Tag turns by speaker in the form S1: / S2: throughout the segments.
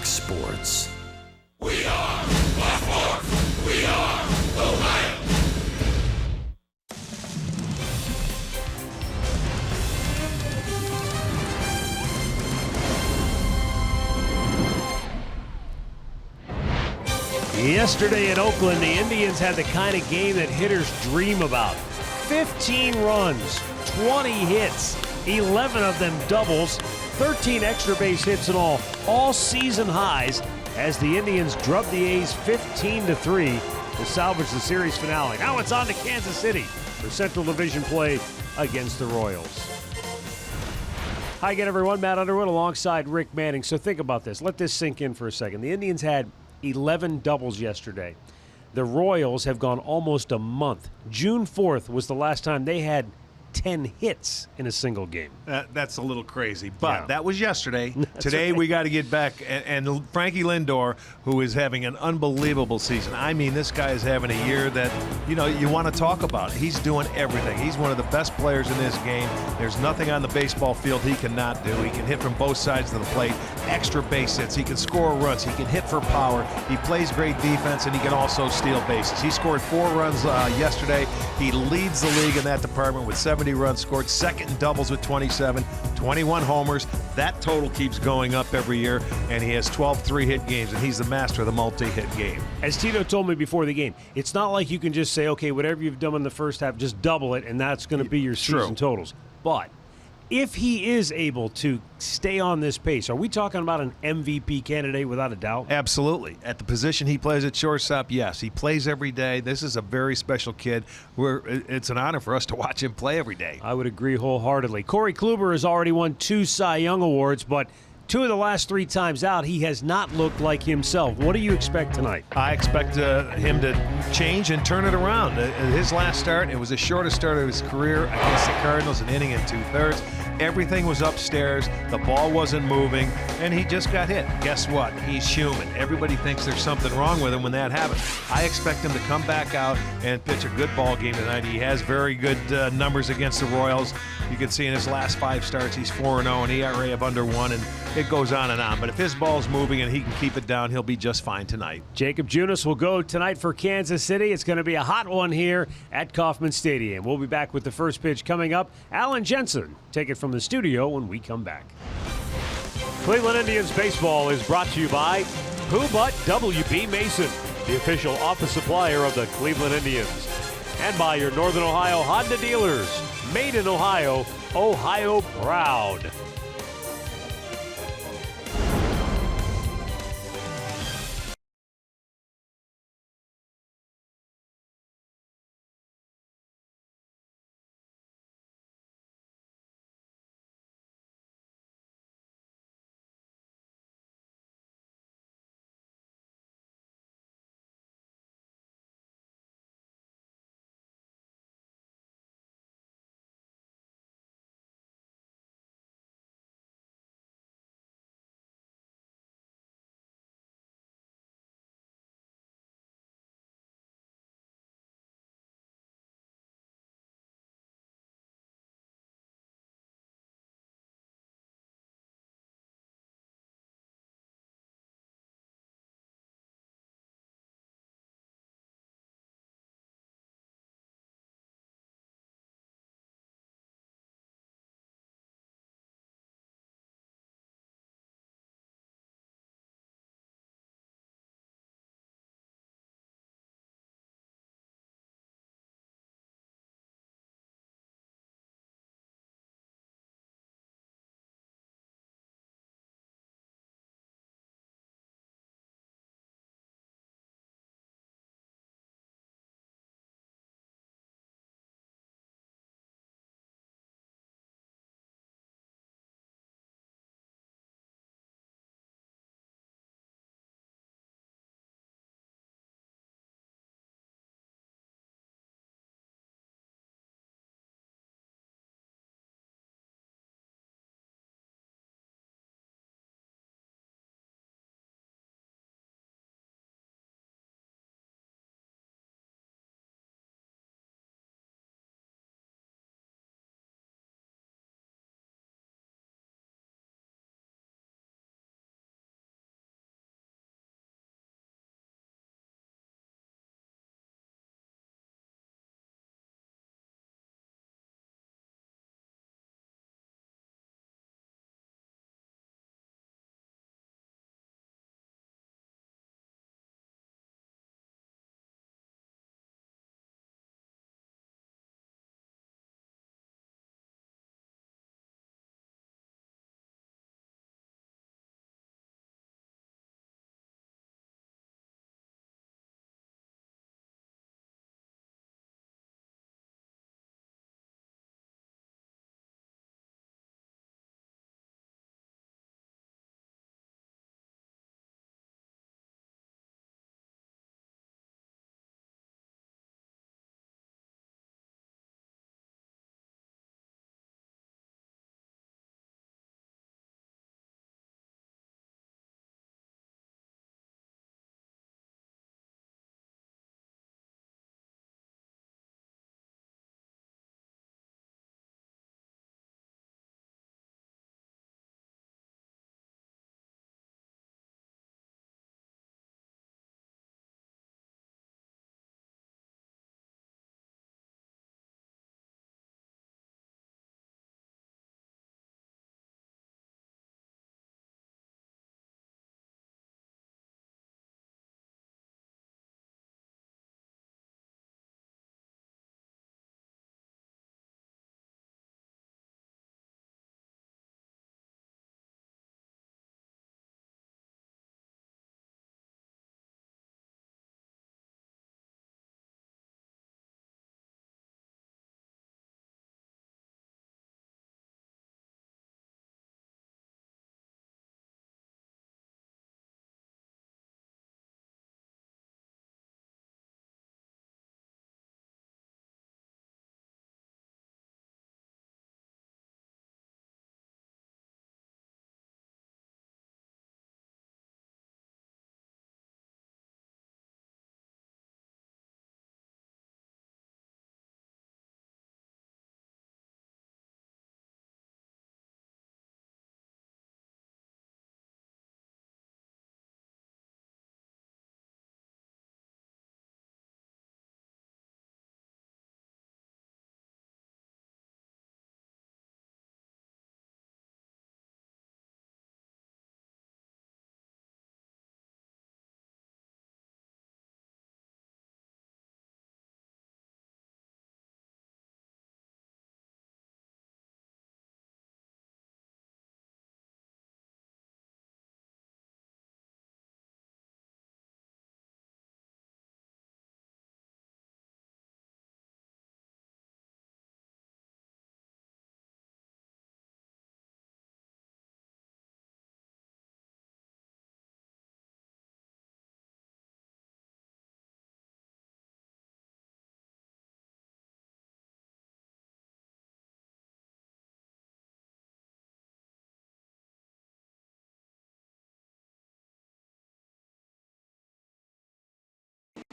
S1: Fox Sports.
S2: We are Fox Sports. We are Ohio.
S3: Yesterday in Oakland, the Indians had the kind of game that hitters dream about. 15 runs, 20 hits, 11 of them doubles, 13 extra base hits in all season highs as the Indians drubbed the A's 15-3 to salvage the series finale. Now it's on to Kansas City for Central Division play against the Royals. Hi again, everyone. Matt Underwood alongside Rick Manning. So think about this. Let this sink in for a second. The Indians had 11 doubles yesterday. The Royals have gone almost a month. June 4th was the last time they had 10 hits in a single game.
S4: That's a little crazy, but
S3: Yeah.
S4: that was yesterday. Today
S3: right.
S4: we got to get back, and Frankie Lindor, who is having an unbelievable season. I mean, this guy is having a year that, you want to talk about. He's doing everything. He's one of the best players in this game. There's nothing on the baseball field he cannot do. He can hit from both sides of the plate, extra base hits. He can score runs. He can hit for power. He plays great defense, and he can also steal bases. He scored 4 runs yesterday. He leads the league in that department with 70 runs scored, second in doubles with 27, 21 homers. That total keeps going up every year, and he has 12 three-hit games, and he's the master of the multi-hit game.
S3: As Tito told me before the game, it's not like you can just say, okay, whatever you've done in the first half, just double it, and that's going to be your season totals. But if he is able to stay on this pace, are we talking about an MVP candidate without a doubt?
S4: Absolutely. At the position he plays at shortstop, yes. He plays every day. This is a very special kid. It's an honor for us to watch him play every day.
S3: I would agree wholeheartedly. Corey Kluber has already won 2 Cy Young Awards, but 2 of the last 3 times out, he has not looked like himself. What do you expect tonight?
S4: I expect him to change and turn it around. His last start, it was the shortest start of his career against the Cardinals, an inning and 2/3. Everything was upstairs. The ball wasn't moving, and he just got hit. Guess what? He's human. Everybody thinks there's something wrong with him when that happens. I expect him to come back out and pitch a good ball game tonight. He has very good numbers against the Royals. You can see in his last 5 starts, he's 4-0, an ERA of under 1, and it goes on and on. But if his ball's moving and he can keep it down, he'll be just fine tonight.
S3: Jacob Junis will go tonight for Kansas City. It's going to be a hot one here at Kauffman Stadium. We'll be back with the first pitch coming up. Alan Jensen, take it from the studio when we come back. Cleveland Indians baseball is brought to you by Who But W.B. Mason, the official office supplier of the Cleveland Indians, and by your Northern Ohio Honda dealers. Made in Ohio, Ohio proud.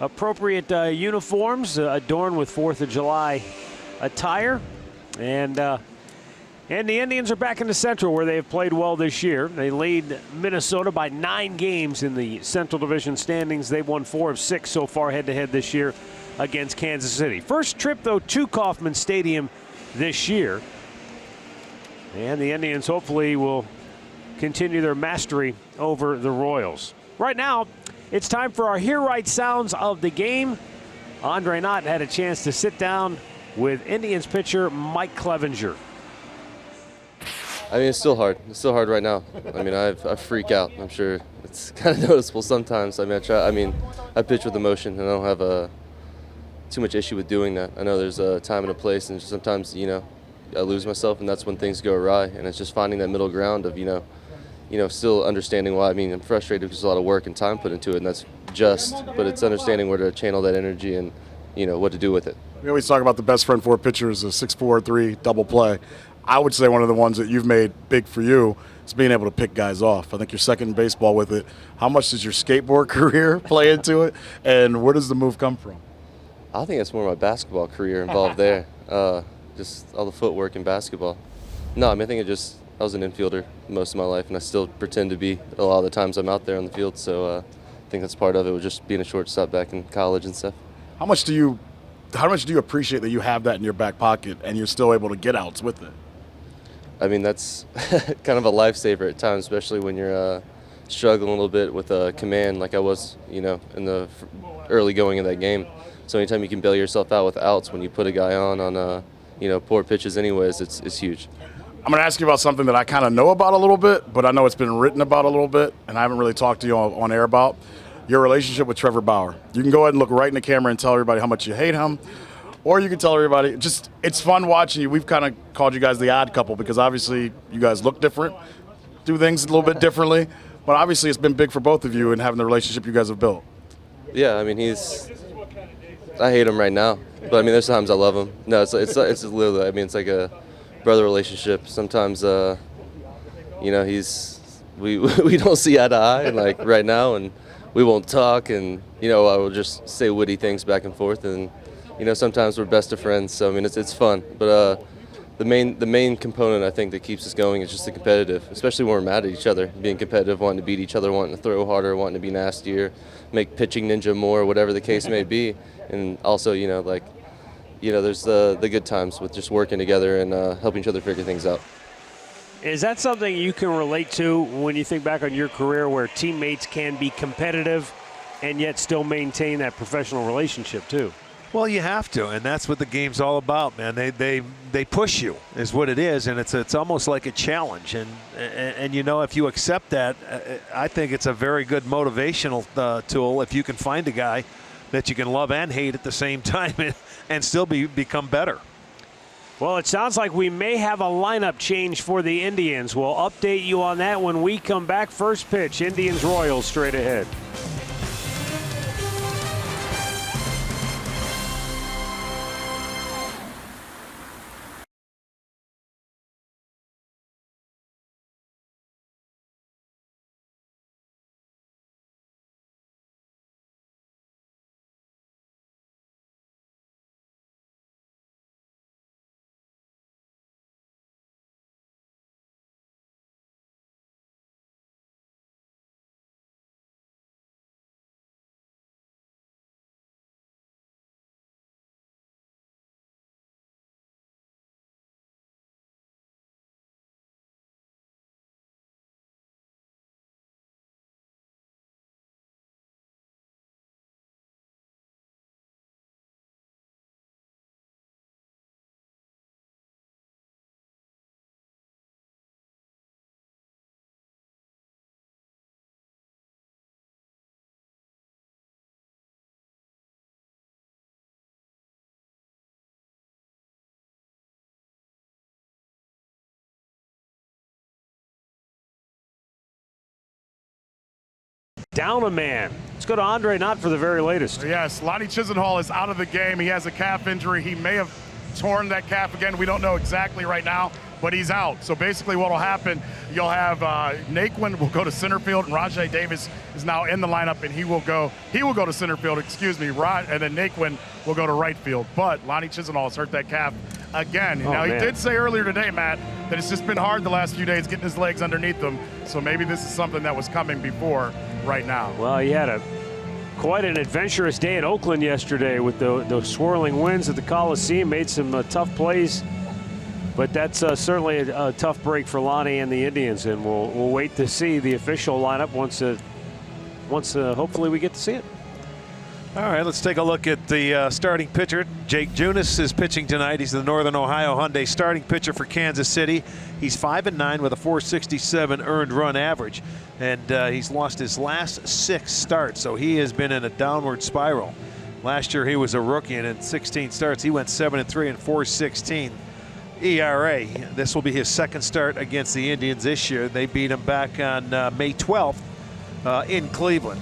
S3: appropriate uniforms adorned with 4th of July attire. And the Indians are back in the Central, where they have played well this year. They lead Minnesota by 9 games in the Central Division standings. They've won 4 of 6 so far head-to-head this year against Kansas City. First trip, though, to Kauffman Stadium this year. And the Indians hopefully will continue their mastery over the Royals. Right now, it's time for our Hear Right sounds of the game. Andre Knott had a chance to sit down with Indians pitcher Mike Clevenger.
S1: I mean, it's still hard. It's still hard right now. I mean, I freak out. I'm sure it's kind of noticeable sometimes. I mean, I pitch with emotion, and I don't have too much issue with doing that. I know there's a time and a place, and sometimes, I lose myself, and that's when things go awry. And it's just finding that middle ground of, still understanding why. I mean, I'm frustrated because there's a lot of work and time put into it, and that's but it's understanding where to channel that energy and, what to do with it.
S5: We always talk about the best friend for a pitcher is a 6-4-3 double play. I would say one of the ones that you've made big for you is being able to pick guys off. I think you're second in baseball with it. How much does your skateboard career play into it, and where does the move come from?
S1: I think it's more my basketball career involved there. Just all the footwork in basketball. No, I mean, I think I was an infielder most of my life, and I still pretend to be a lot of the times I'm out there on the field. So I think that's part of it, was just being a shortstop back in college and stuff.
S5: How much do you appreciate that you have that in your back pocket and you're still able to get outs with it?
S1: I mean, that's kind of a lifesaver at times, especially when you're struggling a little bit with command like I was, in the early going of that game. So anytime you can bail yourself out with outs when you put a guy on poor pitches anyways, it's huge.
S5: I'm going to ask you about something that I kind of know about a little bit, but I know it's been written about a little bit, and I haven't really talked to you on air about your relationship with Trevor Bauer. You can go ahead and look right in the camera and tell everybody how much you hate him, or you can tell everybody, it's fun watching you. We've kind of called you guys the odd couple because obviously you guys look different, do things a little bit differently, but obviously it's been big for both of you and having the relationship you guys have built.
S1: Yeah, I mean, I hate him right now, but I mean, there's times I love him. No, it's literally, I mean, it's like a brother relationship. Sometimes, we don't see eye to eye, and like right now, and we won't talk, and I will just say witty things back and forth, and sometimes we're best of friends. So I mean, it's fun, but the main component I think that keeps us going is just the competitive, especially when we're mad at each other, being competitive, wanting to beat each other, wanting to throw harder, wanting to be nastier, make pitching ninja more, whatever the case may be, and also there's the good times with just working together and helping each other figure things out.
S3: Is that something you can relate to when you think back on your career, where teammates can be competitive and yet still maintain that professional relationship too?
S4: Well, you have to, and that's what the game's all about, man. They push you, is what it is, and it's almost like a challenge. And if you accept that, I think it's a very good motivational tool if you can find a guy that you can love and hate at the same time and still become better.
S3: Well, it sounds like we may have a lineup change for the Indians. We'll update you on that when we come back. First pitch, Indians-Royals straight ahead. Down a man. Let's go to Andre Knott for the very latest.
S5: Yes, Lonnie Chisenhall is out of the game. He has a calf injury. He may have torn that calf again. We don't know exactly right now. but he's out. So basically what will happen, you'll have Naquin will go to center field, and Rajai Davis is now in the lineup, and he will go to center field, excuse me, and then Naquin will go to right field. But Lonnie Chisenhall has hurt that calf again. Now, he did say earlier today, Matt, that it's just been hard the last few days getting his legs underneath him, so maybe this is something that was coming before right now.
S3: Well, he had quite an adventurous day in Oakland yesterday with the swirling winds at the Coliseum, made some tough plays, but that's certainly a tough break for Lonnie and the Indians, and we'll wait to see the official lineup once hopefully we get to see it.
S4: All right, let's take a look at the starting pitcher. Jake Junis is pitching tonight. He's the Northern Ohio Hyundai starting pitcher for Kansas City. He's 5-9 with a .467 earned run average, and he's lost his last 6 starts, so he has been in a downward spiral. Last year he was a rookie, and in 16 starts he went 7-3 and .416 ERA. This will be his second start against the Indians this year. They beat him back on May 12th in Cleveland.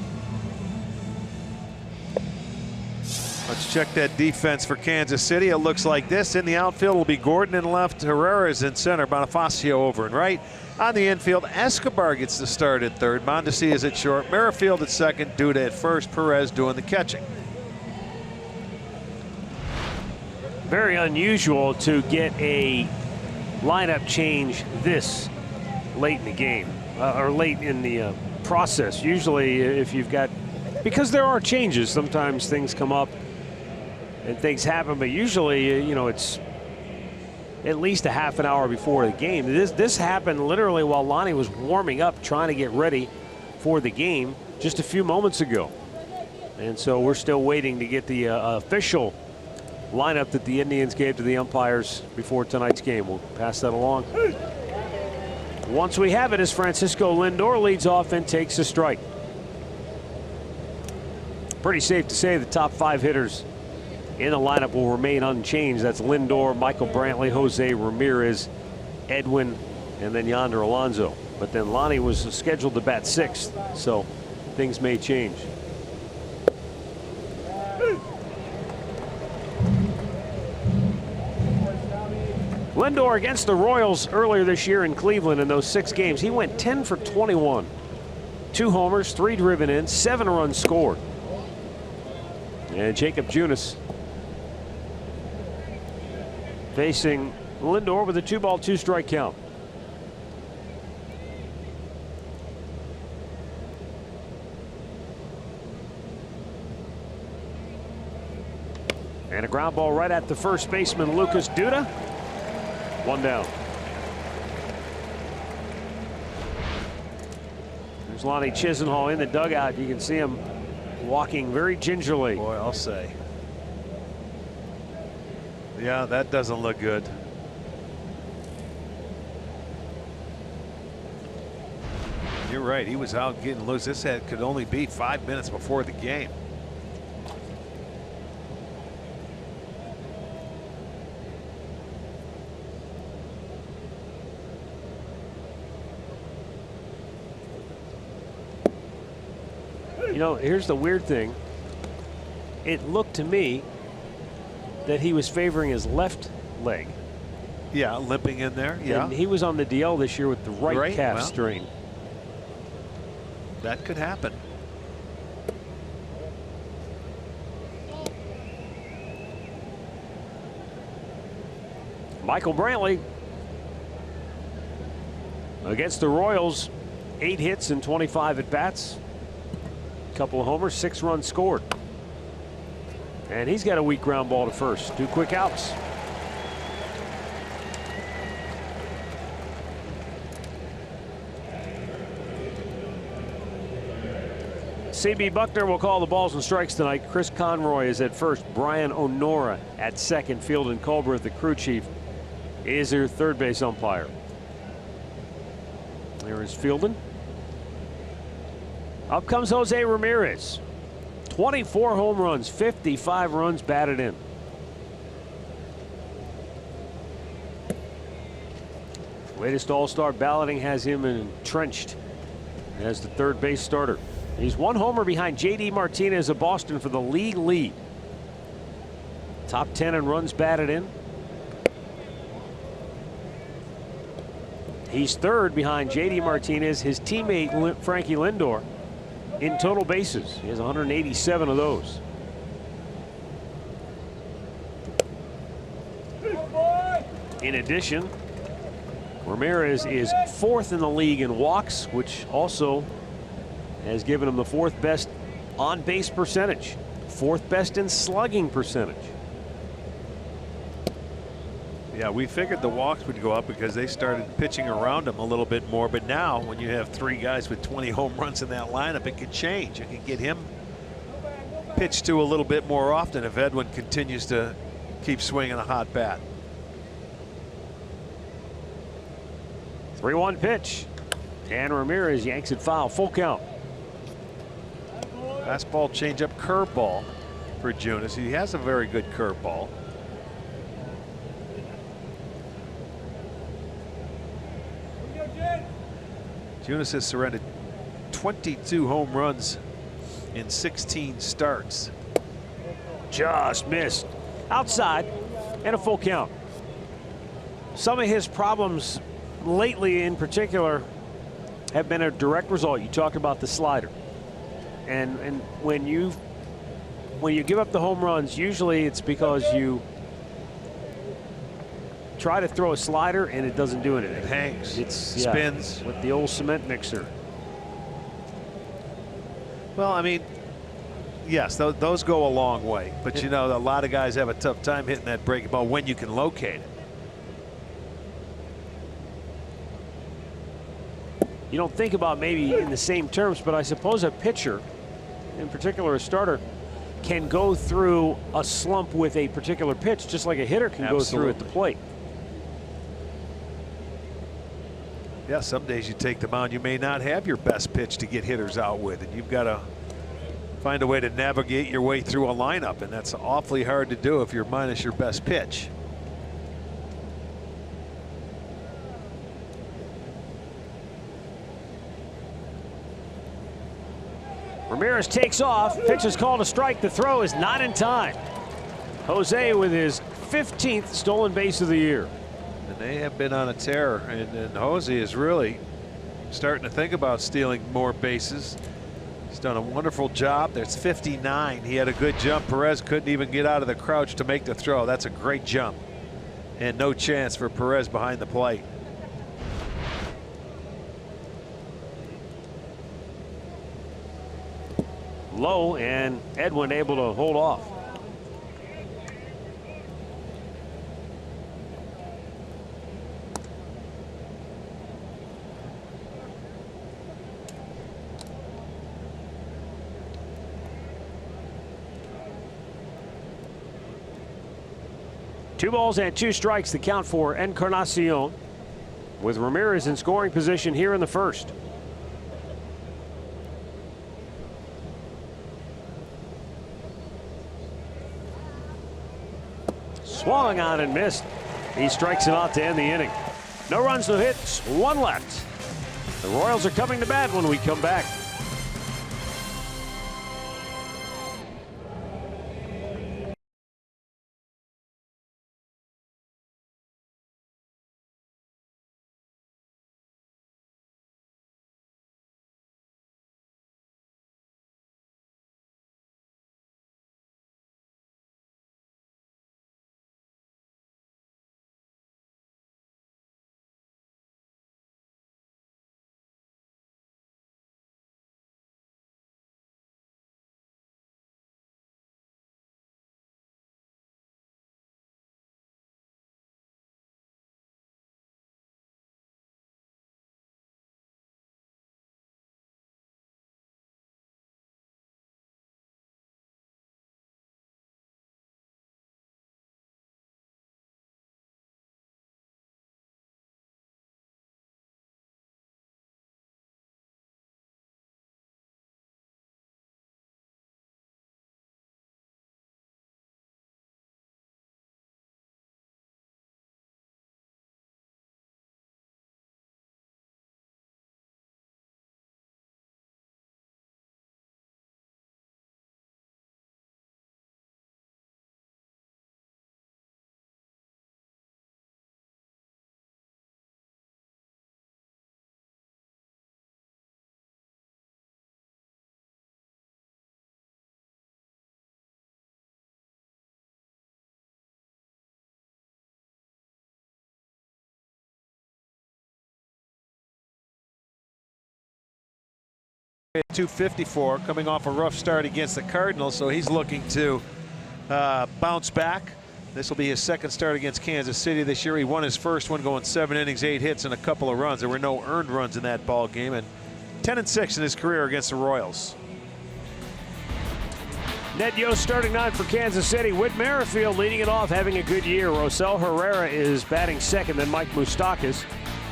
S4: Let's check that defense for Kansas City. It looks like this. In the outfield will be Gordon in left, Herrera's in center, Bonifacio over and right. On the infield, Escobar gets the start at third, Mondesi is at short, Merrifield at second, Duda at first, Perez doing the catching.
S3: Very unusual to get a lineup change this late in the game, or late in the process. Usually if you've got, because there are changes, sometimes things come up and things happen, but usually, you know, it's at least a half an hour before the game. This happened literally while Lonnie was warming up, trying to get ready for the game just a few moments ago. And so we're still waiting to get the official lineup that the Indians gave to the umpires before tonight's game. We'll pass that along. Once we have it, as Francisco Lindor leads off and takes a strike. Pretty safe to say the top 5 hitters in the lineup will remain unchanged. That's Lindor, Michael Brantley, Jose Ramirez, Edwin, and then Yonder Alonso. But then Lonnie was scheduled to bat 6th, so things may change. Lindor against the Royals earlier this year in Cleveland in those 6 games. He went 10 for 21. 2 homers, 3 driven in, 7 runs scored. And Jacob Junis facing Lindor with a 2-ball, 2-strike count. And a ground ball right at the first baseman, Lucas Duda. 1 down. There's Lonnie Chisenhall in the dugout. You can see him walking very gingerly.
S4: Boy, I'll say. Yeah, that doesn't look good. You're right. He was out getting loose. This could only be 5 minutes before the game.
S3: You know, here's the weird thing. It looked to me that he was favoring his left leg.
S4: Yeah, limping in there. Yeah.
S3: And he was on the DL this year with the right calf strain.
S4: That could happen.
S3: Michael Brantley against the Royals, 8 hits and 25 at bats. Couple of homers, 6 runs scored. And he's got a weak ground ball to first. 2 quick outs. CB Buckner will call the balls and strikes tonight. Chris Conroy is at first. Brian Onora at second. Field and Culberth, the crew chief, is their third base umpire. There is Fielding. Up comes Jose Ramirez. 24 home runs, 55 runs batted in. Latest All-Star balloting has him entrenched as the third base starter. He's 1 homer behind J.D. Martinez of Boston for the league lead. Top 10 in runs batted in. He's third behind J.D. Martinez, his teammate Frankie Lindor, in total bases. He has 187 of those. In addition, Ramirez is fourth in the league in walks, which also has given him the fourth best on-base percentage, fourth best in slugging percentage.
S4: Yeah, we figured the walks would go up because they started pitching around him a little bit more. But now, when you have 3 guys with 20 home runs in that lineup, it could change. It could get him pitched to a little bit more often if Edwin continues to keep swinging a hot bat.
S3: 3-1 pitch. And Ramirez yanks it foul. Full count.
S4: Fastball, changeup, curveball for Junis. He has a very good curveball. Junis has surrendered 22 home runs in 16 starts.
S3: Just missed. Outside and a full count. Some of his problems lately in particular have been a direct result. You talked about the slider. And when you give up the home runs, usually it's because you try to throw a slider and it doesn't do anything.
S4: It hangs,
S3: It's
S4: spins.
S3: with the old cement mixer.
S4: Well, I mean, yes, those go a long way. But, you know, a lot of guys have a tough time hitting that breaking ball when you can locate it.
S3: You don't think about maybe in the same terms, but I suppose a pitcher, in particular a starter, can go through a slump with a particular pitch just like a hitter can go through at the plate.
S4: Yeah, some days you take the mound, you may not have your best pitch to get hitters out with, and you've got to find a way to navigate your way through a lineup, and that's awfully hard to do if you're minus your best pitch.
S3: Ramirez takes off. Pitch is called a strike. The throw is not in time. Jose with his 15th stolen base of the year.
S4: And they have been on a tear, and Jose is really starting to think about stealing more bases. He's done a wonderful job. There's 59. He had a good jump. Perez couldn't even get out of the crouch to make the throw. That's a great jump. And no chance for Perez behind the plate.
S3: Low, and Edwin able to hold off. Two balls and 2 strikes, the count for Encarnacion, with Ramirez in scoring position here in the first. Swung on and missed. He strikes it out to end the inning. No runs, no hits, 1 left. The Royals are coming to bat when we come back.
S4: at 254, coming off a rough start against the Cardinals, so he's looking to bounce back. This will be his second start against Kansas City this year. He won his first one going 7 innings, 8 hits, and a couple of runs. There were no earned runs in that ball game, and 10-6 in his career against the Royals.
S3: Ned Yost starting 9 for Kansas City. Whit Merrifield leading it off, having a good year. Rosell Herrera is batting second, then Mike Moustakas.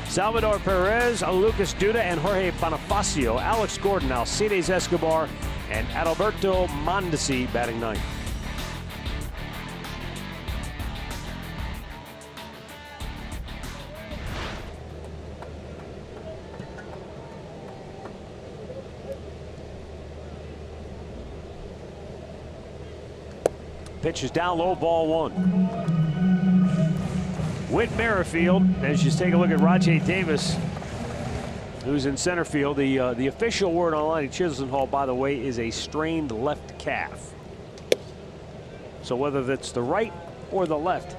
S3: Salvador Perez, Lucas Duda, and Jorge Bonifacio. Alex Gordon, Alcides Escobar, and Adalberto Mondesi batting 9th. Pitch is down low, ball 1. Whit Merrifield, as you take a look at Rajay Davis, who's in center field. The official word on Lonnie Chisenhall, by the way, is a strained left calf. So whether that's the right or the left,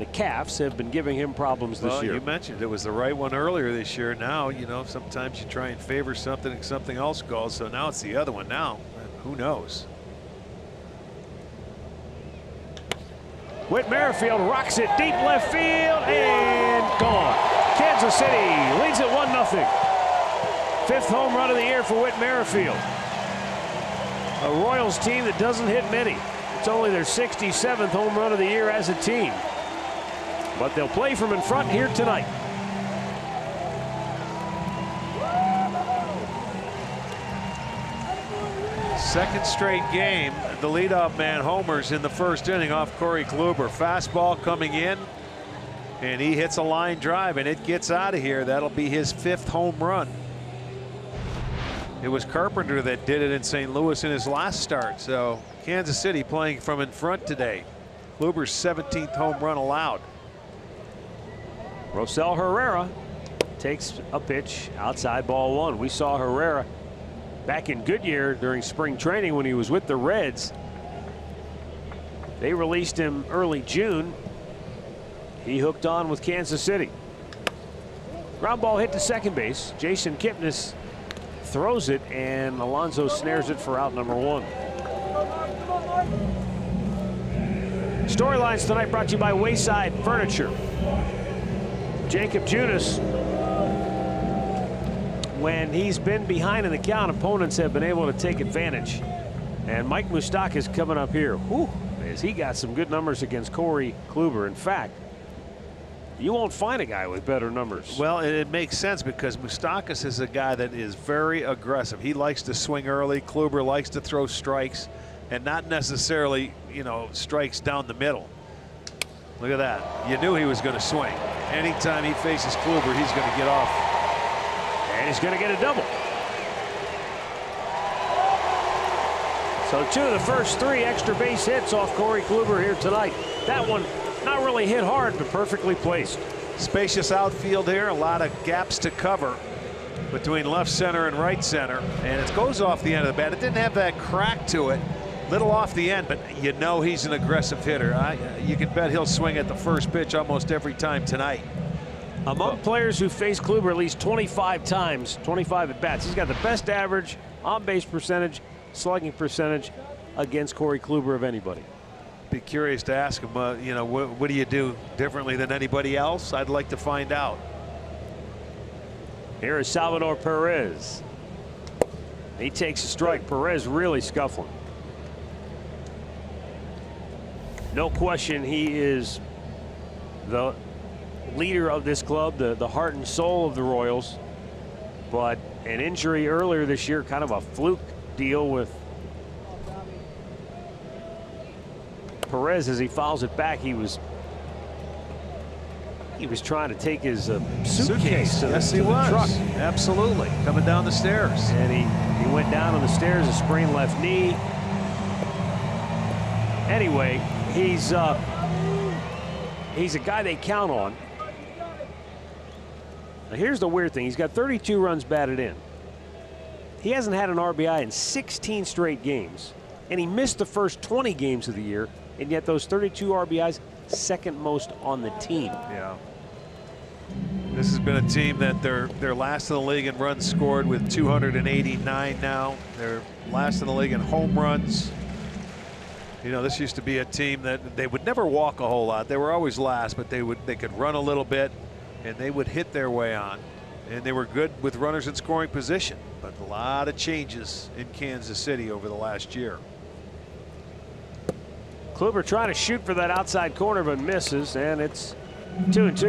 S3: the calves have been giving him problems this year.
S4: You mentioned it was the right one earlier this year. Now, you know, sometimes you try and favor something and something else goes. So now it's the other one now. Who knows?
S3: Whit Merrifield rocks it deep left field and gone. Kansas City leads it 1-0. 5th home run of the year for Whit Merrifield. A Royals team that doesn't hit many. It's only their 67th home run of the year as a team. But they'll play from in front here tonight.
S4: Second straight game, the leadoff man homers in the first inning off Corey Kluber. Fastball coming in, and he hits a line drive, and it gets out of here. That'll be his 5th home run. It was Carpenter that did it in St. Louis in his last start. So Kansas City playing from in front today. Kluber's 17th home run allowed.
S3: Rosell Herrera takes a pitch outside, ball 1. We saw Herrera back in Goodyear during spring training when he was with the Reds. They released him early June. He hooked on with Kansas City. Ground ball hit to second base. Jason Kipnis throws it, and Alonso snares it for out number 1. Storylines tonight brought to you by Wayside Furniture. Jacob Junis, when he's been behind in the count, opponents have been able to take advantage. And Mike Moustakas is coming up here. Whew, as he got some good numbers against Corey Kluber. In fact, you won't find a guy with better numbers.
S4: Well, it makes sense because Moustakas is a guy that is very aggressive. He likes to swing early. Kluber likes to throw strikes, and not necessarily, you know, strikes down the middle. Look at that. You knew he was going to swing. Anytime he faces Kluber, he's going to get off.
S3: And he's going to get a double. So 2 of the first 3 extra base hits off Corey Kluber here tonight. That one not really hit hard, but perfectly placed.
S4: Spacious outfield here, a lot of gaps to cover between left center and right center, and it goes off the end of the bat. It didn't have that crack to it, little off the end, but you know he's an aggressive hitter. You can bet he'll swing at the first pitch almost every time tonight.
S3: Among players who faced Kluber at least 25 times, 25 at bats, he's got the best average, on-base percentage, slugging percentage against Corey Kluber of anybody.
S4: Be curious to ask him, you know, what do you do differently than anybody else? I'd like to find out.
S3: Here is Salvador Perez. He takes a strike. Perez really scuffling. No question, he is the leader of this club, the heart and soul of the Royals. But an injury earlier this year, kind of a fluke deal with Perez as he fouls it back. He was trying to take his suitcase to
S4: yes,
S3: the
S4: he was.
S3: truck.
S4: Absolutely. Coming down the stairs.
S3: And he went down on the stairs, a sprained left knee. Anyway, he's a guy they count on. Now here's the weird thing. He's got 32 runs batted in. He hasn't had an RBI in 16 straight games. And he missed the first 20 games of the year. And yet those 32 RBIs, second most on the team.
S4: Yeah. This has been a team that they're last in the league in runs scored with 289 now. They're last in the league in home runs. You know, this used to be a team that they would never walk a whole lot. They were always last, but they could run a little bit and they would hit their way on. And they were good with runners in scoring position, but a lot of changes in Kansas City over the last year.
S3: Kluber trying to shoot for that outside corner, but misses, and it's 2-2.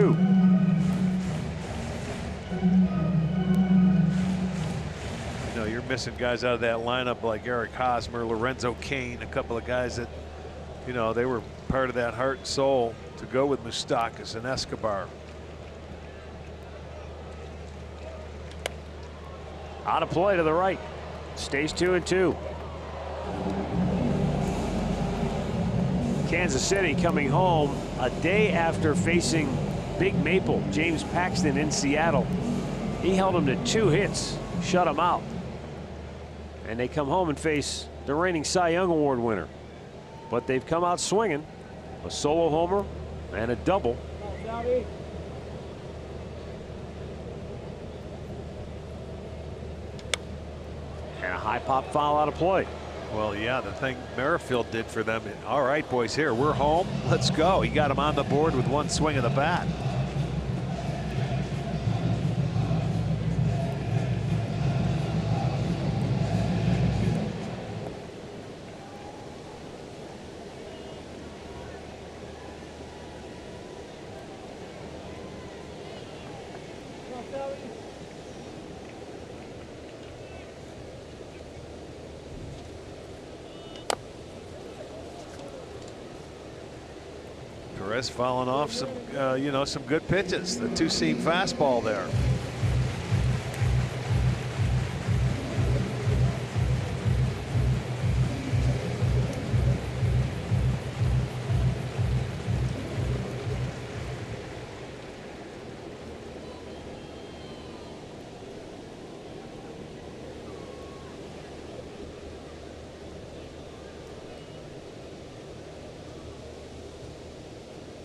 S4: You know, you're missing guys out of that lineup like Eric Hosmer, Lorenzo Cain, a couple of guys that, you know, they were part of that heart and soul to go with Moustakas and Escobar.
S3: Out of play to the right. Stays 2-2. Kansas City coming home a day after facing Big Maple, James Paxton in Seattle. He held him to 2 hits, shut him out. And they come home and face the reigning Cy Young Award winner. But they've come out swinging. A solo homer and a double. And a high pop foul out of play.
S4: Well, yeah, the thing Merrifield did for them. All right, boys, here we're home. Let's go. He got him on the board with one swing of the bat. Perez fouling off some, you know, some good pitches. The 2-seam fastball there.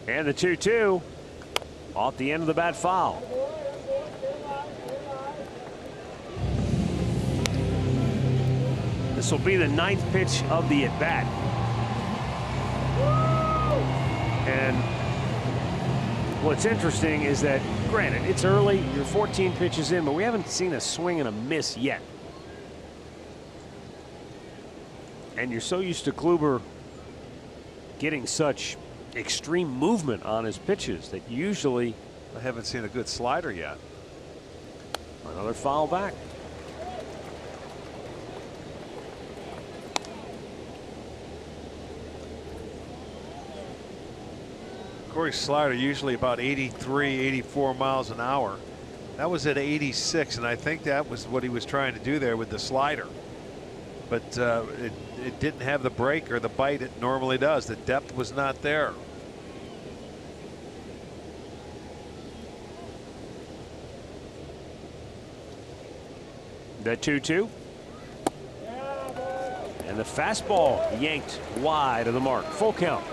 S3: And the 2-2 off the end of the bat foul. This will be the 9th pitch of the at bat. And what's interesting is that, granted, it's early, you're 14 pitches in, but we haven't seen a swing and a miss yet. And you're so used to Kluber getting such extreme movement on his pitches that usually.
S4: I haven't seen a good slider yet.
S3: Another foul back.
S4: Corey's slider usually about 83, 84 miles an hour. That was at 86, and I think that was what he was trying to do there with the slider. But it didn't have the break or the bite it normally does. The depth was not there.
S3: The 2-2. And the fastball yanked wide of the mark. Full count.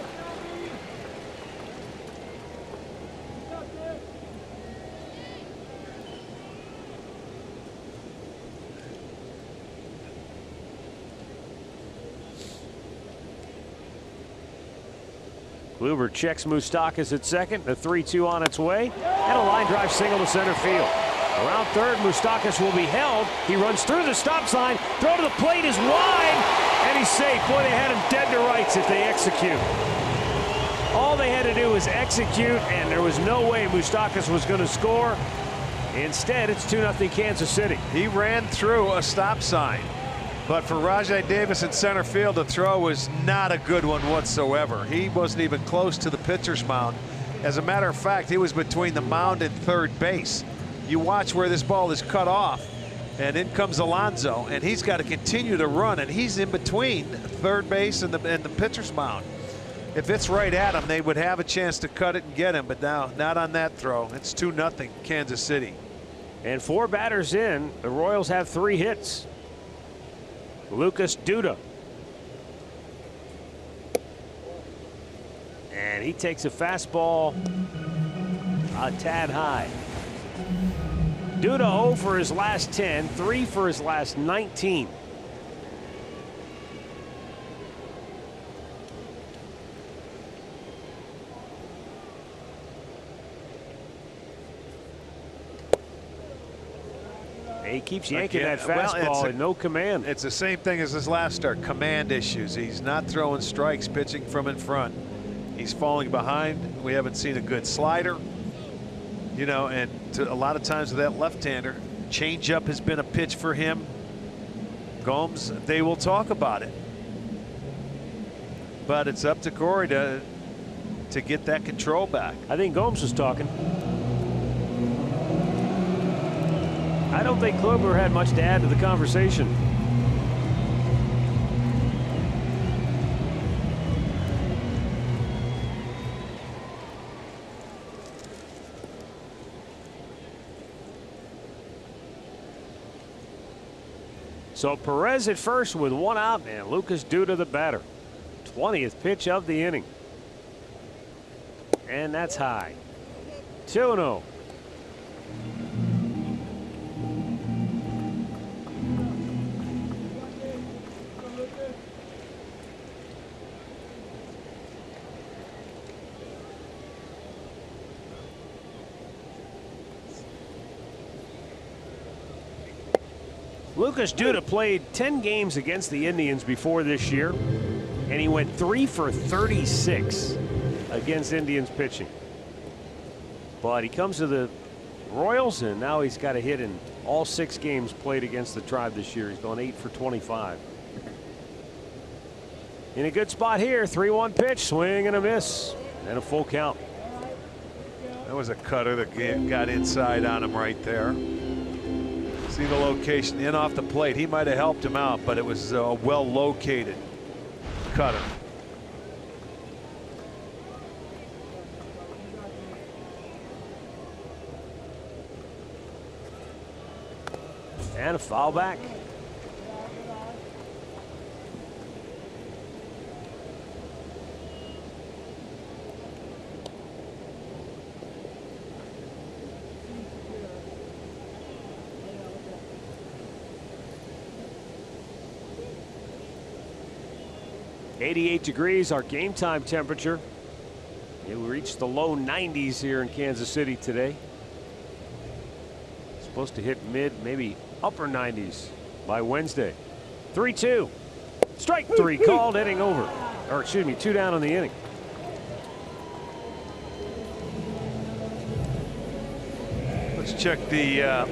S3: Kluber checks Moustakas at second. The 3-2 on its way. And a line drive single to center field. Around third, Moustakas will be held. He runs through the stop sign. Throw to the plate is wide. And he's safe. Boy, they had him dead to rights if they execute. All they had to do was execute, and there was no way Moustakas was going to score. Instead, it's 2-0 Kansas City.
S4: He ran through a stop sign. But for Rajai Davis in center field, the throw was not a good one whatsoever. He wasn't even close to the pitcher's mound. As a matter of fact, he was between the mound and third base. You watch where this ball is cut off, and in comes Alonso, and he's got to continue to run, and he's in between third base and the pitcher's mound. If it's right at him, they would have a chance to cut it and get him, but now not on that throw. It's 2-0 Kansas City.
S3: And 4 batters in, the Royals have 3 hits. Lucas Duda. And he takes a fastball a tad high. Duda 0 for his last 10, 3 for his last 19. He keeps yanking that fastball and no command.
S4: It's the same thing as his last start, command issues. He's not throwing strikes, pitching from in front. He's falling behind. We haven't seen a good slider. You know, and a lot of times with that left-hander, changeup has been a pitch for him. Gomes, they will talk about it. But it's up to Corey to get that control back.
S3: I think Gomes was talking. I don't think Kluber had much to add to the conversation. So Perez at first with 1 out, and Lucas Duda the batter. 20th pitch of the inning. And that's high. 2-0. Lucas Duda played 10 games against the Indians before this year, and he went 3 for 36 against Indians pitching. But he comes to the Royals, and now he's got a hit in all 6 games played against the Tribe this year. He's gone 8 for 25. In a good spot here, 3-1 pitch, swing and a miss, and a full count.
S4: That was a cutter that got inside on him right there. See the location in off the plate. He might have helped him out, but it was a well located cutter.
S3: And a foul back. .88 degrees, our game time temperature. It reached the low 90s here in Kansas City today. Supposed to hit mid, maybe upper 90s by Wednesday. 3-2. Strike 3 called, inning over. Or excuse me, 2 down on the inning.
S4: Let's check the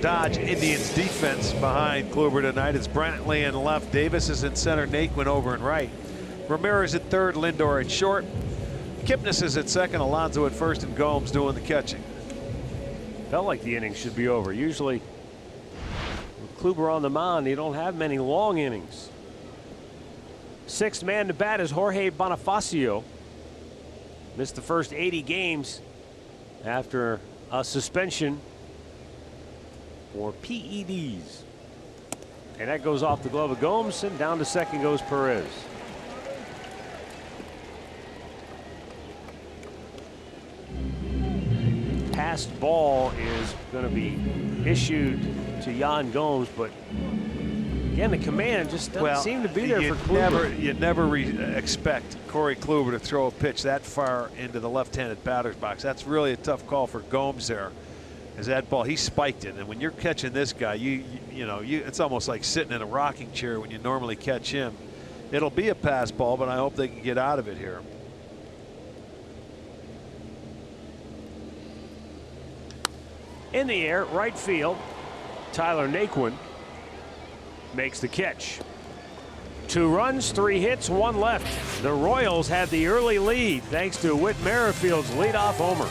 S4: Dodge Indians defense behind Kluber tonight. It's Brantley in left, Davis is in center, Naquin over in right. Ramirez at third, Lindor at short. Kipnis is at second, Alonso at first, and Gomes doing the catching.
S3: Felt like the inning should be over. Usually with Kluber on the mound, you don't have many long innings. 6th man to bat is Jorge Bonifacio. Missed the first 80 games after a suspension for PEDs. And that goes off the glove of Gomes, and down to second goes Perez. Passed ball is going to be issued to Yan Gomes, but again, the command just doesn't seem to be there for Kluber.
S4: You never expect Corey Kluber to throw a pitch that far into the left-handed batter's box. That's really a tough call for Gomes there. As that ball, he spiked it, and when you're catching this guy, it's almost like sitting in a rocking chair when you normally catch him. It'll be a pass ball, but I hope they can get out of it here.
S3: In the air, right field, Tyler Naquin makes the catch. 2 runs, 3 hits, 1 left. The Royals had the early lead thanks to Whit Merrifield's leadoff homer.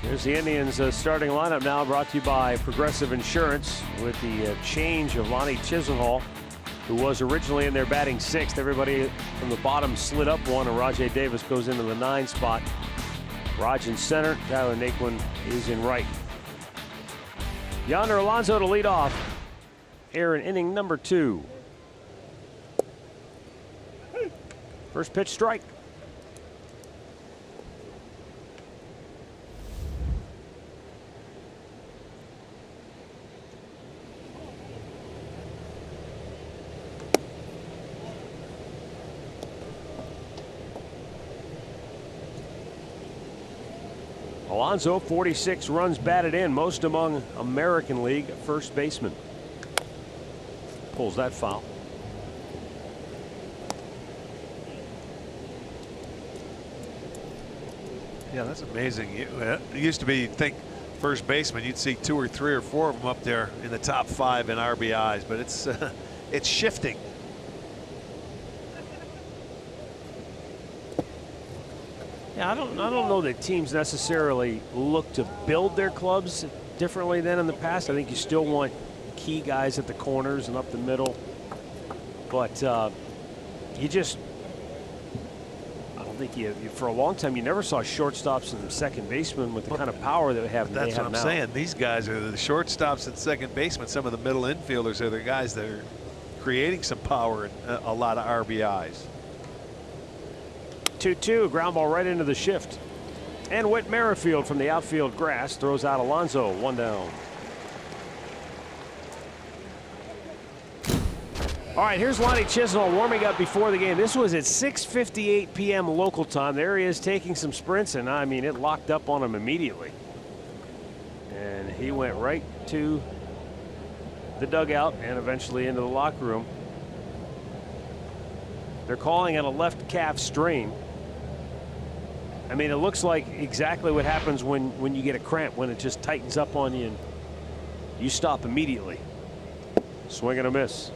S3: Here's the Indians starting lineup now, brought to you by Progressive Insurance, with the change of Lonnie Chisenhall, who was originally in their batting 6th. Everybody from the bottom slid up one, and Rajai Davis goes into the 9 spot. Raj in center, Tyler Naquin is in right. Yonder Alonso to lead off here in inning number 2. First pitch strike. Alonso, 46 runs batted in, most among American League first basemen. Pulls that foul.
S4: Yeah, that's amazing. It used to be, you'd think first baseman, you'd see 2 or 3 or 4 of them up there in the top 5 in RBIs, but it's shifting.
S3: Yeah, I don't know that teams necessarily look to build their clubs differently than in the past. I think you still want key guys at the corners and up the middle, but you just, I don't think you for a long time you never saw shortstops and second basemen with the kind of power that we have.
S4: That's what I'm saying. These guys are the shortstops and second basemen. Some of the middle infielders are the guys that are creating some power and a lot of RBIs.
S3: 2-2, ground ball right into the shift. And Whit Merrifield from the outfield grass throws out Alonso, 1 down. All right, here's Lonnie Chisenhall warming up before the game. This was at 6:58 p.m. local time. There he is taking some sprints, and I mean, it locked up on him immediately. And he went right to the dugout and eventually into the locker room. They're calling it a left calf strain. I mean, it looks like exactly what happens when you get a cramp, when it just tightens up on you and you stop immediately. Swing and a miss.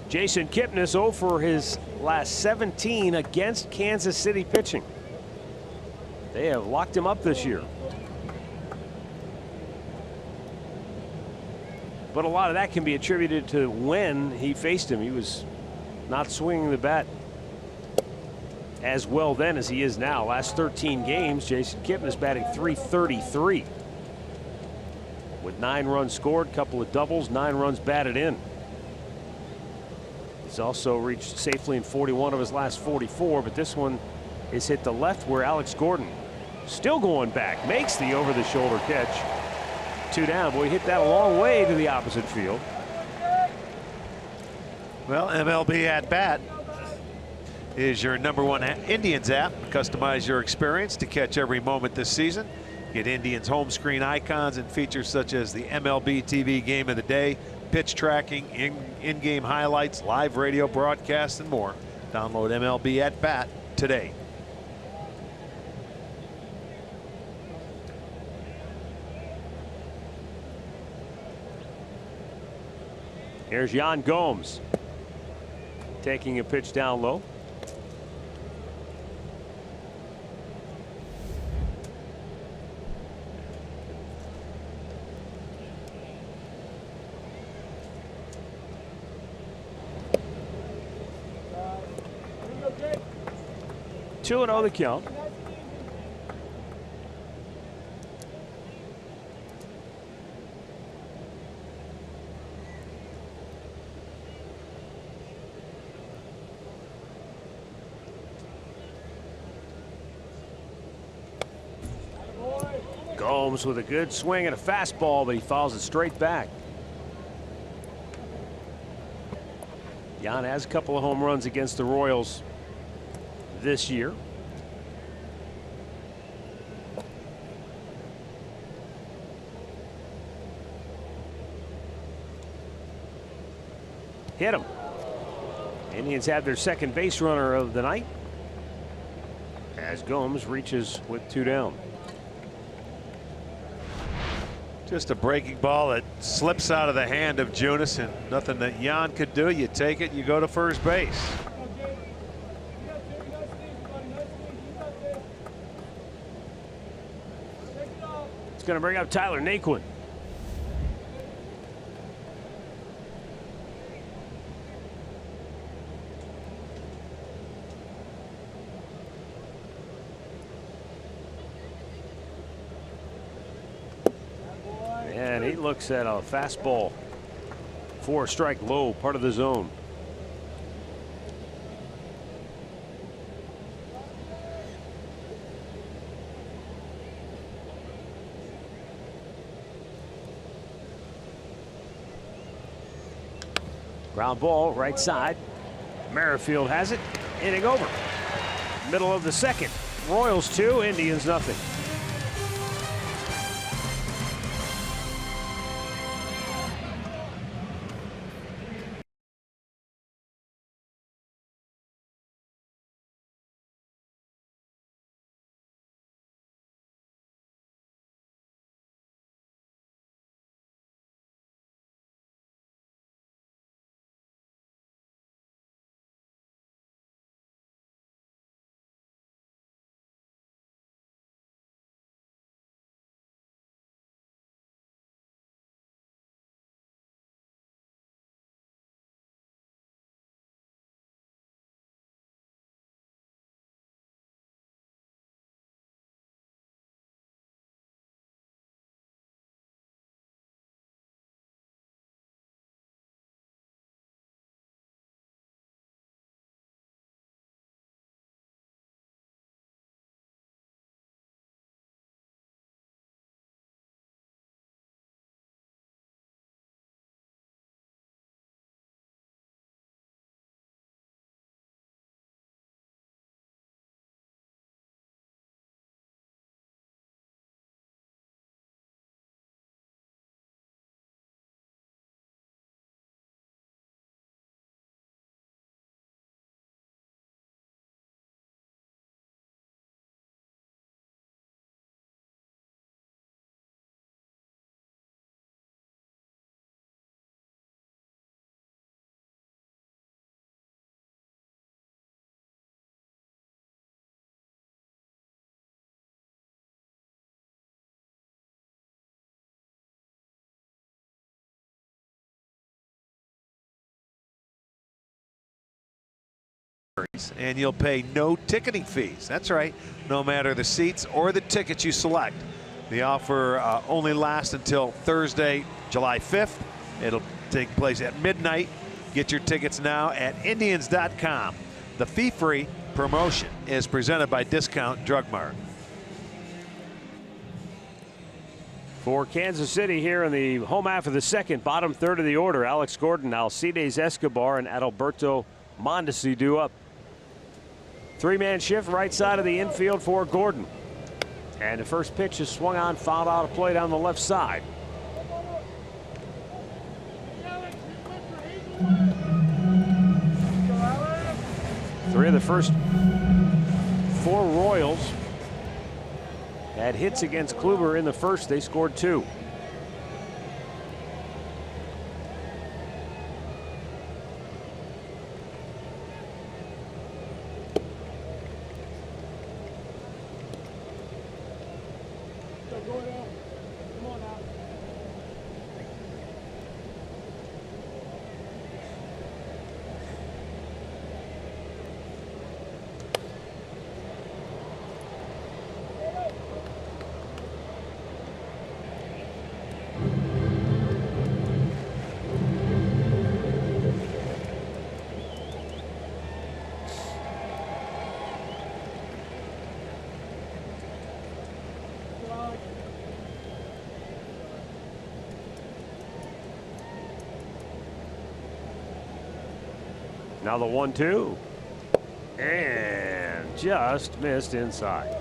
S3: Jason Kipnis 0 for his last 17 against Kansas City pitching. They have locked him up this year. But a lot of that can be attributed to when he faced him. He was not swinging the bat as well then as he is now. Last 13 games, Jason Kipnis batting .333 with 9 runs scored, couple of doubles, 9 runs batted in. He's also reached safely in 41 of his last 44, but this one is hit the left where Alex Gordon, still going back, makes the over-the-shoulder catch. 2 down. Boy, he hit that a long way to the opposite field.
S4: Well, MLB At Bat is your #1 Indians app. Customize your experience to catch every moment this season. Get Indians home screen icons and features such as the MLB TV Game of the Day, pitch tracking, in-game highlights, live radio broadcasts, and more. Download MLB At Bat today.
S3: Here's Yan Gomes taking a pitch down low. Two and 0 the count. Gomes with a good swing and a fastball, but he fouls it straight back. Yan has a couple of home runs against the Royals this year. Hit him. Indians have their second base runner of the night as Gomes reaches with 2 down.
S4: Just a breaking ball that slips out of the hand of Junis, and nothing that Jan could do. You take it, you go to first base.
S3: It's going to bring up Tyler Naquin. And he looks at a fastball. 4-strike low, part of the zone. Ground ball, right side. Merrifield has it, inning over. Middle of the second. Royals 2, Indians nothing.
S4: And you'll pay no ticketing fees. That's right, no matter the seats or the tickets you select. The offer only lasts until Thursday, July 5th. It'll take place at midnight. Get your tickets now at Indians.com. The fee-free promotion is presented by Discount Drug Mart.
S3: For Kansas City here in the home half of the second, bottom third of the order, Alex Gordon, Alcides Escobar, and Adalberto Mondesi due up. Three-man shift right side of the infield for Gordon. And the first pitch is swung on, fouled out of play down the left side. Three of the first four Royals had hits against Kluber in the first. They scored 2. Now the 1-2. And just missed inside.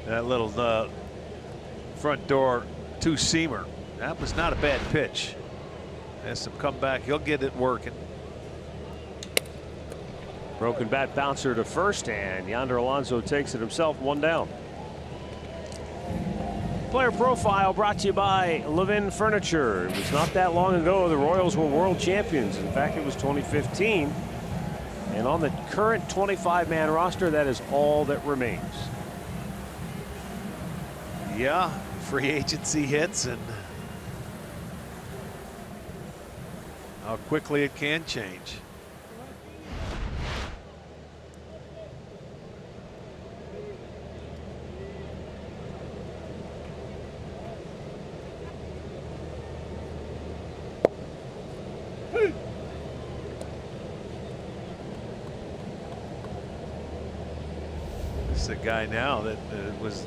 S4: That little front door two-seamer. That was not a bad pitch. Has some comeback. He'll get it working.
S3: Broken bat bouncer to first, and Yonder Alonso takes it himself, 1 down. Player profile brought to you by Levin Furniture. It was not that long ago the Royals were world champions. In fact, it was 2015. And on the current 25-man roster, that is all that remains.
S4: Yeah, free agency hits and how quickly it can change. This is a guy now that was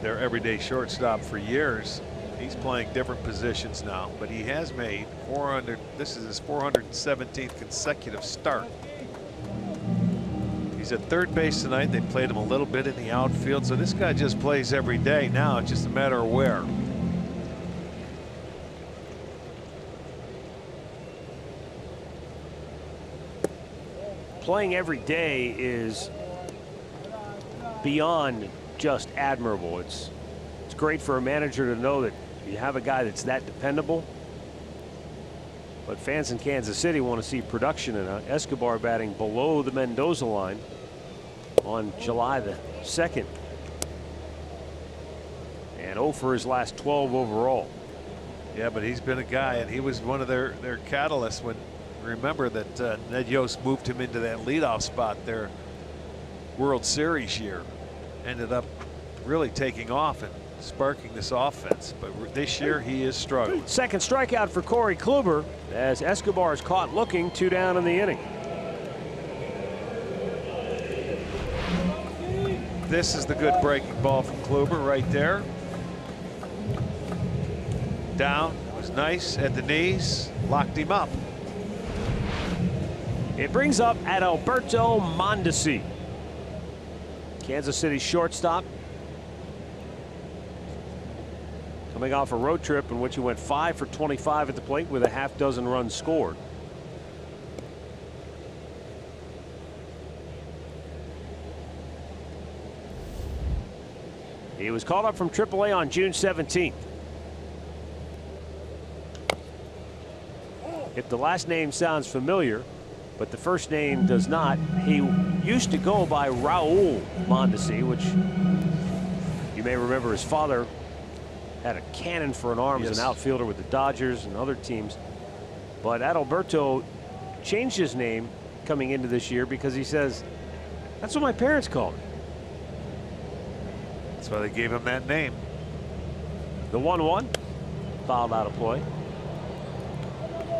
S4: their everyday shortstop for years. He's playing different positions now, but he has made 400. This is his 417th consecutive start. He's at third base tonight. They played him a little bit in the outfield, so this guy just plays every day now. It's just a matter of where.
S3: Playing every day is beyond just admirable. It's great for a manager to know that you have a guy that's that dependable. But fans in Kansas City want to see production, and Escobar batting below the Mendoza line on July the 2nd. And 0 for his last 12 overall.
S4: Yeah, but he's been a guy, and he was one of their catalysts when, remember that Ned Yost moved him into that leadoff spot their World Series year. Ended up really taking off and sparking this offense, but this year he is struggling.
S3: Second strikeout for Corey Kluber as Escobar is caught looking, 2 down in the inning.
S4: This is the good breaking ball from Kluber right there. Down, was nice at the knees, locked him up.
S3: It brings up Adalberto Mondesi, Kansas City shortstop, coming off a road trip in which he went 5 for 25 at the plate with a half dozen runs scored. He was called up from AAA on June 17th. If the last name sounds familiar, but the first name does not, he used to go by Raul Mondesi, which you may remember his father had a cannon for an arm as an outfielder with the Dodgers and other teams. But Adalberto changed his name coming into this year because he says, that's what my parents called me.
S4: That's why they gave him that name.
S3: The 1-1 fouled out of play.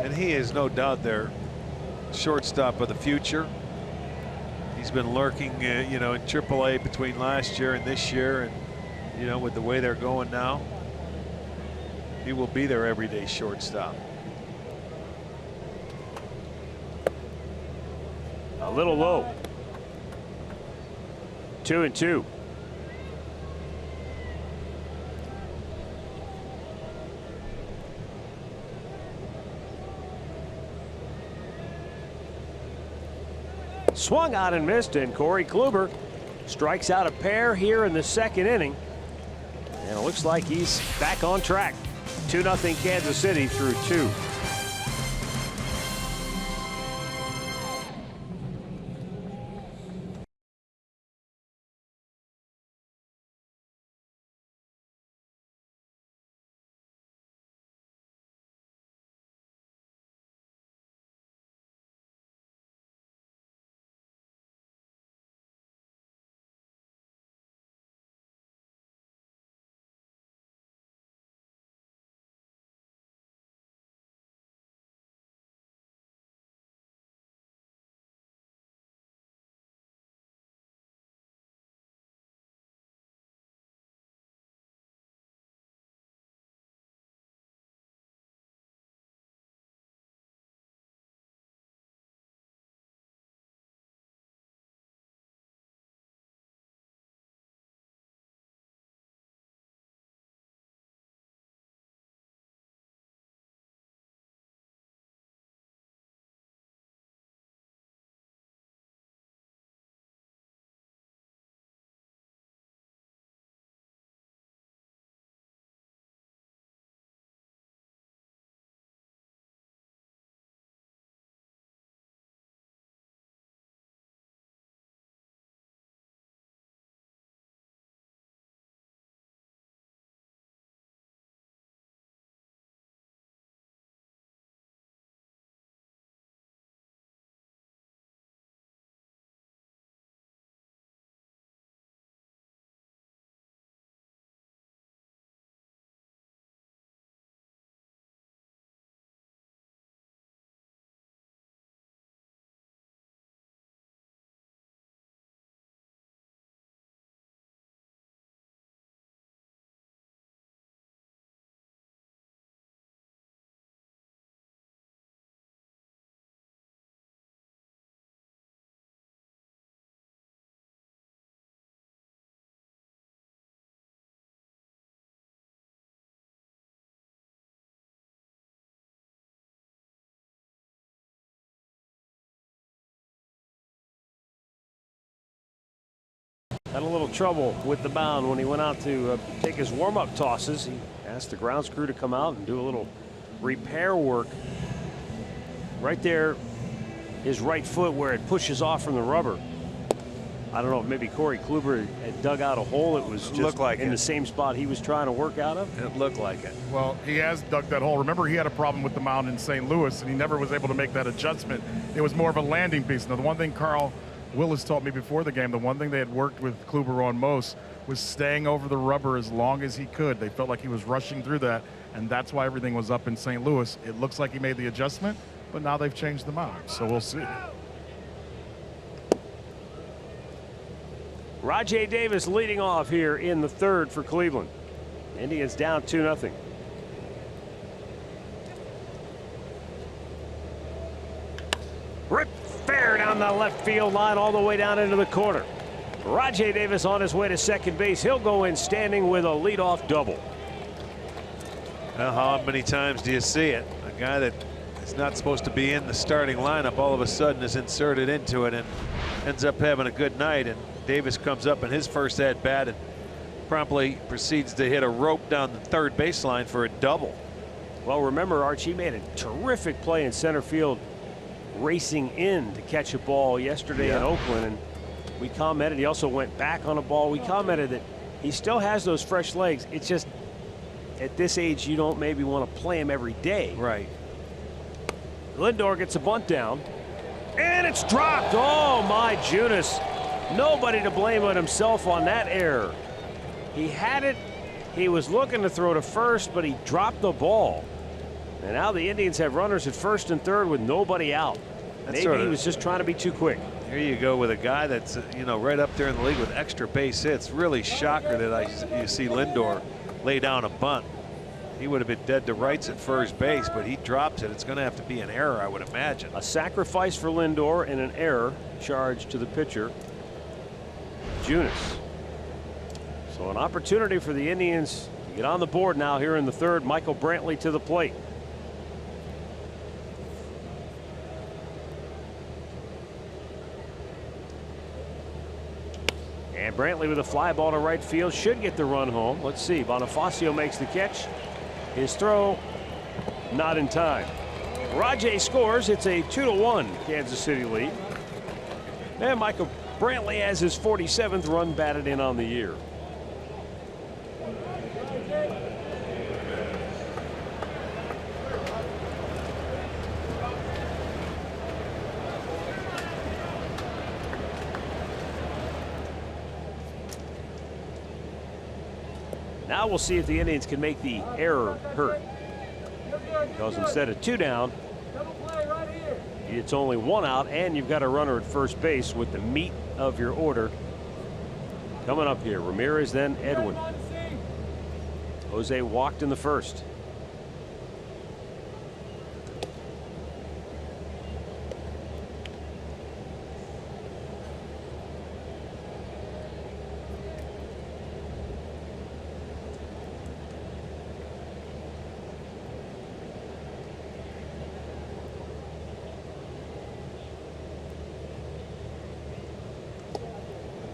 S4: And he is no doubt their shortstop of the future. He's been lurking, you know, in AAA between last year and this year, and you know, with the way they're going now, he will be their everyday shortstop.
S3: A little low. 2-2. Swung out and missed, and Corey Kluber strikes out a pair here in the second inning. And it looks like he's back on track. 2-0 Kansas City through 2. Had a little trouble with the mound when he went out to take his warm-up tosses. He asked the grounds crew to come out and do a little repair work. Right there, his right foot where it pushes off from the rubber. I don't know if maybe Corey Kluber had dug out a hole. It was just in the same spot he was trying to work out of.
S4: It looked like it.
S5: Well, he has dug that hole. Remember, he had a problem with the mound in St. Louis, and he never was able to make that adjustment. It was more of a landing piece. Now, the one thing Carl Willis taught me before the game, the one thing they had worked with Kluber on most was staying over the rubber as long as he could. They felt like he was rushing through that, and that's why everything was up in St. Louis. It looks like he made the adjustment, but now they've changed the mound, so we'll see.
S3: Rajai Davis leading off here in the third for Cleveland. Indians down 2-0. Rip fair down the left field line all the way down into the corner. Rajai Davis on his way to second base. He'll go in standing with a leadoff double.
S4: Well, how many times do you see it? A guy that is not supposed to be in the starting lineup all of a sudden is inserted into it and ends up having a good night. And Davis comes up in his first at bat and promptly proceeds to hit a rope down the third baseline for a double.
S3: Well, remember, Archie made a terrific play in center field, racing in to catch a ball yesterday in Oakland, and we commented he also went back on a ball. We commented that he still has those fresh legs. It's just at this age you don't maybe want to play him every day.
S4: Right.
S3: Lindor gets a bunt down, and it's dropped. Oh my Junis. Nobody to blame but himself on that error. He had it. He was looking to throw to first, but he dropped the ball. And now the Indians have runners at first and third with nobody out. Maybe he was just trying to be too quick.
S4: Here you go with a guy that's right up there in the league with extra base hits. Really shocker that you see Lindor lay down a bunt. He would have been dead to rights at first base, but he drops it. It's going to have to be an error, I would imagine.
S3: A sacrifice for Lindor and an error charged to the pitcher, Junis. So an opportunity for the Indians to get on the board now here in the third. Michael Brantley to the plate. And Brantley with a fly ball to right field should get the run home. Let's see. Bonifacio makes the catch. His throw not in time. Rajai scores. It's a 2-1 Kansas City lead. And Michael Brantley has his 47th run batted in on the year. Now we'll see if the Indians can make the error hurt. Because instead of 2 down, it's only 1 out, and you've got a runner at first base with the meat of your order coming up here. Ramirez, then Edwin. Jose walked in the first.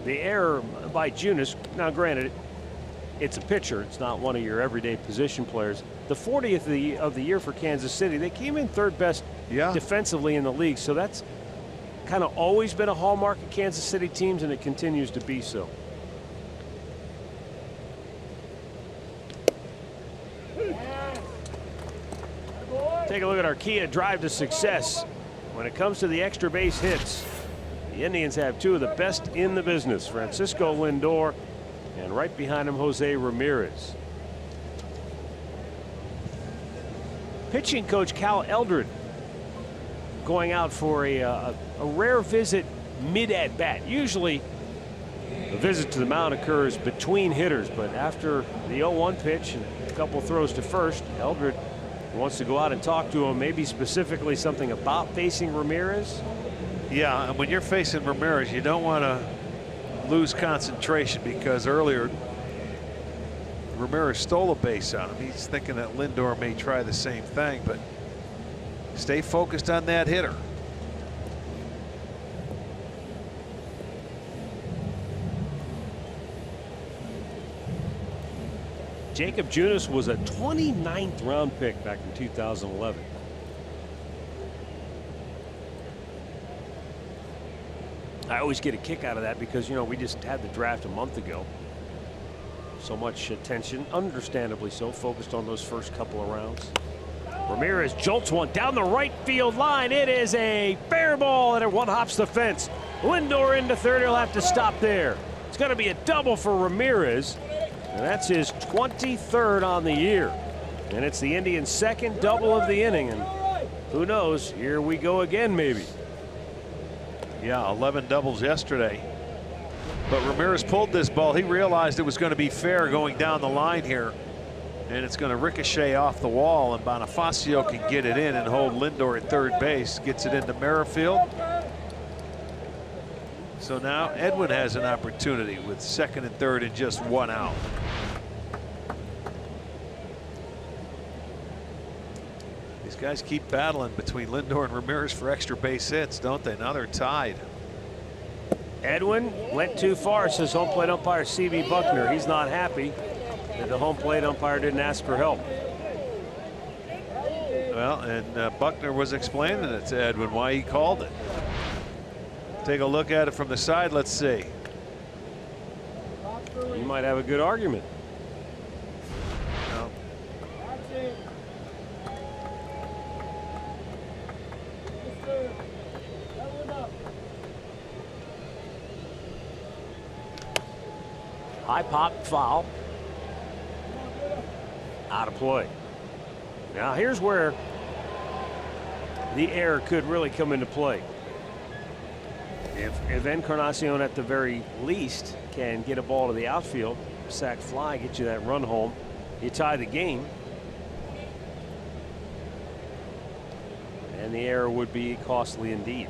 S3: The error by Junis, now granted, it's a pitcher. It's not one of your everyday position players. The 40th of the year for Kansas City. They came in third best defensively in the league. So that's kind of always been a hallmark of Kansas City teams, and it continues to be so. Take a look at our Kia drive to success. When it comes to the extra base hits, the Indians have 2 of the best in the business, Francisco Lindor, and right behind him, Jose Ramirez. Pitching coach Cal Eldred going out for a rare visit mid at bat. Usually a visit to the mound occurs between hitters, but after the 0-1 pitch and a couple throws to first, Eldred wants to go out and talk to him, maybe specifically something about facing Ramirez.
S4: Yeah, and when you're facing Ramirez, you don't want to lose concentration, because earlier Ramirez stole a base on him. He's thinking that Lindor may try the same thing, but stay focused on that hitter.
S3: Jacob Junis was a 29th round pick back in 2011. I always get a kick out of that because, you know, we just had the draft a month ago. So much attention, understandably so, focused on those first couple of rounds. Ramirez jolts one down the right field line. It is a fair ball, and it one hops the fence. Lindor into third. He'll have to stop there. It's going to be a double for Ramirez, and that's his 23rd on the year. And it's the Indians' second double of the inning, and who knows, here we go again maybe.
S4: Yeah, 11 doubles yesterday. But Ramirez pulled this ball. He realized it was going to be fair going down the line here. And it's going to ricochet off the wall, and Bonifacio can get it in and hold Lindor at third base. Gets it into Merrifield. So now Edwin has an opportunity with second and third and just one out. These guys keep battling between Lindor and Ramirez for extra base hits, don't they? Now they're tied.
S3: Edwin went too far, says home plate umpire C.B. Buckner. He's not happy that the home plate umpire didn't ask for help.
S4: Well, and Buckner was explaining it to Edwin why he called it. Take a look at it from the side. Let's see.
S3: You might have a good argument.
S4: No.
S3: High pop foul. Out of play. Now here's where the error could really come into play. If Encarnacion at the very least can get a ball to the outfield, sac fly, get you that run home, you tie the game. And the error would be costly indeed.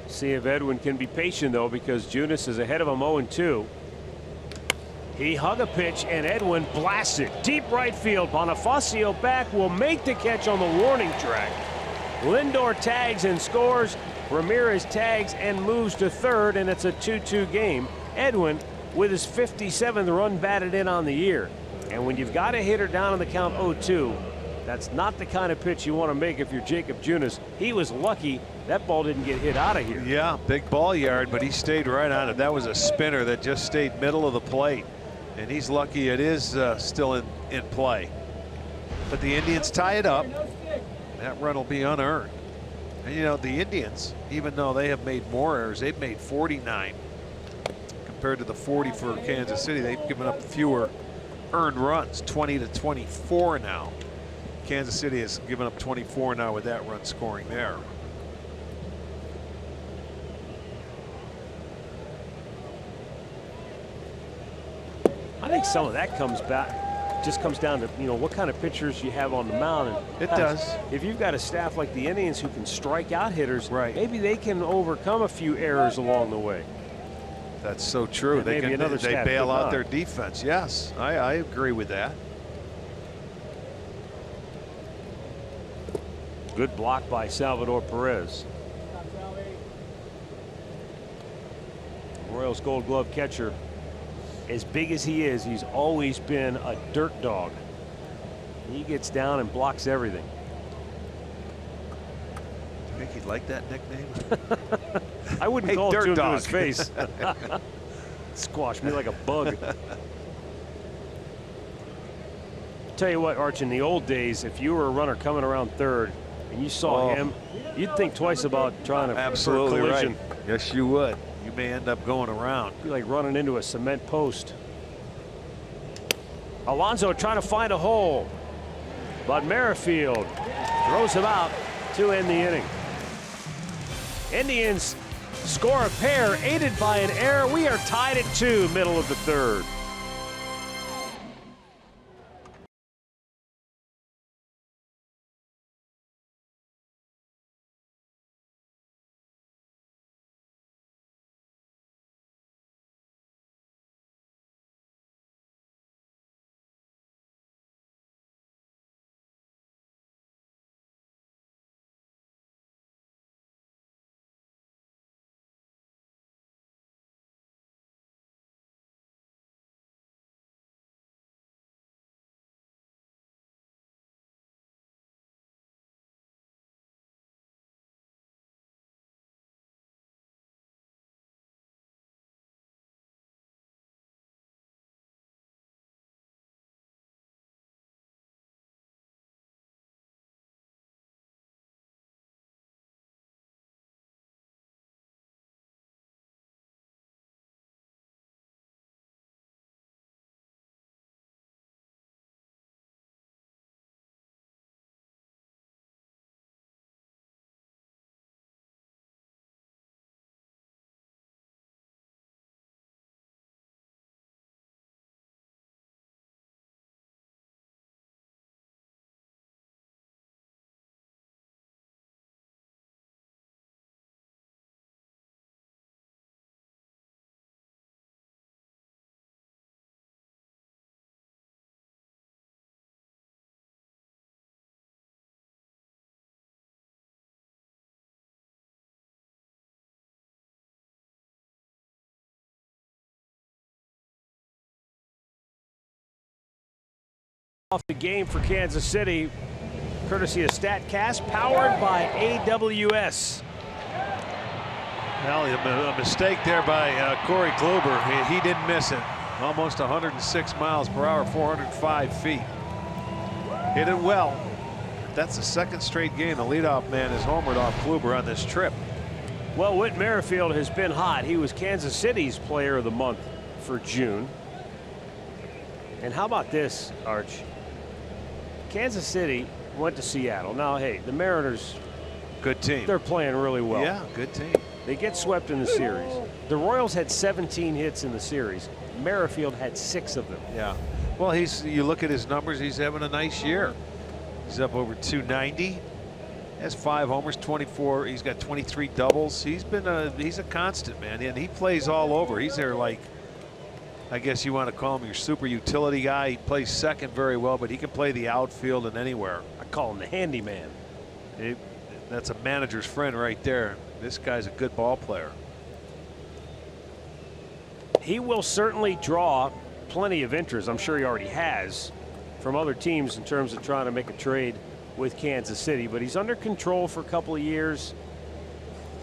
S3: See if Edwin can be patient though, because Junis is ahead of him 0-2. He hung a pitch and Edwin blasts it deep right field. Bonifacio back will make the catch on the warning track. Lindor tags and scores. Ramirez tags and moves to third, and it's a 2-2 game. Edwin with his 57th run batted in on the year. And when you've got a hitter down on the count 0-2, that's not the kind of pitch you want to make if you're Jacob Junis. He was lucky that ball didn't get hit out of here.
S4: Yeah, big ball yard, but he stayed right on it. That was a spinner that just stayed middle of the plate. And he's lucky it is still in play. But the Indians tie it up. That run will be unearned. And you know, the Indians, even though they have made more errors, they've made 49 compared to the 40 for Kansas City. They've given up fewer earned runs, 20-24 now. Kansas City has given up 24 now with that run scoring there.
S3: I think some of that comes back, just comes down to, you know, what kind of pitchers you have on the mound. And
S4: it does.
S3: If you've got a staff like the Indians who can strike out hitters,
S4: right,
S3: maybe they can overcome a few errors along the way.
S4: That's so true. They bail out their defense. Yes, I agree with that.
S3: Good block by Salvador Perez. Royals Gold Glove catcher, as big as he is, he's always been a dirt dog. He gets down and blocks everything.
S4: I think he'd like that nickname.
S3: I wouldn't call it to him to his face. Squash me like a bug. Tell you what, Arch, in the old days, if you were a runner coming around third and you saw him, you'd think twice about trying to
S4: absolutely
S3: collision.
S4: Right. Yes, you would. You may end up going around.
S3: It'd be like running into a cement post. Alonso trying to find a hole, but Merrifield throws him out to end the inning. Indians score a pair, aided by an error. We are tied at 2, middle of the third. Off the game for Kansas City, courtesy of StatCast, powered by AWS.
S4: Well, a mistake there by Corey Kluber. He didn't miss it. Almost 106 miles per hour, 405 feet. Hit it well. That's the second straight game the leadoff man has homered off Kluber on this trip.
S3: Well, Whit Merrifield has been hot. He was Kansas City's Player of the Month for June. And how about this, Arch? Kansas City went to Seattle. Now, hey, the Mariners,
S4: good team.
S3: They're playing really well.
S4: Yeah, good team.
S3: They get swept in the series. The Royals had 17 hits in the series. Merrifield had 6 of them.
S4: Yeah. Well, you look at his numbers, he's having a nice year. He's up over 290. Has 5 homers, 24. He's got 23 doubles. He's a constant, man, and he plays all over. He's there, like, I guess you want to call him your super utility guy. He plays second very well, but he can play the outfield and anywhere.
S3: I call him the handyman.
S4: That's a manager's friend right there. This guy's a good ball player.
S3: He will certainly draw plenty of interest. I'm sure he already has from other teams in terms of trying to make a trade with Kansas City, but he's under control for a couple of years.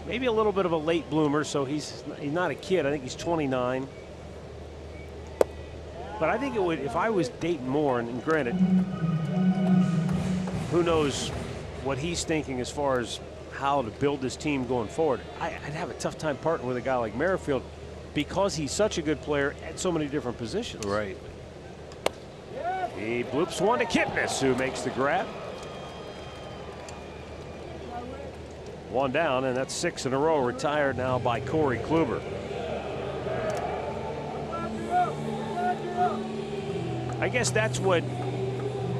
S3: Maybe a little bit of a late bloomer, so he's not a kid. I think he's 29. But I think it would, if I was Dayton Moore, and granted, who knows what he's thinking as far as how to build this team going forward. I'd have a tough time partnering with a guy like Merrifield because he's such a good player at so many different positions.
S4: Right.
S3: He bloops one to Kipnis, who makes the grab. One down, and that's 6 in a row, retired now by Corey Kluber. I guess that's what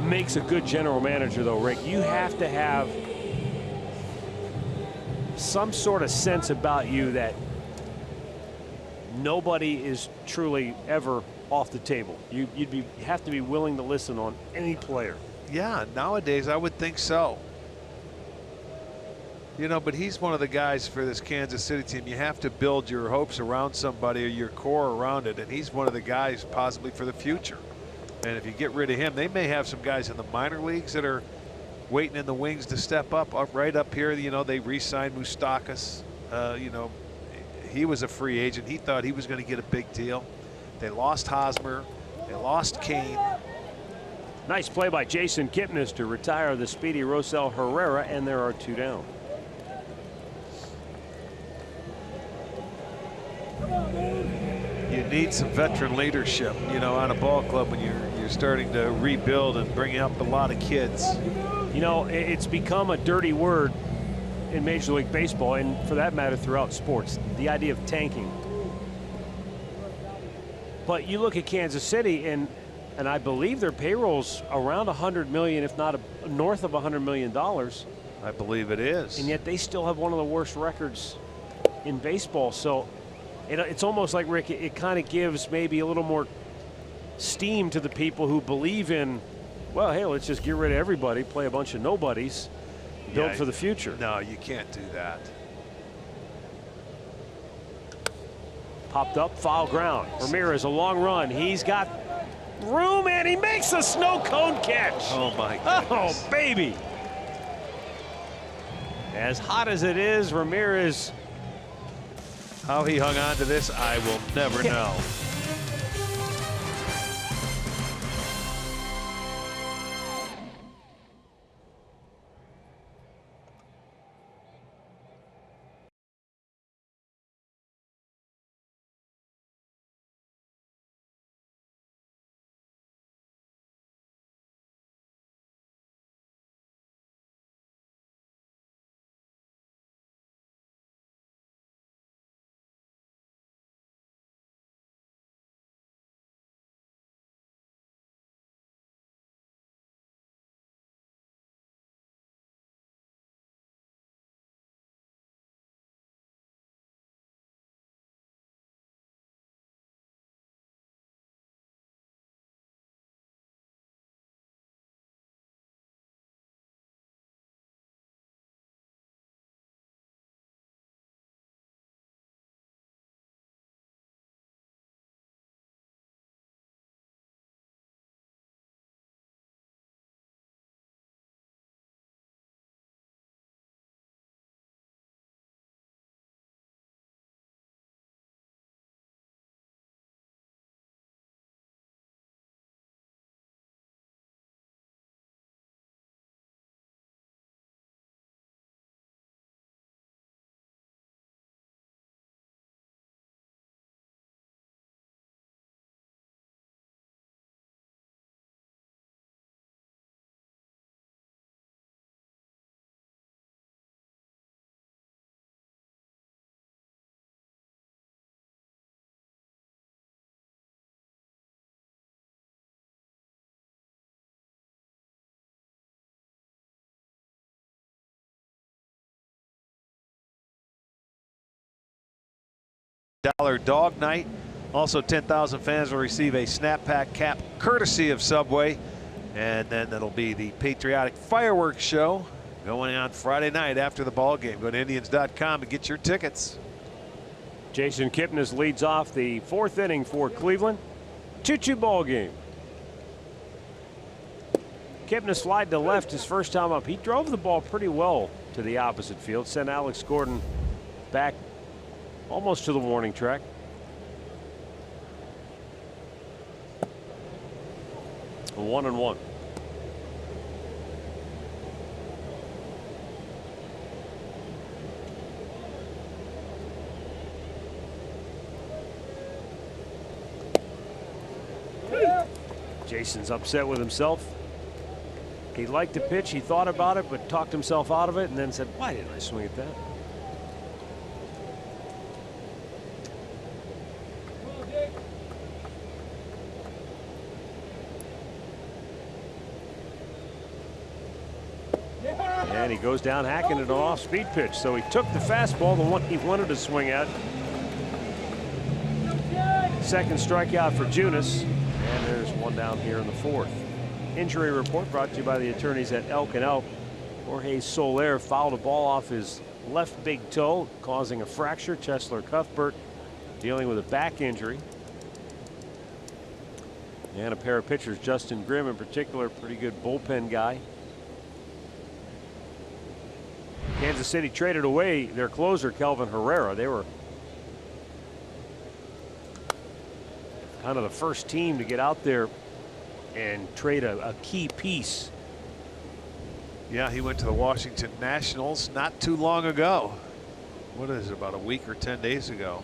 S3: makes a good general manager, though, Rick. You have to have some sort of sense about you that nobody is truly ever off the table. You have to be willing to listen on any player.
S4: Yeah, nowadays I would think so. You know, but he's one of the guys for this Kansas City team. You have to build your hopes around somebody or your core around it, and he's one of the guys possibly for the future. And if you get rid of him, they may have some guys in the minor leagues that are waiting in the wings to step up right up here. You know, they re-signed Moustakas. You know, he was a free agent. He thought he was going to get a big deal. They lost Hosmer. They lost Kane.
S3: Nice play by Jason Kipnis to retire the speedy Rosell Herrera, and there are 2 down.
S4: You need some veteran leadership, you know, on a ball club when you're starting to rebuild and bring up a lot of kids.
S3: You know, it's become a dirty word in Major League Baseball, and for that matter throughout sports, the idea of tanking. But you look at Kansas City, and I believe their payroll's around $100 million, if not north of $100 million.
S4: I believe it is.
S3: And yet they still have one of the worst records in baseball. So it's almost like, Rick, it kind of gives maybe a little more steam to the people who believe in, well, hey, let's just get rid of everybody, play a bunch of nobodies, build for the future.
S4: No, you can't do that.
S3: Popped up, foul ground. Ramirez, a long run. He's got room, and he makes a snow cone catch.
S4: Oh, my goodness.
S3: Oh, baby. As hot as it is, Ramirez.
S4: How he hung on to this, I will never know. $50 dog night. Also, 10,000 fans will receive a Snap Pack cap courtesy of Subway. And then that'll be the patriotic fireworks show going on Friday night after the ball game. Go to Indians.com and get your tickets.
S3: Jason Kipnis leads off the 4th inning for Cleveland. 2-2 ball game. Kipnis slide to left his first time up. He drove the ball pretty well to the opposite field. Sent Alex Gordon back almost to the warning track. A 1-1. Jason's upset with himself. He liked the pitch, he thought about it, but talked himself out of it and then said, why didn't I swing at that? And he goes down hacking it an off-speed pitch. So he took the fastball, the one he wanted to swing at. Second strikeout for Junis. And there's one down here in the 4th. Injury report brought to you by the attorneys at Elk & Elk. Jorge Soler fouled a ball off his left big toe, causing a fracture. Chesler Cuthbert dealing with a back injury. And a pair of pitchers, Justin Grimm in particular, pretty good bullpen guy. Kansas City traded away their closer, Kelvin Herrera. They were kind of the first team to get out there and trade a key piece.
S4: Yeah, he went to the Washington Nationals not too long ago. What is it, about a week or 10 days ago?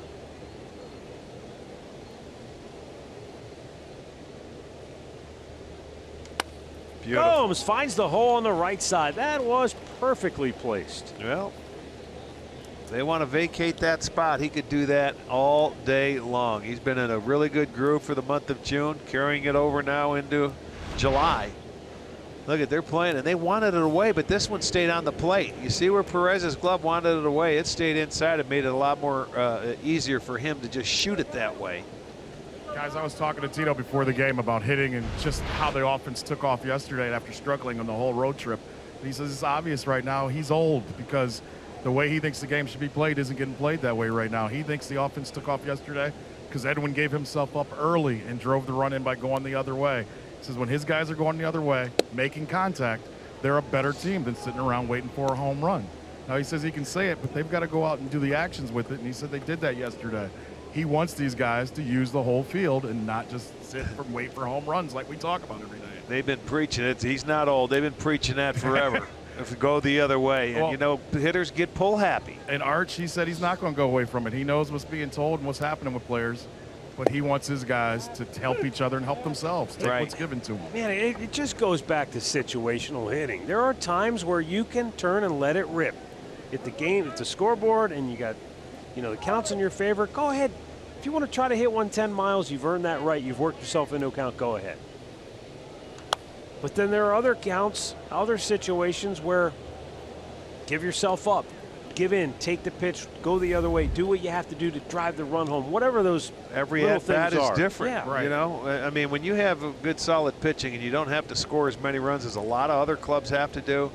S4: Beautiful.
S3: Gomes finds the hole on the right side. That was perfectly placed.
S4: Well, if they want to vacate that spot, he could do that all day long. He's been in a really good groove for the month of June, carrying it over now into July. Look at, they're playing, and they wanted it away, but this one stayed on the plate. You see where Perez's glove wanted it away. It stayed inside. It made it a lot more easier for him to just shoot it that way.
S5: Guys, I was talking to Tito before the game about hitting and just how the offense took off yesterday after struggling on the whole road trip. And he says it's obvious right now he's old because the way he thinks the game should be played isn't getting played that way right now. He thinks the offense took off yesterday because Edwin gave himself up early and drove the run in by going the other way. He says when his guys are going the other way, making contact, they're a better team than sitting around waiting for a home run. Now he says he can say it, but they've got to go out and do the actions with it, and he said they did that yesterday. He wants these guys to use the whole field and not just sit and wait for home runs like we talk about every day.
S4: They've been preaching it. He's not old. They've been preaching that forever. If we go the other way, and
S5: well,
S4: you know, hitters get pull happy.
S5: And Arch, he said he's not going to go away from it. He knows what's being told and what's happening with players, but he wants his guys to help each other and help themselves. Take what's given to them.
S3: Man, it just goes back to situational hitting. There are times where you can turn and let it rip. If the scoreboard and you got, the count's in your favor, go ahead. If you want to try to hit 110 miles, you've earned that right. You've worked yourself into a count. Go ahead. But then there are other counts, other situations where give yourself up, give in, take the pitch, go the other way, do what you have to do to drive the run home. Whatever those
S4: every
S3: little
S4: at bat
S3: things
S4: is
S3: are.
S4: different.
S3: Yeah.
S5: Right.
S4: You know, I mean, when you have a good solid pitching and you don't have to score as many runs as a lot of other clubs have to do,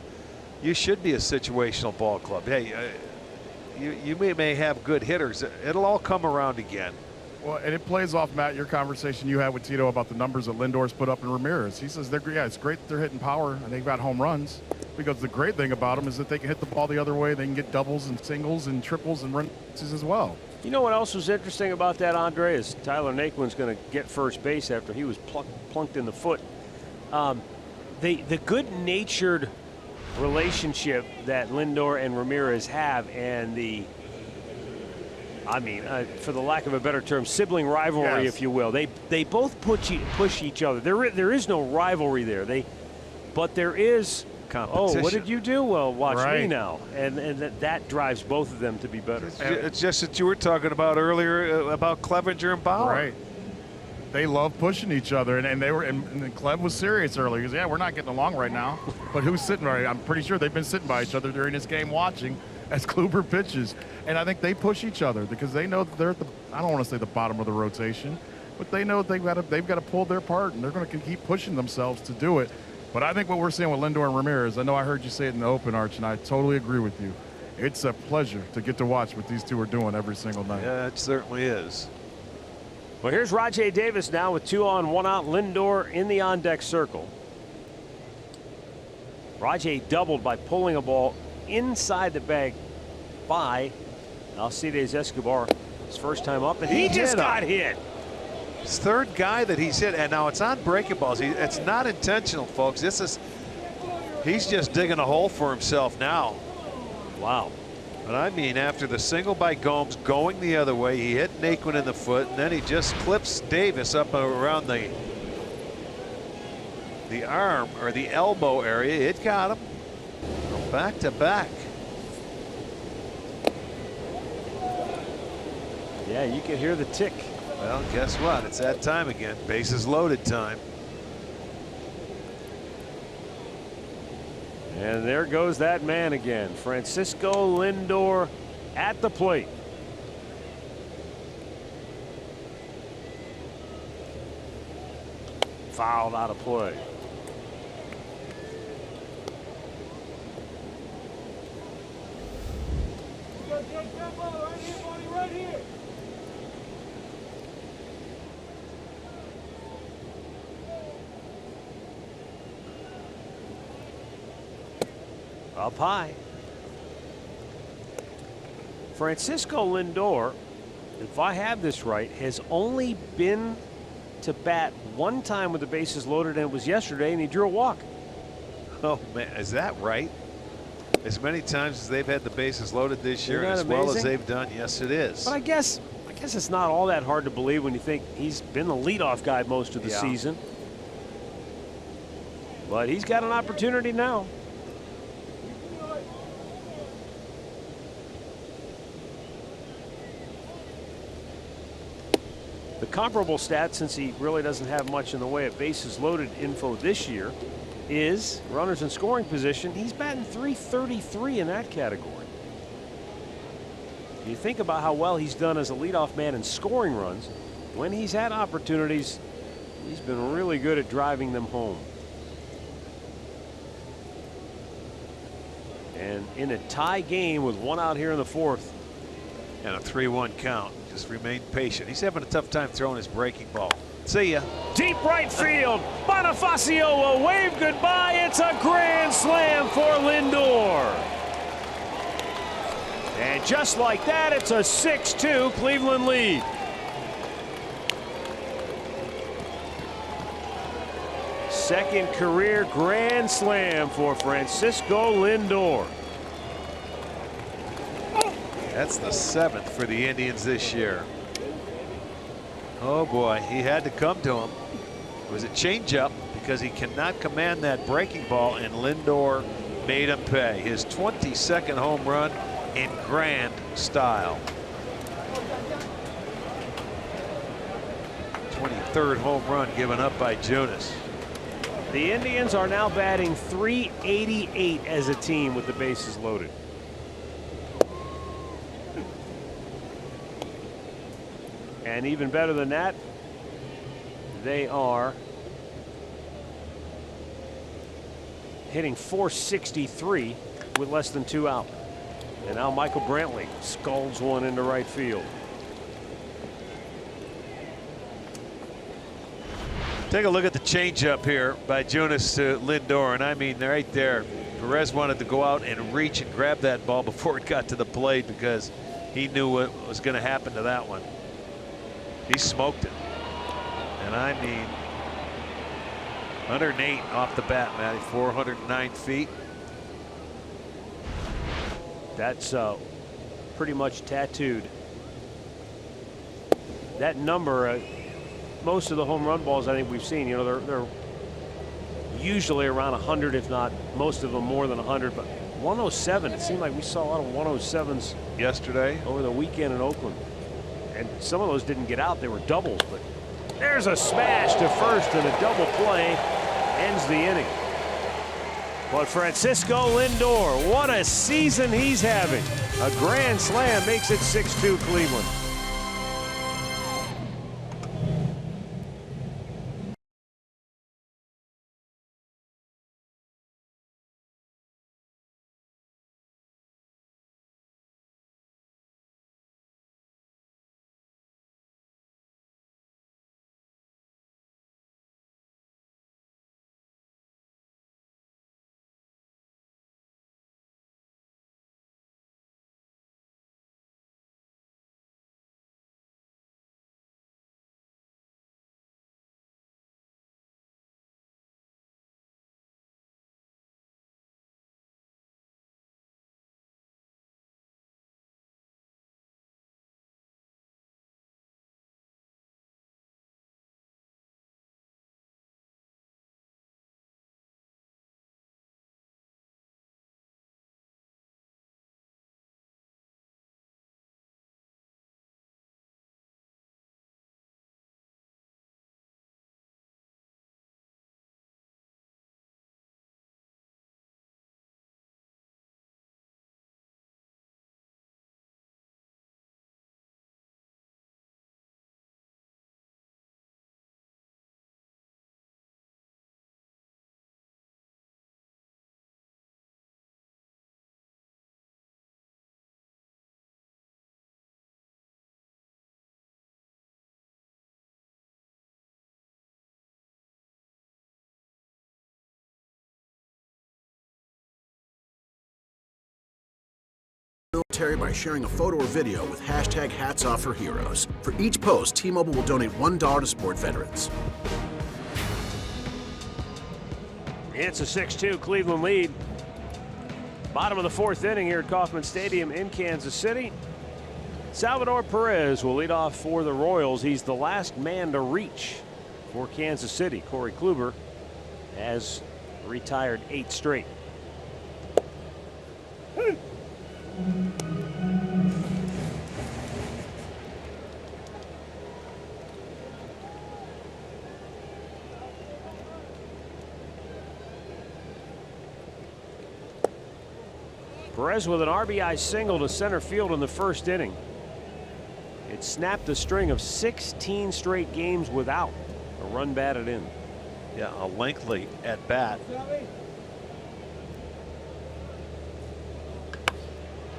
S4: you should be a situational ball club. Hey, you may have good hitters. It'll all come around again.
S5: Well, and it plays off, Matt, your conversation you had with Tito about the numbers that Lindor's put up in Ramirez. He says, it's great that they're hitting power and they've got home runs, because the great thing about them is that they can hit the ball the other way. They can get doubles and singles and triples and runs as well.
S3: You know what else was interesting about that, Andre, is Tyler Naquin's going to get first base after he was plunked in the foot. The good-natured relationship that Lindor and Ramirez have, and for the lack of a better term, sibling rivalry, if you will. They both push each other. There is no rivalry there. But there is competition. Oh, what did you do? Well, watch me now. And that drives both of them to be better.
S4: It's just that you were talking about earlier about Clevenger and Bauer.
S5: Right. They love pushing each other, and they were, and Cleb was serious earlier. He goes, we're not getting along right now. But who's sitting right? I'm pretty sure they've been sitting by each other during this game watching.
S6: as Kluber pitches. And I think they push each other because they know that they're at the, I don't want to say the bottom of the rotation, but they know they've got to pull their part, and they're going to keep pushing themselves to do it. But I think what we're seeing with Lindor and Ramirez, I know I heard you say it in the open, Arch, and I totally agree with you. It's a pleasure to get to watch what these two are doing every single night.
S4: Yeah, it certainly is.
S3: Well, here's Rajai Davis now with 2 on, 1 out. Lindor in the on-deck circle. Rajai doubled by pulling a ball inside the bag by Alcides Escobar. His first time up, and he just got hit.
S4: His third guy that he's hit, and now it's on breaking balls. It's not intentional, folks. He's just digging a hole for himself now.
S3: Wow.
S4: But I mean, after the single by Gomes going the other way, he hit Naquin in the foot, and then he just clips Davis up around the arm or the elbow area. It got him. Back to back.
S3: Yeah, you can hear the tick.
S4: Well, guess what? It's that time again. Bases loaded time.
S3: And there goes that man again. Francisco Lindor at the plate. Fouled out of play. Right here. Up high. Francisco Lindor, if I have this right, has only been to bat 1 time with the bases loaded, and it was yesterday, and he drew a walk.
S4: Oh man, is that right? As many times as they've had the bases loaded this year, and as well as they've done, yes, it is.
S3: But I guess it's not all that hard to believe when you think he's been the leadoff guy most of the season. But he's got an opportunity now. The comparable stat, since he really doesn't have much in the way of bases loaded info this year, is runners in scoring position. He's batting .333 in that category. You think about how well he's done as a leadoff man in scoring runs. When he's had opportunities, he's been really good at driving them home. And in a tie game with 1 out here in the 4th.
S4: And a 3-1 count. Just remain patient. He's having a tough time throwing his breaking ball. See ya.
S3: Deep right field. Bonifacio will wave goodbye. It's a grand slam for Lindor. And just like that, it's a 6-2 Cleveland lead. Second career grand slam for Francisco Lindor.
S4: That's the 7th for the Indians this year. Oh boy, he had to come to him. It was a changeup because he cannot command that breaking ball, and Lindor made him pay. His 22nd home run in grand style. 23rd home run given up by Junis.
S3: The Indians are now batting .388 as a team with the bases loaded. And even better than that, they are hitting .463 with less than 2 out. And now Michael Brantley skulls one into right field.
S4: Take a look at the changeup here by Junis to Lindor, and I mean right there, Perez wanted to go out and reach and grab that ball before it got to the plate because he knew what was going to happen to that one. He smoked it. And I mean, 108 off the bat, Matty, 409 feet.
S3: That's pretty much tattooed. That number, most of the home run balls I think we've seen, you know, they're usually around 100, if not most of them more than 100. But 107, it seemed like we saw a lot of 107s
S4: yesterday
S3: over the weekend in Oakland. And some of those didn't get out. They were doubles. But there's a smash to first, and a double play ends the inning. But Francisco Lindor, what a season he's having. A grand slam makes it 6-2 Cleveland.
S7: Military by sharing a photo or video with hashtag Hats Off for Heroes. For each post, T-Mobile will donate $1 to support veterans.
S3: It's a 6-2 Cleveland lead. Bottom of the fourth inning here at Kauffman Stadium in Kansas City. Salvador Perez will lead off for the Royals. He's the last man to reach for Kansas City. Corey Kluber has retired 8 straight. Perez with an RBI single to center field in the first inning. It snapped a string of 16 straight games without a run batted in.
S4: Yeah, a lengthy at bat.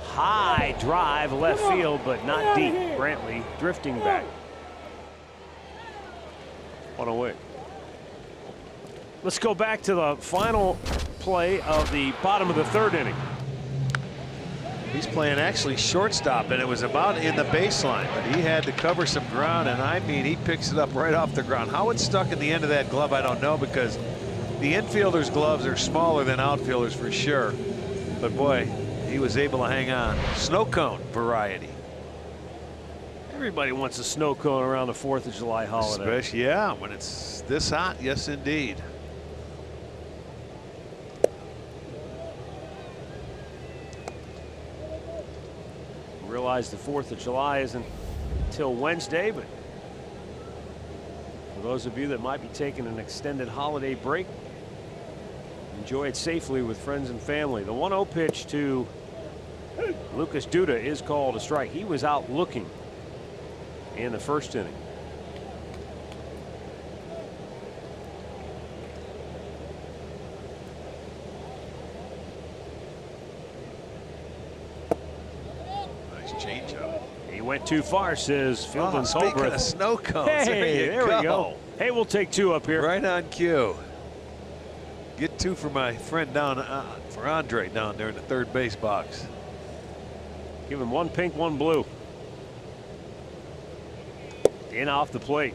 S3: High drive left field, but not deep. Brantley drifting back. One away. Let's go back to the final play of the bottom of the third inning.
S4: He's playing actually shortstop, and it was about in the baseline, but he had to cover some ground, and I mean, he picks it up right off the ground. How it's stuck in the end of that glove, I don't know, because the infielder's gloves are smaller than outfielders for sure. But boy, he was able to hang on. Snow cone variety.
S3: Everybody wants a snow cone around the 4th of July holiday.
S4: Especially, yeah, when it's this hot, yes indeed.
S3: Realize the 4th of July isn't until Wednesday, but for those of you that might be taking an extended holiday break, enjoy it safely with friends and family. The 1-0 pitch to Lucas Duda is called a strike. He was out looking in the first inning. He went too far, says Fieldman.
S4: Speaking of snow cones,
S3: hey, there we go. Hey, we'll take 2 up here.
S4: Right on cue. Get 2 for my friend down, for Andre down there in the third base box.
S3: Give him 1 pink, 1 blue. In off the plate.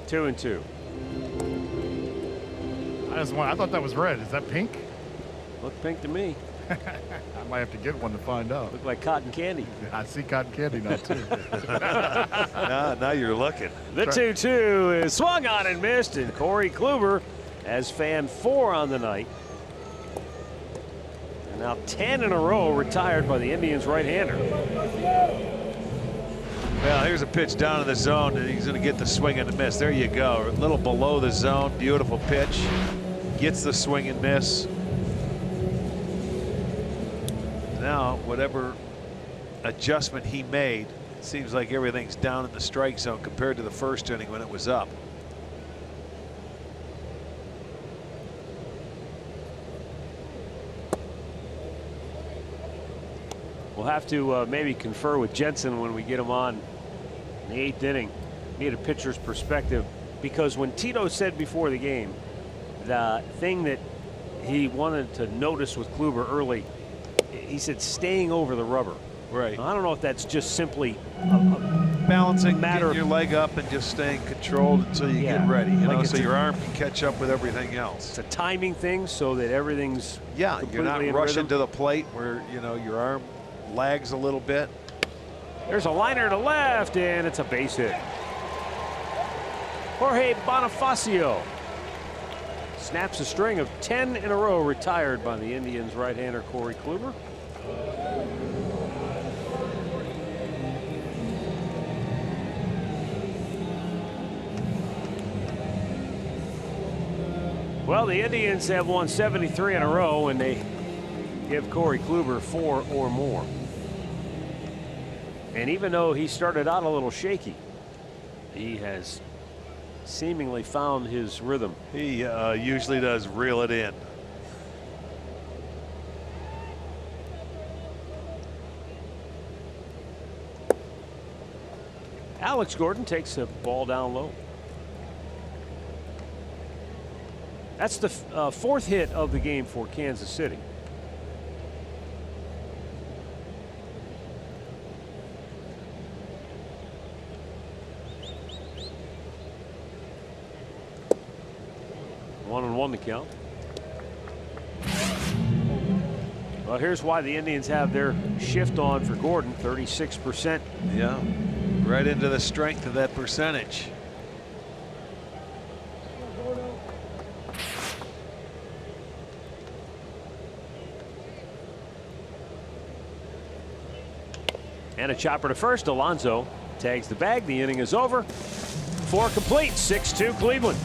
S3: 2-2.
S6: I thought that was red. Is that pink?
S3: Looked pink to me.
S6: I might have to get one to find out.
S3: Looked like cotton candy.
S6: I see cotton candy now too.
S4: Now you're looking.
S3: The 2-2 is swung on and missed, and Corey Kluber has fan 4 on the night. And now 10 in a row retired by the Indians right-hander.
S4: Well, here's a pitch down in the zone, and he's going to get the swing and the miss. There you go. A little below the zone. Beautiful pitch. Gets the swing and miss. now, whatever adjustment he made, it seems like everything's down in the strike zone compared to the first inning when it was up.
S3: We'll have to maybe confer with Jensen when we get him on in the 8th inning. Get a pitcher's perspective, because when Tito said before the game, the thing that he wanted to notice with Kluber early, he said staying over the rubber.
S4: Right.
S3: I don't know if that's just simply
S4: balancing,
S3: matter
S4: getting your leg up and just staying controlled until you get ready. You know, so your arm can catch up with everything else.
S3: It's a timing thing, so that everything's
S4: you're not
S3: in
S4: rushing
S3: rhythm.
S4: to the plate where your arm lags a little bit.
S3: There's a liner to left, and it's a base hit. Jorge Bonifacio snaps a string of 10 in a row retired by the Indians right-hander Corey Kluber. Well, the Indians have won 73 in a row, and they give Corey Kluber 4 or more. And even though he started out a little shaky, he has seemingly found his rhythm.
S4: He usually does reel it in.
S3: Alex Gordon takes a ball down low. That's the 4th hit of the game for Kansas City. One and one to count. Well, here's why the Indians have their shift on for Gordon, 36%.
S4: Yeah, right into the strength of that percentage.
S3: And a chopper to first. Alonso tags the bag. The inning is over. 4 complete. 6-2 Cleveland.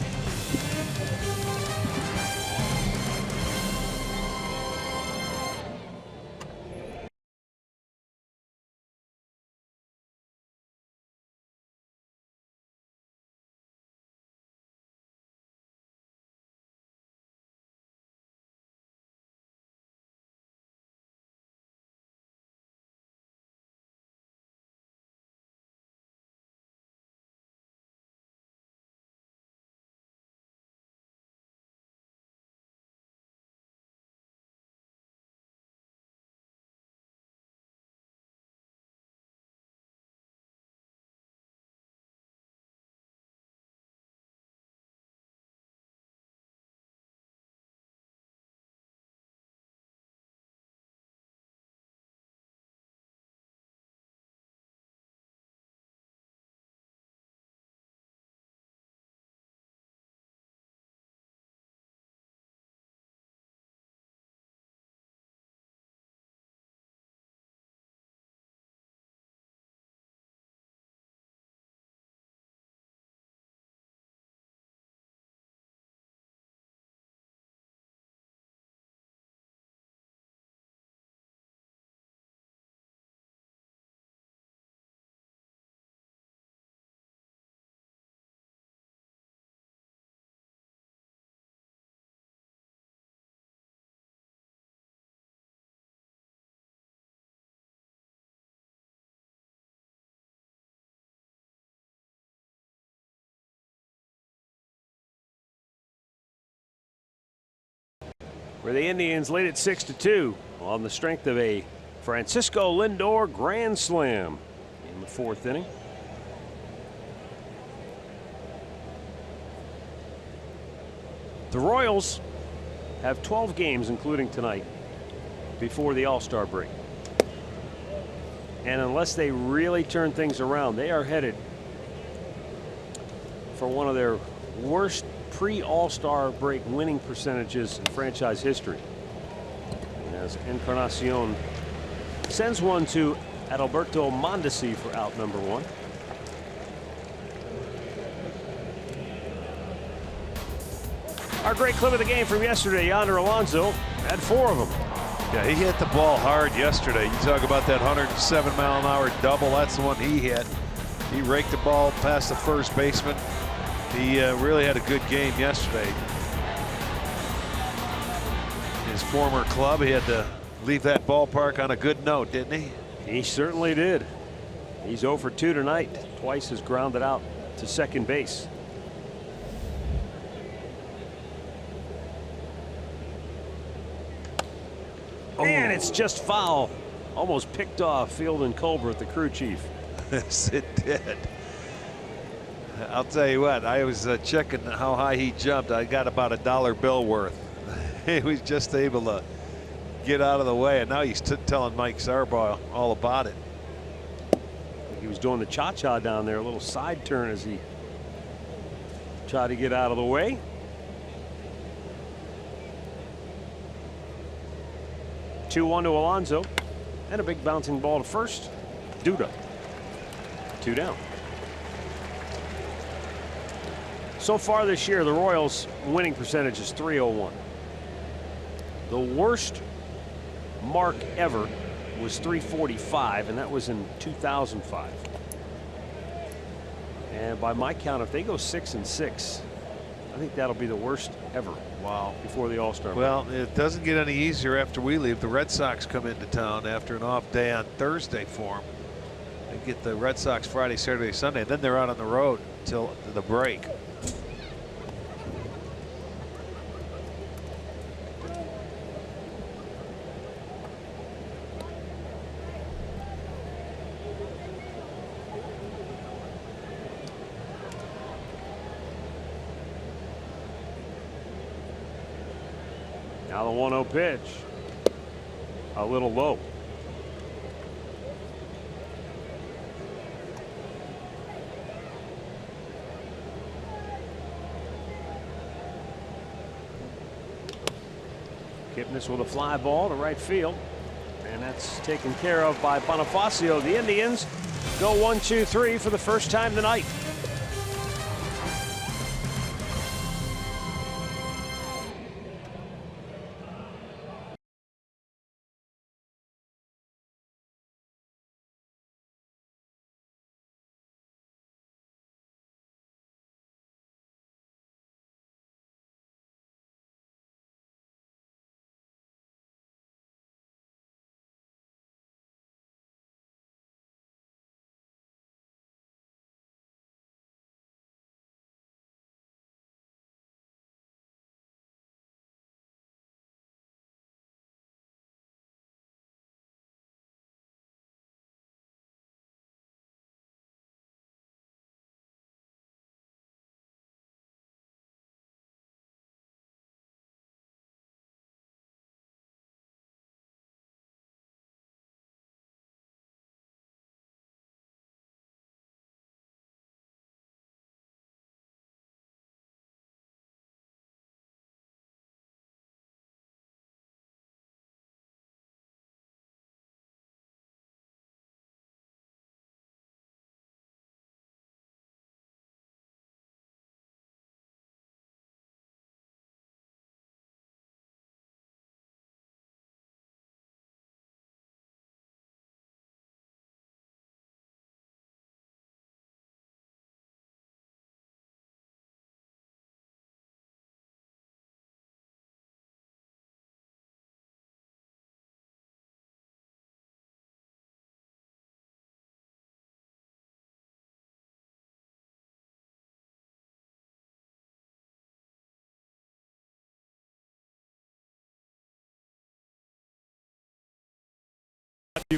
S3: Where the Indians lead it 6-2 on the strength of a Francisco Lindor grand slam in the 4th inning. The Royals have 12 games, including tonight, before the All-Star break. And unless they really turn things around, they are headed for one of their worst pre-All-Star break winning percentages in franchise history, as Encarnacion sends one to Adalberto Mondesi for out number 1. Our great clip of the game from yesterday, Yonder Alonso had 4 of them.
S4: Yeah, he hit the ball hard yesterday. You talk about that 107-mile-an-hour double. That's the one he hit. He raked the ball past the first baseman. He really had a good game yesterday. His former club, he had to leave that ballpark on a good note, didn't he?
S3: He certainly did. He's 0 for 2 tonight. Twice has grounded out to second base. And it's just foul. Almost picked off Field and Colbert, the crew chief.
S4: Yes, it did. I'll tell you what, I was checking how high he jumped. I got about a dollar bill worth. He was just able to get out of the way, and now he's telling Mike Sarbaugh all about it.
S3: He was doing the cha-cha down there, a little side turn as he tried to get out of the way. Two-1 to Alonso, and a big bouncing ball to first. Duda. 2 down. So far this year, the Royals' winning percentage is .301. The worst mark ever was .345, and that was in 2005. And by my count, if they go 6-6, I think that'll be the worst ever.
S4: Wow.
S3: Before the All-Star break.
S4: Well, it doesn't get any easier after we leave. The Red Sox come into town after an off day on Thursday for them. They get the Red Sox Friday, Saturday, Sunday, and then they're out on the road until the break.
S3: Now the 1-0 pitch. A little low. Kipnis with a fly ball to right field. And that's taken care of by Bonifacio. The Indians go 1-2-3 for the first time tonight.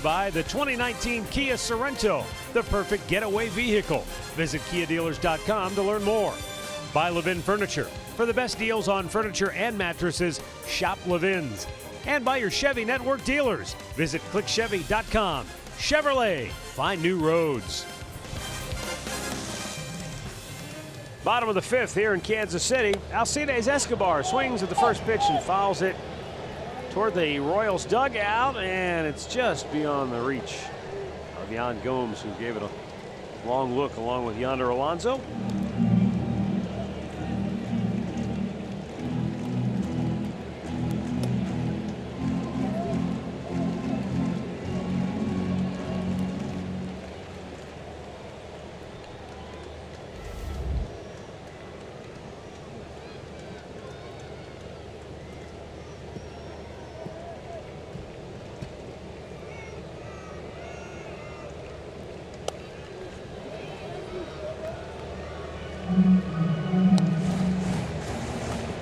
S3: By the 2019 Kia Sorento, the perfect getaway vehicle. Visit KiaDealers.com to learn more. By Levin Furniture. For the best deals on furniture and mattresses, shop Levin's. And by your Chevy Network dealers. Visit ClickChevy.com. Chevrolet, find new roads. Bottom of the 5th here in Kansas City. Alcides Escobar swings at the first pitch and fouls it toward the Royals dugout, and it's just beyond the reach of Yan Gomes, who gave it a long look along with Yonder Alonso.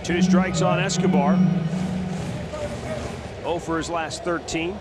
S3: 2 strikes on Escobar. 0 for his last 13.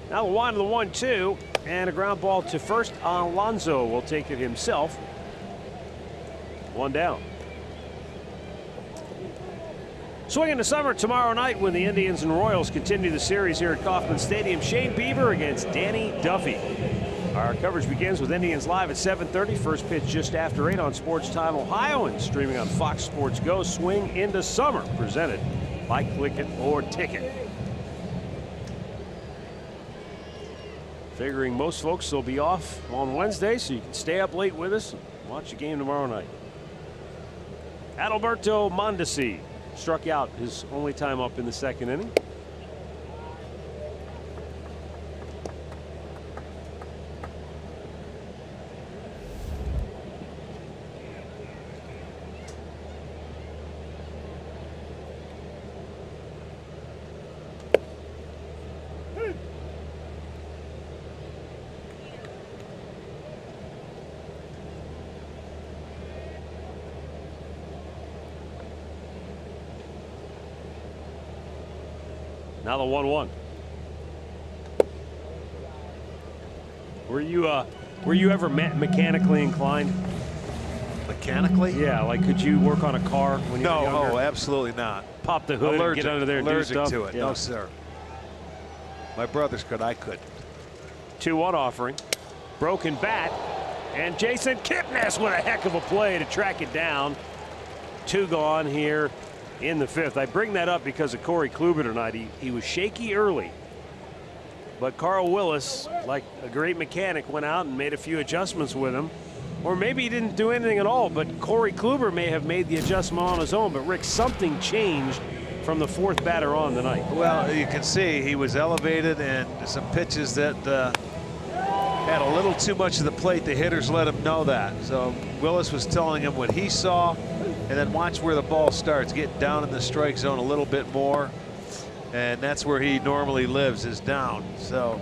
S3: Now the 1 to the 1-2, and a ground ball to first. Alonso will take it himself. 1 down. Swinging to summer tomorrow night when the Indians and Royals continue the series here at Kauffman Stadium. Shane Bieber against Danny Duffy. Our coverage begins with Indians Live at 7:30. First pitch just after 8 on Sports Time Ohio and streaming on Fox Sports Go. Swing into summer, presented by Click It or Ticket. Figuring most folks will be off on Wednesday, so you can stay up late with us and watch the game tomorrow night. Adalberto Mondesi struck out his only time up in the 2nd inning. Now the 1-1. Were you ever mechanically inclined?
S4: Mechanically?
S3: Yeah, like could you work on a car when you were younger?
S4: No, absolutely not.
S3: Pop the hood and get under there and do stuff?
S4: To it.
S3: Yeah.
S4: No, sir. My brothers could. I couldn't.
S3: 2-1 offering. Broken bat. And Jason Kipnis with a heck of a play to track it down. 2 gone here in the 5th. I bring that up because of Corey Kluber tonight. He was shaky early, but Carl Willis, like a great mechanic, went out and made a few adjustments with him. Or maybe he didn't do anything at all, but Corey Kluber may have made the adjustment on his own. But Rick, something changed from the 4th batter on tonight.
S4: Well, you can see he was elevated, and some pitches that had a little too much of the plate. The hitters let him know that. So Willis was telling him what he saw, and then watch where the ball starts. Get down in the strike zone a little bit more, and that's where he normally lives, is down. So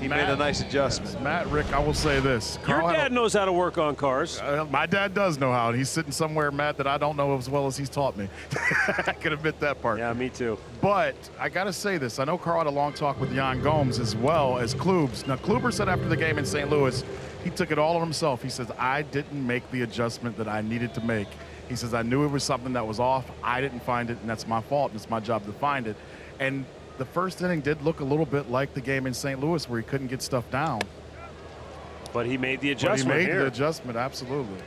S4: he made a nice adjustment.
S6: Matt, Rick, I will say this.
S3: Your dad knows how to work on cars.
S6: My dad does know how. He's sitting somewhere, Matt, that I don't know as well as he's taught me. I can admit that part.
S3: Yeah, me too.
S6: But I got to say this. I know Carl had a long talk with Jan Gomes as well as Klubs. Now, Kluber said after the game in St. Louis, he took it all on himself. He says, I didn't make the adjustment that I needed to make. He says, I knew it was something that was off. I didn't find it, and that's my fault, and it's my job to find it. And the first inning did look a little bit like the game in St. Louis where he couldn't get stuff down.
S3: But he made the adjustment
S6: But he made
S3: here.
S6: the adjustment, absolutely.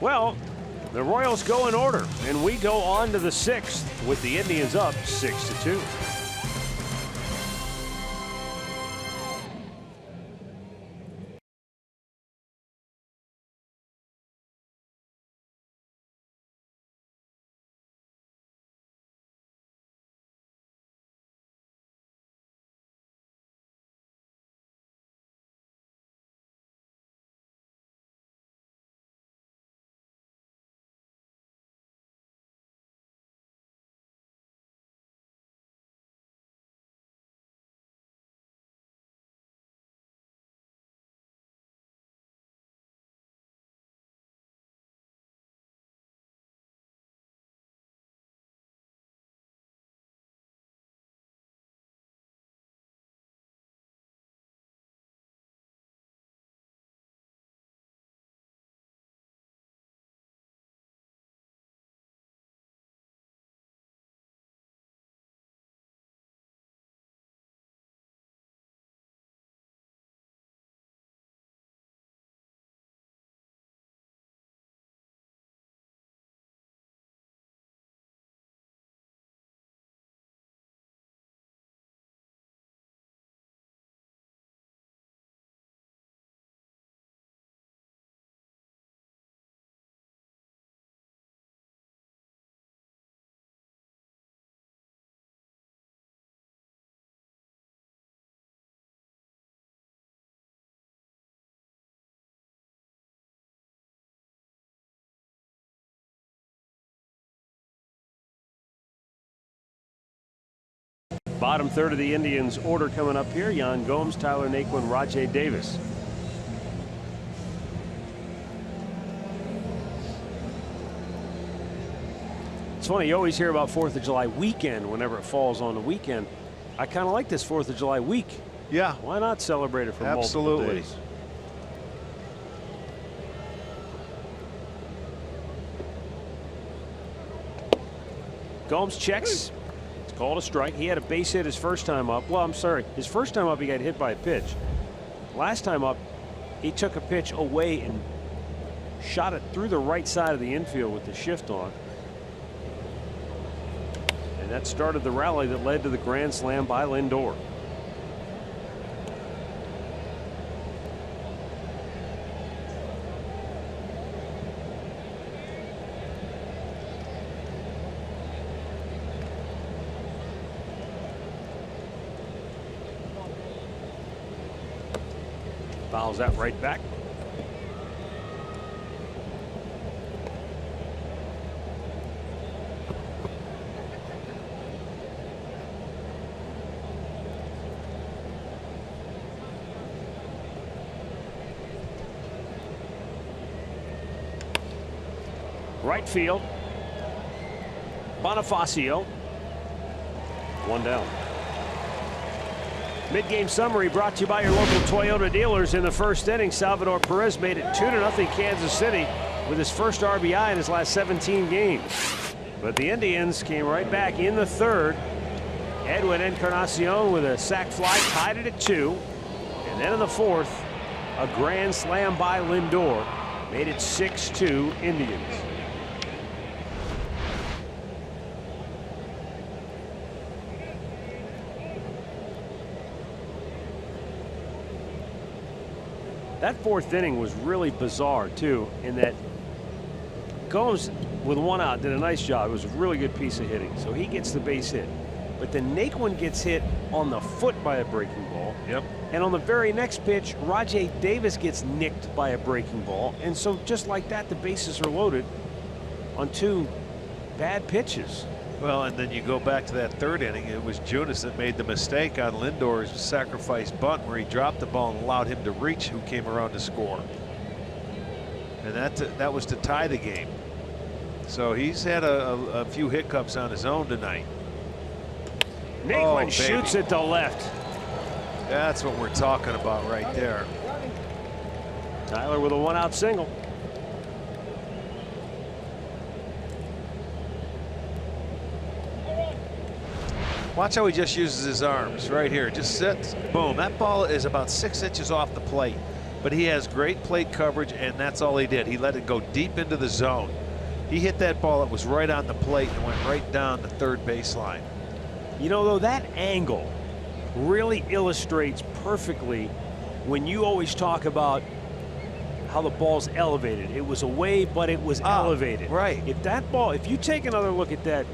S3: Well, the Royals go in order, and we go on to the 6th with the Indians up 6-2. Bottom third of the Indians order coming up here. Yan Gomes, Tyler Naquin, Rajai Davis. It's funny, you always hear about 4th of July weekend whenever it falls on the weekend. I kind of like this 4th of July week.
S4: Yeah.
S3: Why not celebrate it for multiple
S4: Absolutely.
S3: days? Gomes checks. It's called a strike. He had a base hit his first time up. Well, I'm sorry. His first time up, he got hit by a pitch. Last time up, he took a pitch away and shot it through the right side of the infield with the shift on. And that started the rally that led to the grand slam by Lindor. Fouls that right back. Right field. Bonifacio. One down. Mid-game summary brought to you by your local Toyota dealers. In the first inning, Salvador Perez made it 2-0 Kansas City with his first RBI in his last 17 games. But the Indians came right back in the third. Edwin Encarnacion with a sac fly tied it at 2. And then in the fourth, a grand slam by Lindor made it 6-2 Indians. That fourth inning was really bizarre, too, in that Gomes, with one out, did a nice job. It was a really good piece of hitting, so he gets the base hit. But then Naquin gets hit on the foot by a breaking ball.
S4: Yep.
S3: And on the very next pitch, Rajai Davis gets nicked by a breaking ball. And so just like that, the bases are loaded on 2 bad pitches.
S4: Well, and then you go back to that third inning. It was Junis that made the mistake on Lindor's sacrifice bunt where he dropped the ball and allowed him to reach, who came around to score. And that was to tie the game. So he's had a few hiccups on his own tonight.
S3: Naquin shoots it to left.
S4: That's what we're talking about right there.
S3: Tyler with a 1-out single.
S4: Watch how he just uses his arms right here. Just sits, boom. That ball is about 6 inches off the plate, but he has great plate coverage, and that's all he did. He let it go deep into the zone. He hit that ball that was right on the plate and went right down the third baseline.
S3: You know, though, that angle really illustrates perfectly when you always talk about how the ball's elevated. It was away, but it was elevated.
S4: Right.
S3: If that ball, if you take another look at that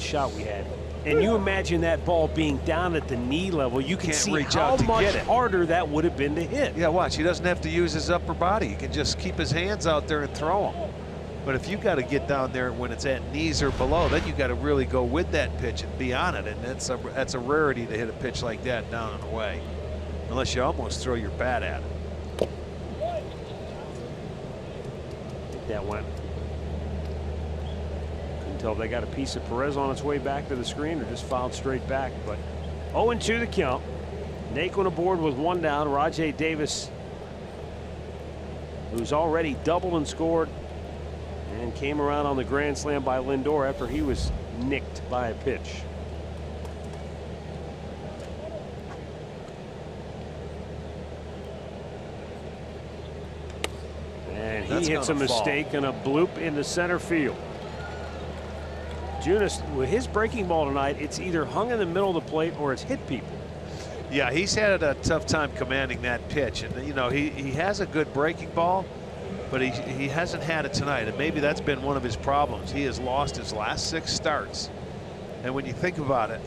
S3: shot we had, and you imagine that ball being down at the knee level, you can see how much harder that would have been to hit.
S4: Yeah, watch. He doesn't have to use his upper body. He can just keep his hands out there and throw them. But if you got to get down there when it's at knees or below, then you got to really go with that pitch and be on it. And that's a rarity to hit a pitch like that down and away, unless you almost throw your bat at it.
S3: That went. Couldn't tell if they got a piece of Perez on its way back to the screen or just fouled straight back. But 0-2 the count. Naquin aboard with 1 down. Rajai Davis, who's already doubled and scored, and came around on the grand slam by Lindor after he was nicked by a pitch. And he hits a mistake and a bloop into center field. Junis, with his breaking ball tonight, it's either hung in the middle of the plate or it's hit people.
S4: Yeah, he's had a tough time commanding that pitch. And, you know, he has a good breaking ball, but he hasn't had it tonight. And maybe that's been one of his problems. He has lost his last 6 starts. And when you think about it,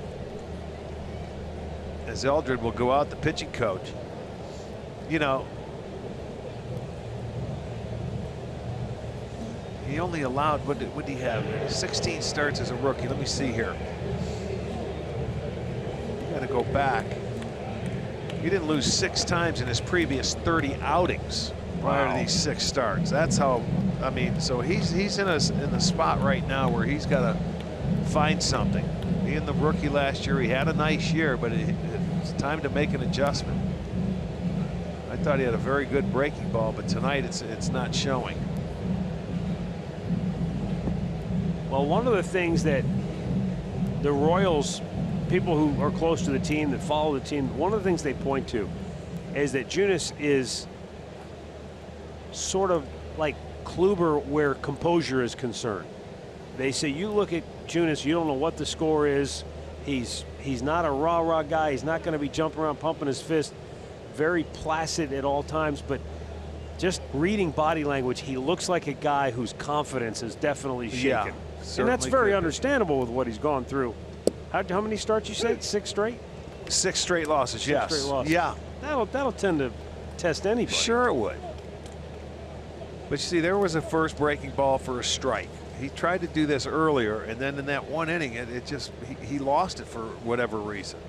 S4: as Eldred will go out, the pitching coach, you know, he only allowed, what did he have? 16 starts as a rookie. Let me see here. got to go back. He didn't lose 6 times in his previous 30 outings prior to these 6 starts. That's how, I mean, so he's in the spot right now where he's got to find something. Being the rookie last year, he had a nice year, but it's time to make an adjustment. I thought he had a very good breaking ball, but tonight it's not showing.
S3: Well, one of the things that the Royals, people who are close to the team, that follow the team, one of the things they point to is that Junis is sort of like Kluber where composure is concerned. They say you look at Junis, you don't know what the score is. He's not a rah-rah guy. He's not going to be jumping around pumping his fist. Very placid at all times, but just reading body language, he looks like a guy whose confidence is definitely shaken.
S4: Yeah,
S3: and that's very understandable with what he's gone through. How many starts you say? 6 straight?
S4: 6 straight losses,
S3: 6
S4: yes.
S3: straight losses.
S4: Yeah.
S3: That'll tend to test anybody.
S4: Sure it would. But you see, there was a first breaking ball for a strike. He tried to do this earlier, and then in that one inning, it just he lost it for whatever reason.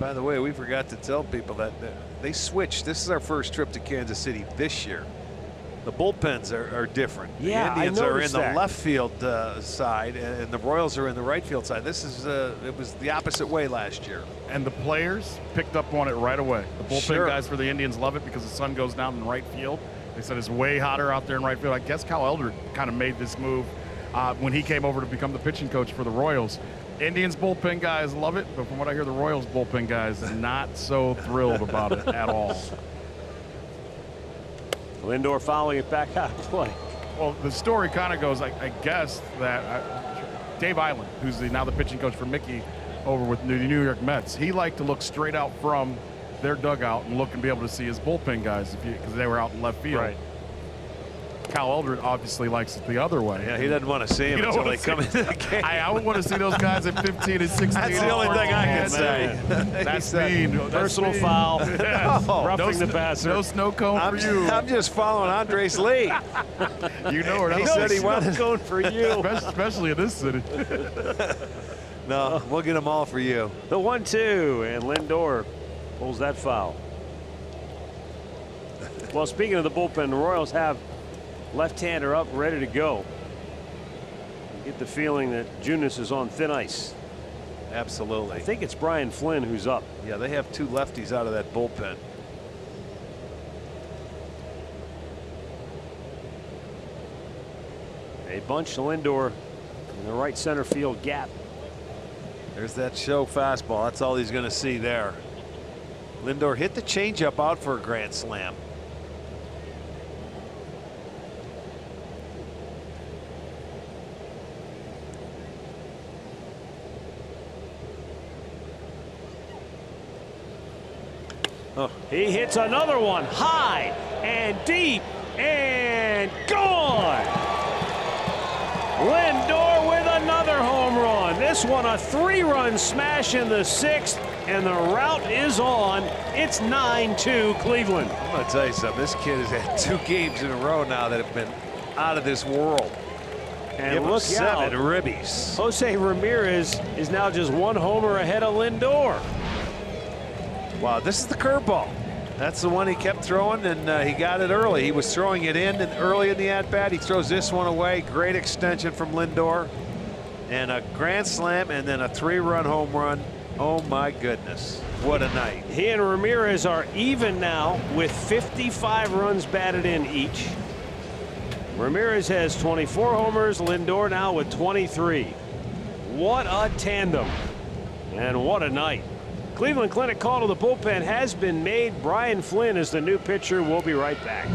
S4: By the way, we forgot to tell people that they switched. This is our first trip to Kansas City this year. The bullpens are different.
S3: Yeah,
S4: the Indians
S3: I
S4: are in
S3: noticed
S4: the
S3: that.
S4: left field side, and the Royals are in the right field side. This is it was the opposite way last year.
S6: And the players picked up on it right away. The bullpen
S4: Sure.
S6: guys for the Indians love it because the sun goes down in right field. They said it's way hotter out there in right field. I guess Cal Eldred kind of made this move when he came over to become the pitching coach for the Royals. Indians bullpen guys love it, but from what I hear, the Royals bullpen guys are not so thrilled about it at all.
S3: Lindor fouling it back out of play.
S6: Well, the story kind of goes, I guess, that Dave Island, who's now the pitching coach for Mickey over with the New York Mets, he liked to look straight out from their dugout and look and be able to see his bullpen guys because they were out in left field.
S3: Right.
S6: Cal Eldred obviously likes it the other way.
S4: Yeah, he doesn't want to see him until they come into the game.
S6: I would want to see those guys at 15 and 16.
S4: That's the only thing I can say.
S6: That's mean.
S3: Personal foul. Roughing the passer.
S6: No snow cone for you.
S4: I'm just following Andre's lead.
S6: You know where
S4: He
S6: that's
S4: said he wanted
S3: going for you.
S6: especially in this city.
S4: No, we'll get them all for you.
S3: The 1-2, and Lindor pulls that foul. Well, speaking of the bullpen, the Royals have left-hander up, ready to go. You get the feeling that Junis is on thin ice.
S4: Absolutely.
S3: I think it's Brian Flynn who's up.
S4: Yeah, they have 2 lefties out of that bullpen.
S3: They bunch Lindor in the right center field gap.
S4: There's that show fastball. That's all he's going to see there. Lindor hit the changeup out for a grand slam.
S3: Oh, he hits another one high and deep and gone. Lindor with another home run. This one a 3-run smash in the 6th, and the route is on. It's 9-2 Cleveland.
S4: I'm going to tell you something. This kid has had 2 games in a row now that have been out of this world.
S3: And
S4: Give him
S3: look
S4: 7
S3: out,
S4: ribbies.
S3: Jose Ramirez is now just 1 homer ahead of Lindor.
S4: Wow, this is the curveball. That's the one he kept throwing, and he got it early. He was throwing it in and early in the at-bat. He throws this one away. Great extension from Lindor. And a grand slam, and then a 3-run home run. Oh, my goodness. What a night.
S3: He and Ramirez are even now with 55 runs batted in each. Ramirez has 24 homers. Lindor now with 23. What a tandem. And what a night. Cleveland Clinic call to the bullpen has been made. Brian Flynn is the new pitcher. We'll be right back.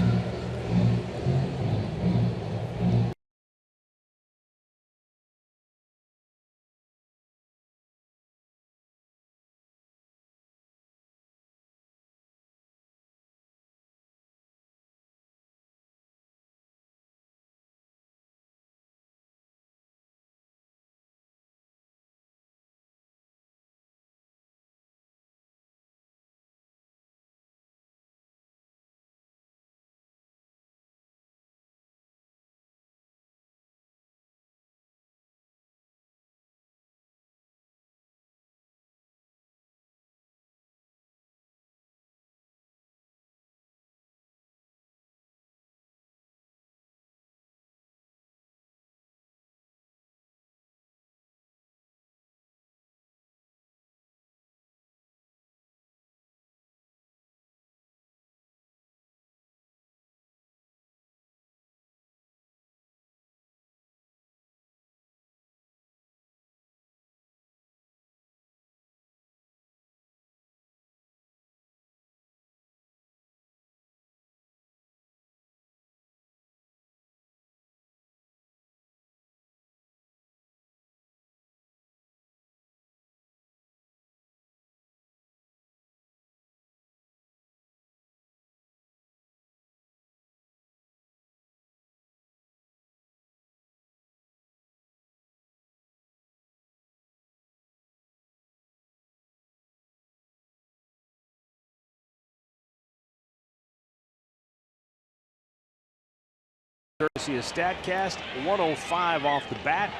S3: Courtesy of StatCast, 105 off the bat.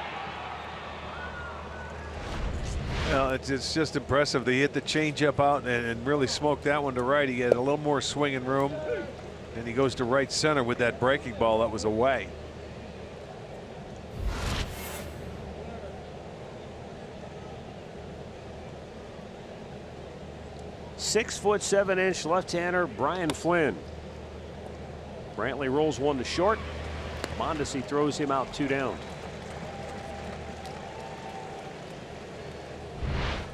S4: Well, it's just impressive. They hit the changeup out and really smoked that one to right. He had a little more swinging room, and he goes to right center with that breaking ball that was away.
S3: "6'7" left-hander Brian Flynn. Brantley rolls one to short. Mondesi throws him out 2 down.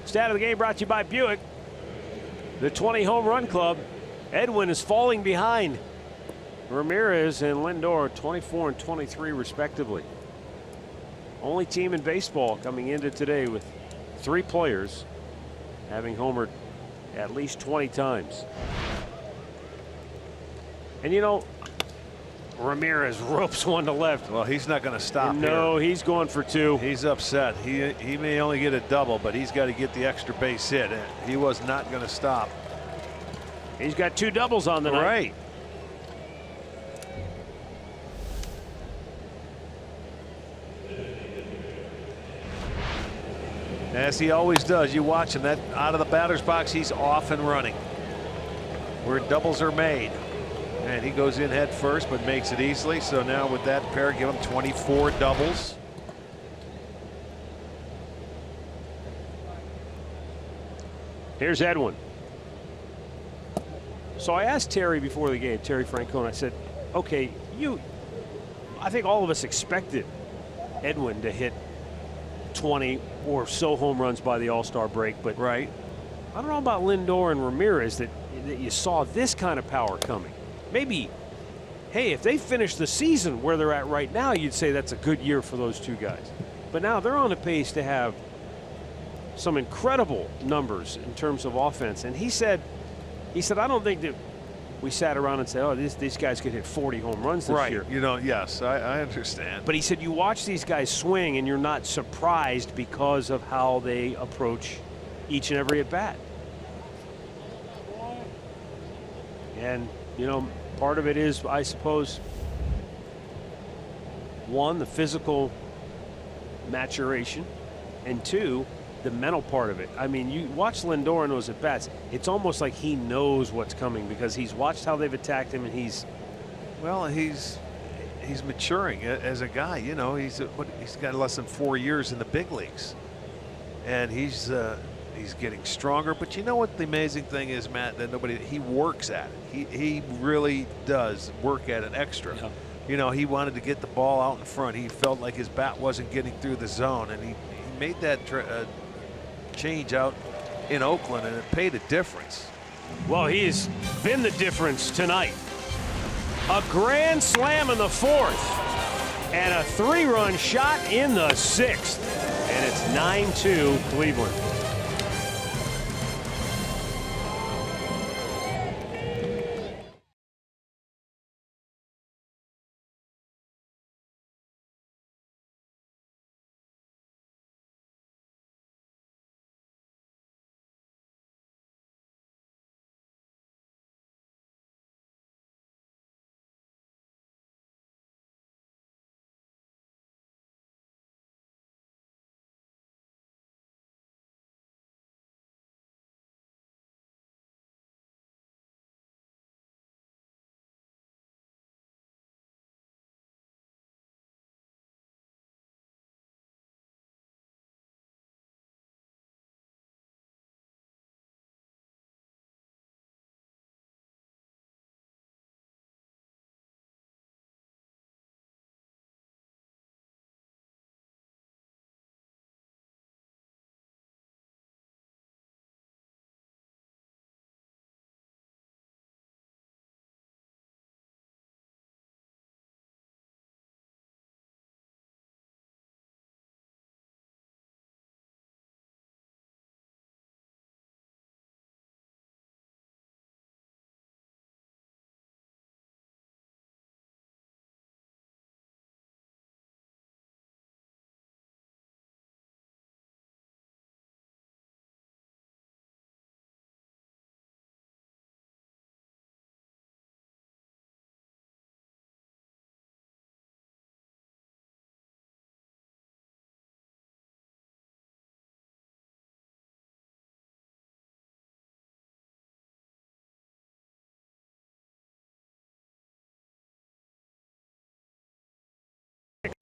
S3: Stat of the game brought to you by Buick. The 20 home run club. Edwin is falling behind Ramirez and Lindor, 24 and 23 respectively. Only team in baseball coming into today with 3 players having homered at least 20 times. And you know, Ramirez ropes one to left.
S4: Well, he's not going to stop.
S3: No,
S4: here.
S3: he's going for 2.
S4: He's upset. He may only get a double, but he's got to get the extra base hit. He was not going to stop.
S3: He's got 2 doubles on the night.
S4: Right. As he always does, you watch him. That out of the batter's box, he's off and running. Where doubles are made. And he goes in head first, but makes it easily. So now with that pair, give him 24 doubles.
S3: Here's Edwin. So I asked Terry before the game, Terry Francona, I said, okay, I think all of us expected Edwin to hit 20 or so home runs by the All-Star break, but
S4: right.
S3: I don't know about Lindor and Ramirez that you saw this kind of power coming. Maybe, hey, if they finish the season where they're at right now, you'd say that's a good year for those 2 guys. But now they're on a pace to have some incredible numbers in terms of offense. And he said, I don't think that we sat around and said, oh, these guys could hit 40 home runs this year.
S4: You know, yes, I understand.
S3: But he said you watch these guys swing and you're not surprised because of how they approach each and every at bat. And, you know, part of it is, I suppose, 1, the physical maturation, and 2, the mental part of it. I mean, you watch Lindor in those at bats, it's almost like he knows what's coming because he's watched how they've attacked him, and he's
S4: maturing as a guy. You know, he's got less than 4 years in the big leagues, and he's getting stronger. But you know what the amazing thing is, Matt, that he works at it. He really does work at it extra. Yeah. You know, he wanted to get the ball out in front. He felt like his bat wasn't getting through the zone, and he made that change out in Oakland, and it paid a difference.
S3: Well, he's been the difference tonight. A grand slam in the 4th and a 3-run shot in the 6th, and it's 9-2 Cleveland.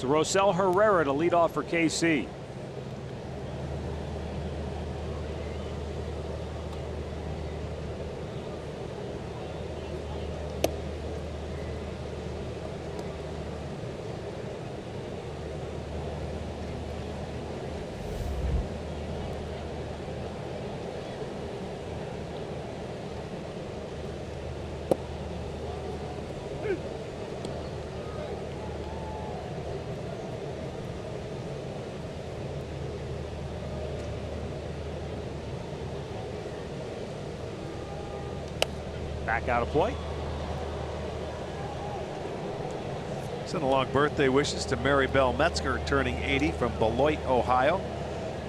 S3: Rosel Herrera to lead off for KC. Back out of play.
S4: Send along birthday wishes to Mary Bell Metzger, turning 80 from Beloit, Ohio.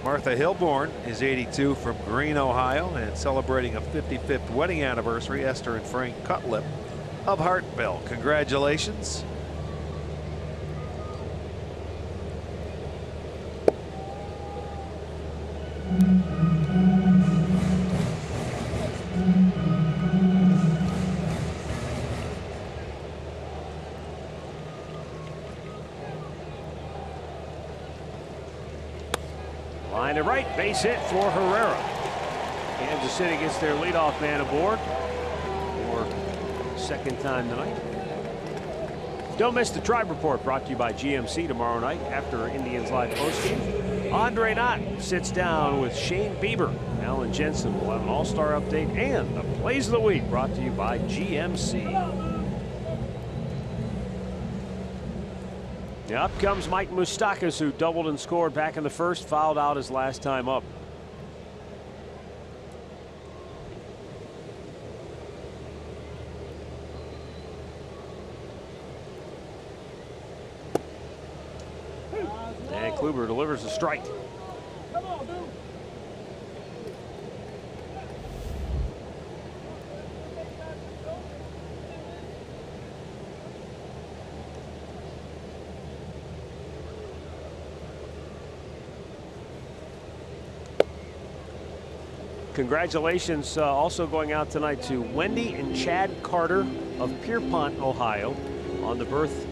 S4: Martha Hilborn is 82 from Greene, Ohio, and celebrating a 55th wedding anniversary, Esther and Frank Cutlip of Hartville. Congratulations.
S3: Line to right, base hit for Herrera. Kansas City gets their leadoff man aboard for second time tonight. Don't miss the Tribe Report, brought to you by GMC tomorrow night after Indians Live postgame. Andre Knott sits down with Shane Bieber. Alan Jensen will have an all-star update and the plays of the week, brought to you by GMC. Up comes Mike Moustakas, who doubled and scored back in the first, fouled out his last time up. And Kluber delivers a strike. Congratulations also going out tonight to Wendy and Chad Carter of Pierpont, Ohio, on the birth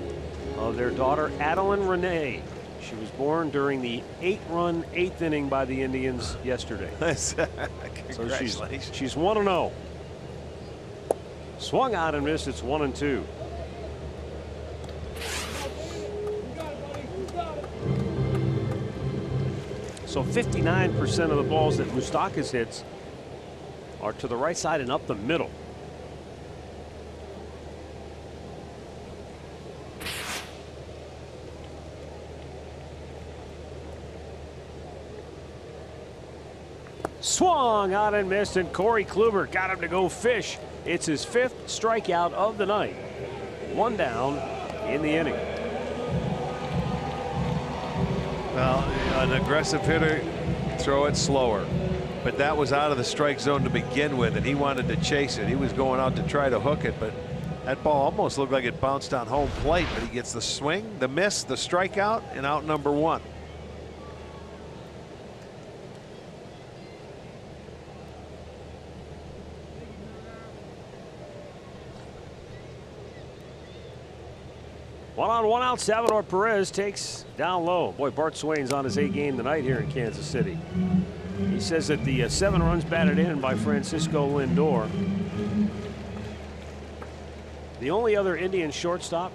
S3: of their daughter Adeline Renee. She was born during the 8-run 8th inning by the Indians yesterday.
S4: Congratulations.
S3: So she's 1-0. Swung out and missed. It's 1-2. So 59% of the balls that Moustakas hits are to the right side and up the middle. Swung out and missed, and Corey Kluber got him to go fish. It's his 5th strikeout of the night. 1 down in the inning.
S4: Well, an aggressive hitter, throw it slower. But that was out of the strike zone to begin with, and he wanted to chase it. He was going out to try to hook it, but that ball almost looked like it bounced on home plate. But he gets the swing, the miss, the strikeout, and out number 1.
S3: One on, one out. Salvador Perez takes down low. Boy, Bart Swain's on his A game tonight here in Kansas City. He says that the 7 runs batted in by Francisco Lindor. The only other Indian shortstop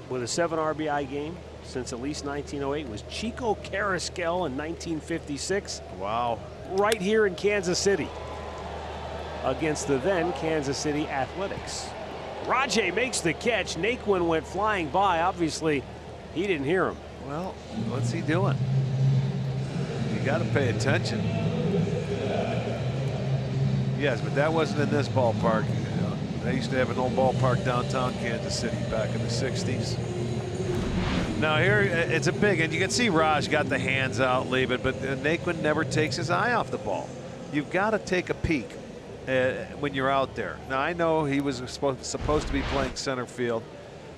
S3: with a 7 RBI game since at least 1908 was Chico Carrasquel in 1956.
S4: Wow.
S3: Right here in Kansas City against the then Kansas City Athletics. Rajay makes the catch. Naquin went flying by. Obviously, he didn't hear him.
S4: Well, what's he doing? You got to pay attention. Yes, but that wasn't in this ballpark. They used to have an old ballpark downtown Kansas City back in the 60s. Now here, it's a big, and you can see Raj got the hands out, leave it, but Naquin never takes his eye off the ball. You've got to take a peek when you're out there. Now I know he was supposed to be playing center field,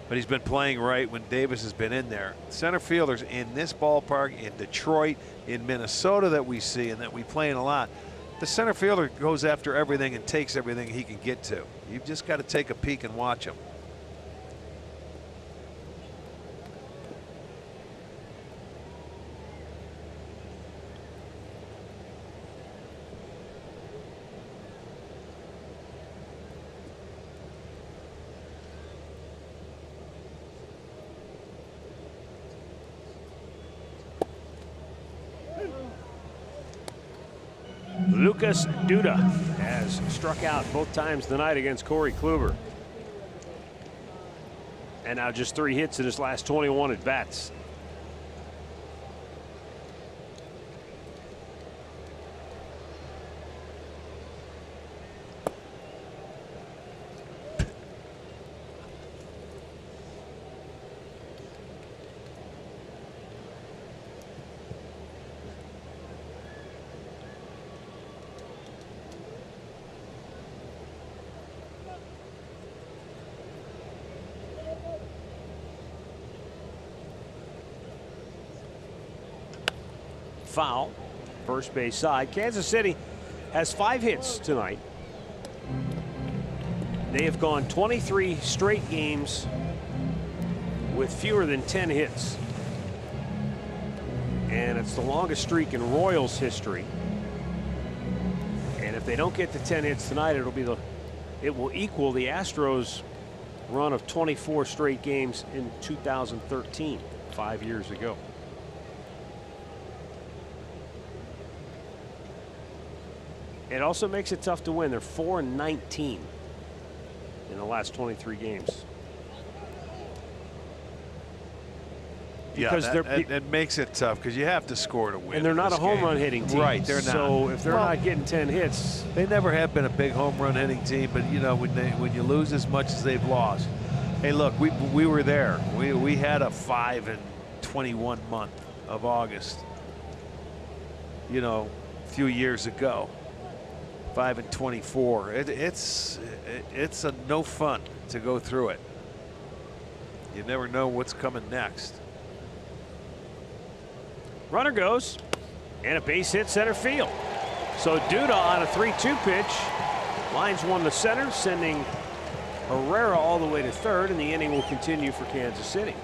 S4: but he's been playing right when Davis has been in there. Center fielders in this ballpark, in Detroit, in Minnesota that we see and that we play in a lot, the center fielder goes after everything and takes everything he can get to. You've just got to take a peek and watch him.
S3: Lucas Duda has struck out both times tonight against Corey Kluber. And now just 3 hits in his last 21 at bats. Foul, first base side. Kansas City has 5 hits tonight. They have gone 23 straight games with fewer than 10 hits. And it's the longest streak in Royals history. And if they don't get to 10 hits tonight, it will equal the Astros run of 24 straight games in 2013, 5 years ago. It also makes it tough to win. They're 4-19 in the last 23 games.
S4: Because it makes it tough because you have to score to win.
S3: And they're not a home run hitting team.
S4: Right, they're not.
S3: So if they're not getting 10 hits.
S4: They never have been a big home run hitting team, but you know, when you lose as much as they've lost. Hey, look, we were there. We had a 5-21 month of August, you know, a few years ago. 5-24. It's a no fun to go through it. You never know what's coming next.
S3: Runner goes, and a base hit center field. So Duda on a 3-2 pitch lines one to center, sending Herrera all the way to third, and the inning will continue for Kansas City.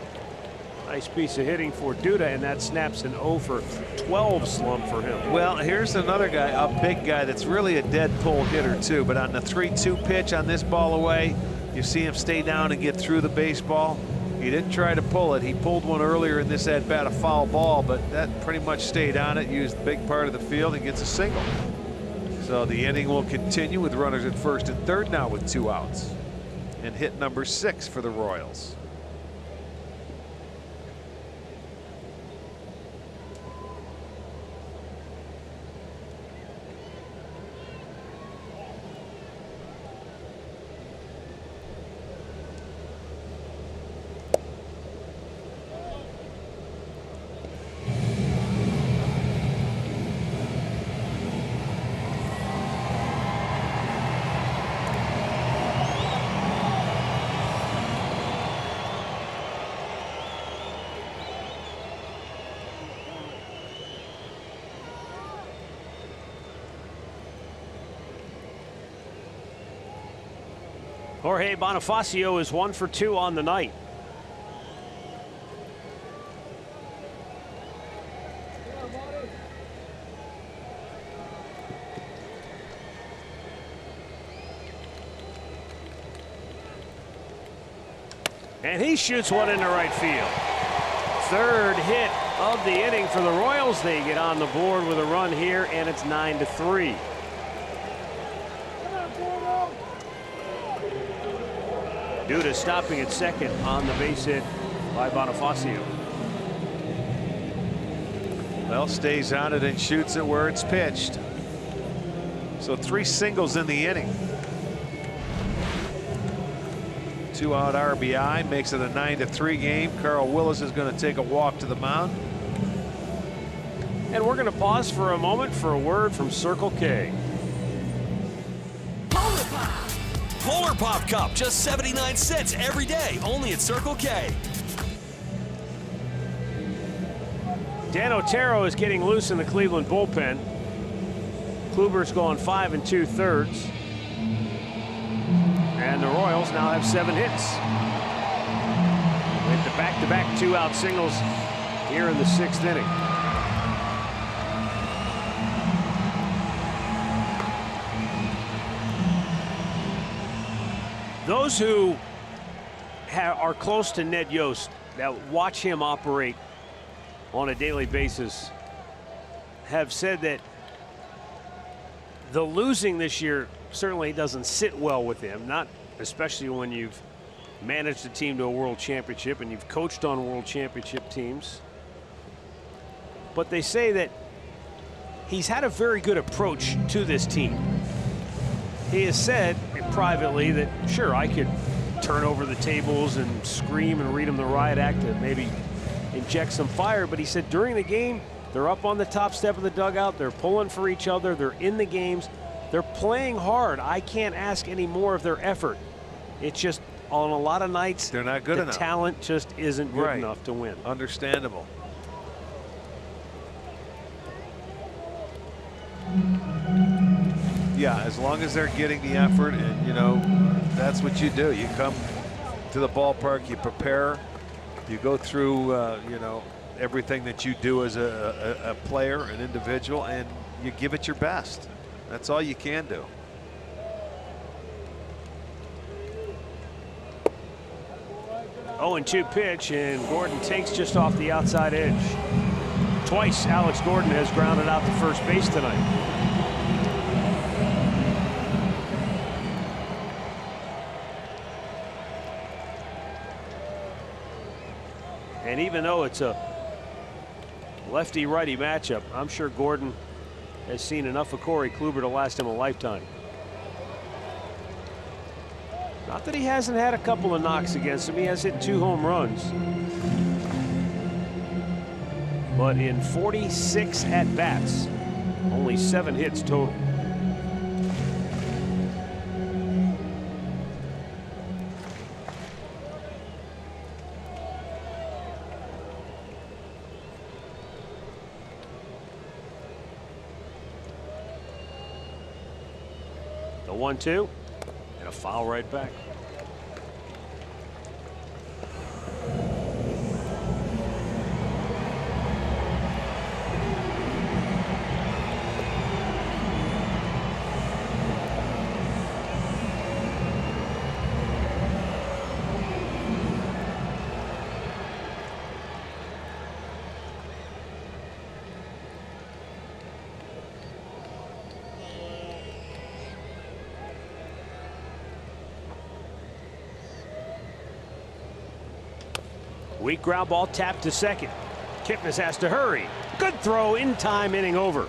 S3: Nice piece of hitting for Duda, and that snaps an 0 for 12 slump for him.
S4: Well, here's another guy, a big guy that's really a dead pull hitter too, but on the 3-2 pitch on this ball away, you see him stay down and get through the baseball. He didn't try to pull it. He pulled one earlier in this at bat, a foul ball, but that pretty much stayed on it, used the big part of the field and gets a single. So the inning will continue with runners at first and third now with 2 outs. And hit number 6 for the Royals.
S3: Jorge Bonifacio is 1 for 2 on the night. And he shoots one into right field. Third hit of the inning for the Royals. They get on the board with a run here, and it's 9-3. Duda stopping at second on the base hit by Bonifacio.
S4: Well, stays on it and shoots it where it's pitched. So 3 singles in the inning. 2-out RBI makes it a 9-3 game. Carl Willis is going to take a walk to the mound.
S3: And we're going to pause for a moment for a word from Circle K.
S8: Polar Pop Cup, just 79 cents every day, only at Circle K.
S3: Dan Otero is getting loose in the Cleveland bullpen. Kluber's gone 5 2/3. And the Royals now have 7 hits. With the back-to-back 2-out singles here in the 6th inning. Those who are close to Ned Yost, that watch him operate on a daily basis, have said that The losing this year certainly doesn't sit well with him, not especially when you've managed a team to a world championship and you've coached on world championship teams. But they say that he's had a very good approach to this team. He has said privately that, sure, I could turn over the tables and scream and read them the riot act to maybe inject some fire, but he said during the game, they're up on the top step of the dugout, they're pulling for each other, they're in the games, they're playing hard. I can't ask any more of their effort. It's just on a lot of nights,
S4: they're not good enough.
S3: The talent just isn't good enough to win.
S4: Understandable. Yeah, as long as they're getting the effort, and you know, that's what you do. You come to the ballpark, you prepare, you go through, you know, everything that you do as a player, an individual, and you give it your best. That's all you can do.
S3: Oh, and 2 pitch, and Gordon takes just off the outside edge. Twice Alex Gordon has grounded out to first base tonight. And even though it's a lefty-righty matchup, I'm sure Gordon has seen enough of Corey Kluber to last him a lifetime. Not that he hasn't had a couple of knocks against him. He has hit 2 home runs. But in 46 at-bats, only 7 hits total. The 1-2 and a foul right back. Weak ground ball tapped to second. Kipnis has to hurry. Good throw, in time, inning over.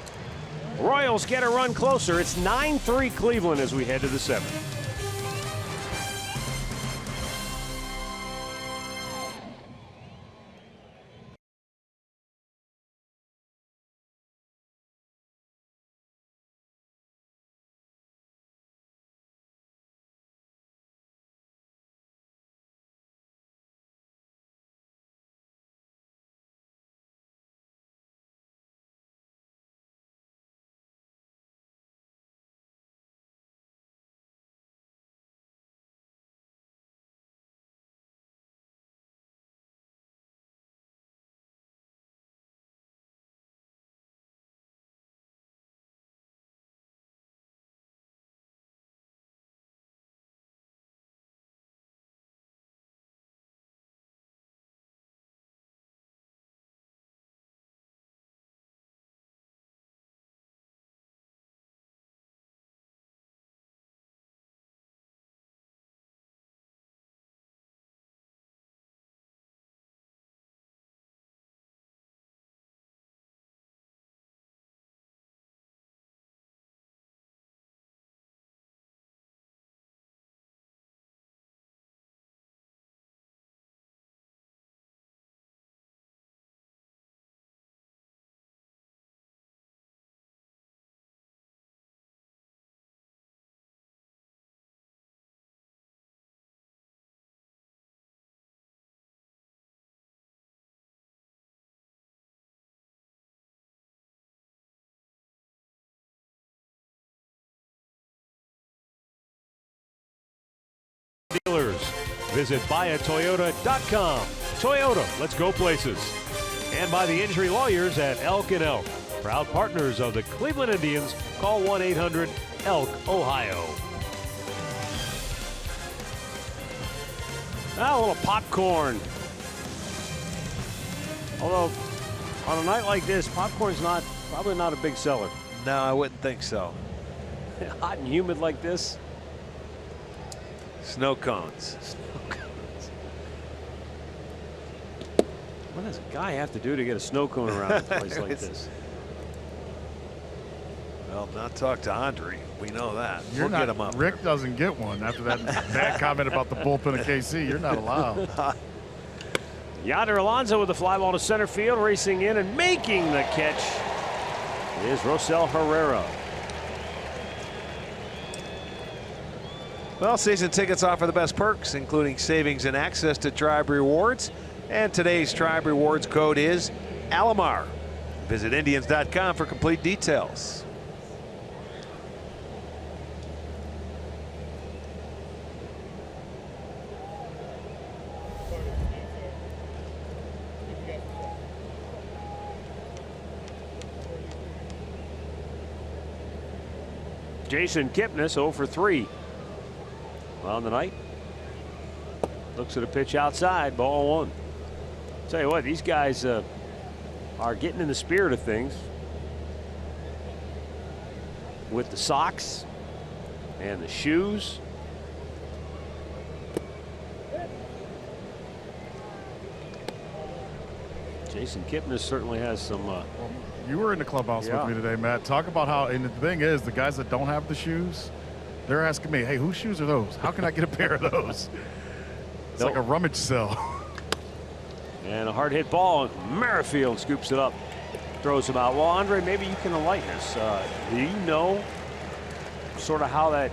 S3: Royals get a run closer. It's 9-3 Cleveland as we head to the 7th. Dealers. Visit buyatoyota.com. Toyota, let's go places. And by the injury lawyers at Elk & Elk. Proud partners of the Cleveland Indians. Call 1-800-ELK, Ohio. Now a little popcorn. Although, on a night like this, popcorn's probably not a big seller.
S4: No, I wouldn't think so.
S3: hot and humid like this.
S4: Snow cones.
S3: What does a guy have to do to get a snow cone around a place like this?
S4: Well, not talk to Andre. We know that.
S6: You're
S4: We'll
S6: not,
S4: get him up.
S6: Rick doesn't get one after that bad comment about the bullpen of KC. You're not allowed.
S3: Yonder Alonso with the fly ball to center field, racing in and making the catch is Rosel Herrera.
S4: Well, season tickets offer the best perks, including savings and access to Tribe Rewards. And today's Tribe Rewards code is Alomar. Visit Indians.com for complete details.
S3: Jason Kipnis 0 for 3 on the night. Looks at a pitch outside, ball 1. Tell you what, these guys are getting in the spirit of things with the socks and the shoes. Jason Kipnis certainly has some.
S6: You were in the clubhouse with me today, Matt. Talk about how, and the thing is, the guys that don't have the shoes, they're asking me, hey, whose shoes are those? How can I get a pair of those? It's like a rummage sale.
S3: And a hard hit ball. Merrifield scoops it up, throws him out. Well, Andre, maybe you can enlighten us. Do you know sort of how that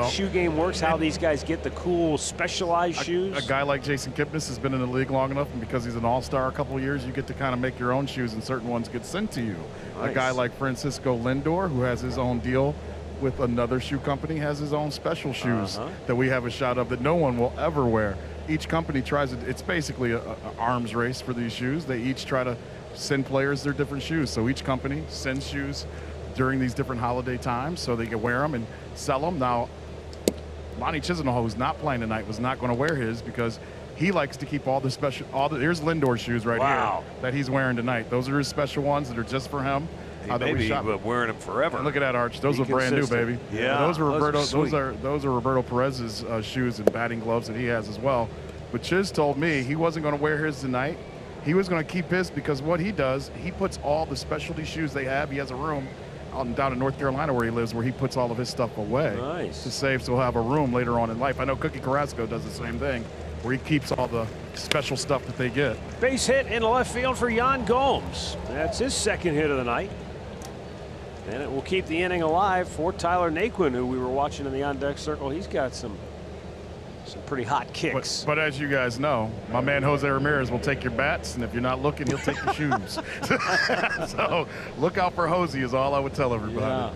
S3: shoe game works, how these guys get the cool specialized shoes?
S6: A guy like Jason Kipnis has been in the league long enough, and because he's an all-star a couple of years, you get to kind of make your own shoes, and certain ones get sent to you.
S3: Nice.
S6: A guy like Francisco Lindor, who has his own deal with another shoe company, has his own special shoes that we have a shot of that no one will ever wear. Each company tries it. It's basically an arms race for these shoes. They each try to send players their different shoes. So each company sends shoes during these different holiday times so they can wear them and sell them. Now, Lonnie Chisenhall, who's not playing tonight, was not going to wear his because he likes to keep all the special. Here's Lindor's shoes right here that he's wearing tonight. Those are his special ones that are just for him.
S4: He may be wearing them forever.
S6: And look at that, Arch. Those are brand new, baby.
S4: Yeah,
S6: those are Roberto.
S4: are
S6: Those are Roberto Perez's shoes and batting gloves that he has as well. But Chiz told me he wasn't going to wear his tonight. He was going to keep his because what he does, he puts all the specialty shoes they have. He has a room down in North Carolina where he lives where he puts all of his stuff away to save, so he'll have a room later on in life. I know Cookie Carrasco does the same thing where he keeps all the special stuff that they get.
S3: Base hit in left field for Jan Gomes. That's his second hit of the night. And it will keep the inning alive for Tyler Naquin, who we were watching in the on-deck circle. He's got some pretty hot kicks.
S6: But as you guys know, my man Jose Ramirez will take your bats, and if you're not looking, he'll take your shoes. So look out for Jose is all I would tell everybody.
S3: Yeah.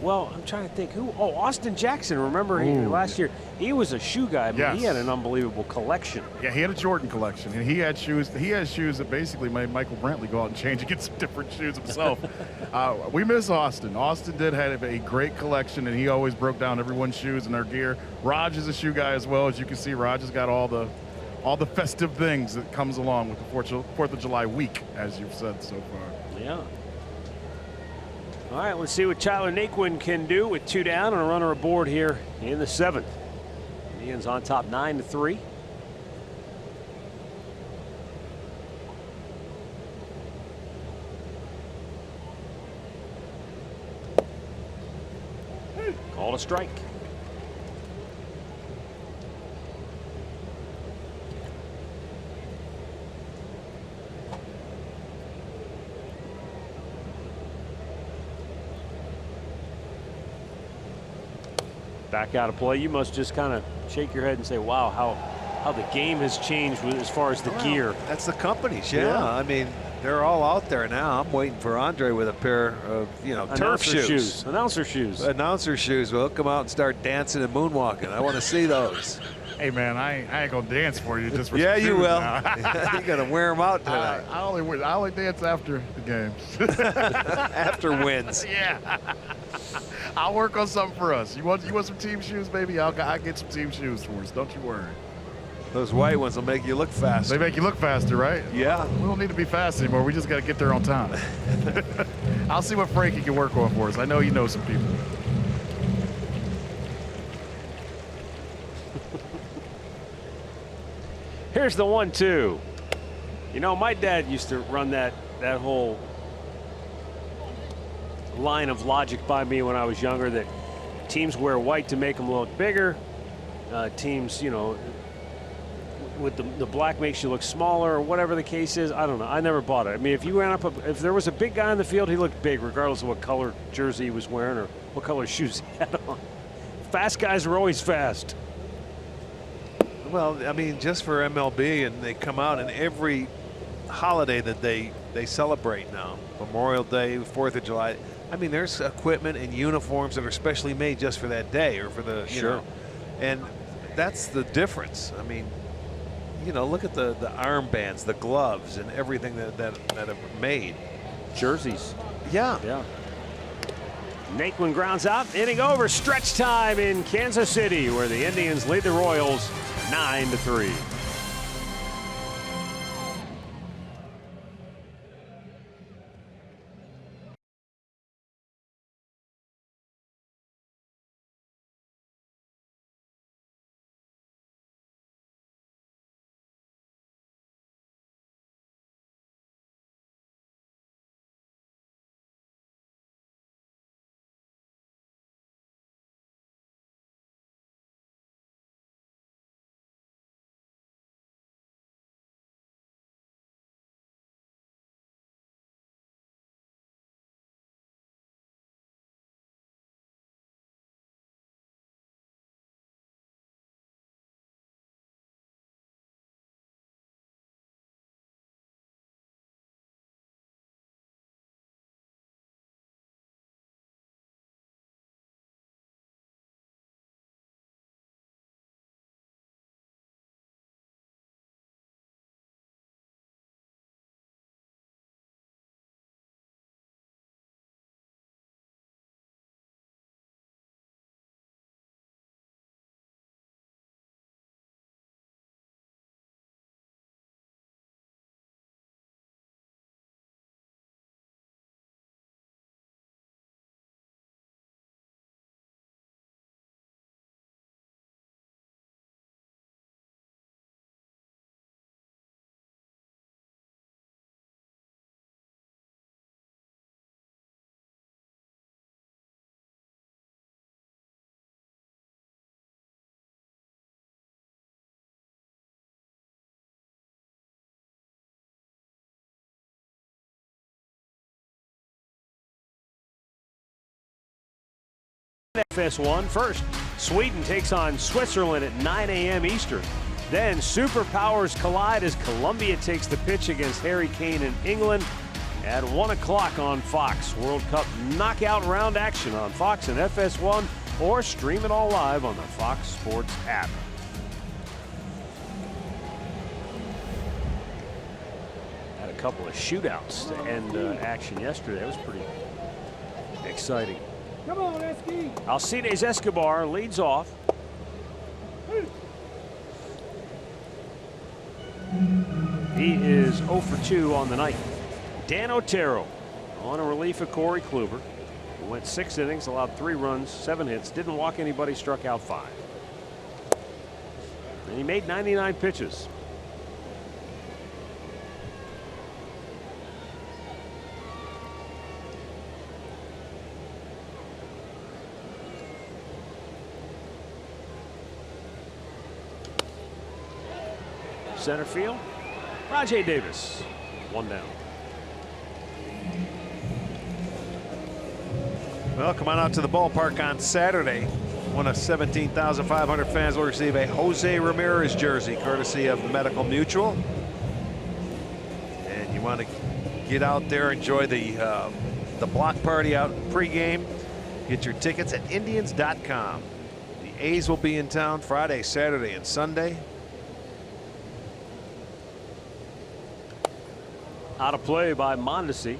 S3: Well, I'm trying to think who. Oh, Austin Jackson. Remember last year he was a shoe guy, but he had an unbelievable collection.
S6: Yeah, he had a Jordan collection, and he had shoes. He has shoes that basically made Michael Brantley go out and change and get some different shoes himself. We miss Austin. Austin did have a great collection, and he always broke down everyone's shoes and their gear. Raj is a shoe guy as well. As you can see, Raj has got all the festive things that comes along with the 4th of July week, as you've said so far.
S3: Yeah. All right, let's see what Tyler Naquin can do with 2 down and a runner aboard here in the 7th. Indians on top 9-3. Called a strike. Back out of play. You must just kind of shake your head and say, wow, how the game has changed as far as the gear.
S4: That's the companies, I mean, they're all out there now. I'm waiting for Andre with a pair of, turf shoes.
S3: Announcer shoes.
S4: Announcer shoes. Well, he'll come out and start dancing and moonwalking. I want to see those.
S6: Hey, man, I ain't going to dance for you just for
S4: Yeah,
S6: some
S4: you
S6: shoes
S4: will.
S6: now.
S4: You're going to wear them out tonight.
S6: I only dance after the games.
S4: After wins.
S6: Yeah. I'll work on something for us. You want some team shoes, baby? I'll get some team shoes for us. Don't you worry.
S4: Those white ones will make you look faster.
S6: They make you look faster, right?
S4: Yeah.
S6: We don't need to be fast anymore. We just got to get there on time. I'll see what Frankie can work on for us. I know he knows some people.
S3: Here's the 1-2. You know, my dad used to run that whole line of logic by me when I was younger, that teams wear white to make them look bigger. Teams, you know, with the black makes you look smaller, or whatever the case is. I don't know. I never bought it. I mean, if you ran up, if there was a big guy on the field, he looked big, regardless of what color jersey he was wearing or what color shoes he had on. Fast guys are always fast.
S4: Well, I mean, just for MLB, and they come out in every holiday that they celebrate now. Memorial Day, 4th of July. I mean, there's equipment and uniforms that are specially made just for that day, or for the, you know, and that's the difference. I mean, you know, look at the armbands, the gloves, and everything that are made.
S3: Jerseys.
S4: Yeah.
S3: Yeah. Naquin grounds out, inning over, stretch time in Kansas City, where the Indians lead the Royals 9-3. FS1 first. Sweden takes on Switzerland at 9 a.m. Eastern. Then superpowers collide as Colombia takes the pitch against Harry Kane in England at 1 o'clock on Fox. World Cup knockout round action on Fox and FS1, or stream it all live on the Fox Sports app. Had a couple of shootouts to end action yesterday. It was pretty exciting.
S9: Come on, Esky.
S3: Alcides Escobar leads off. He is 0 for 2 on the night. Dan Otero on a relief of Corey Kluber, who went 6 innings, allowed 3 runs, 7 hits, didn't walk anybody, struck out 5. And he made 99 pitches. Center field, Rajay Davis, 1 down.
S4: Well, come on out to the ballpark on Saturday. One of 17,500 fans will receive a Jose Ramirez jersey, courtesy of the Medical Mutual. And you want to get out there, enjoy the block party out pregame. Get your tickets at Indians.com. The A's will be in town Friday, Saturday, and Sunday.
S3: Out of play by Mondesi.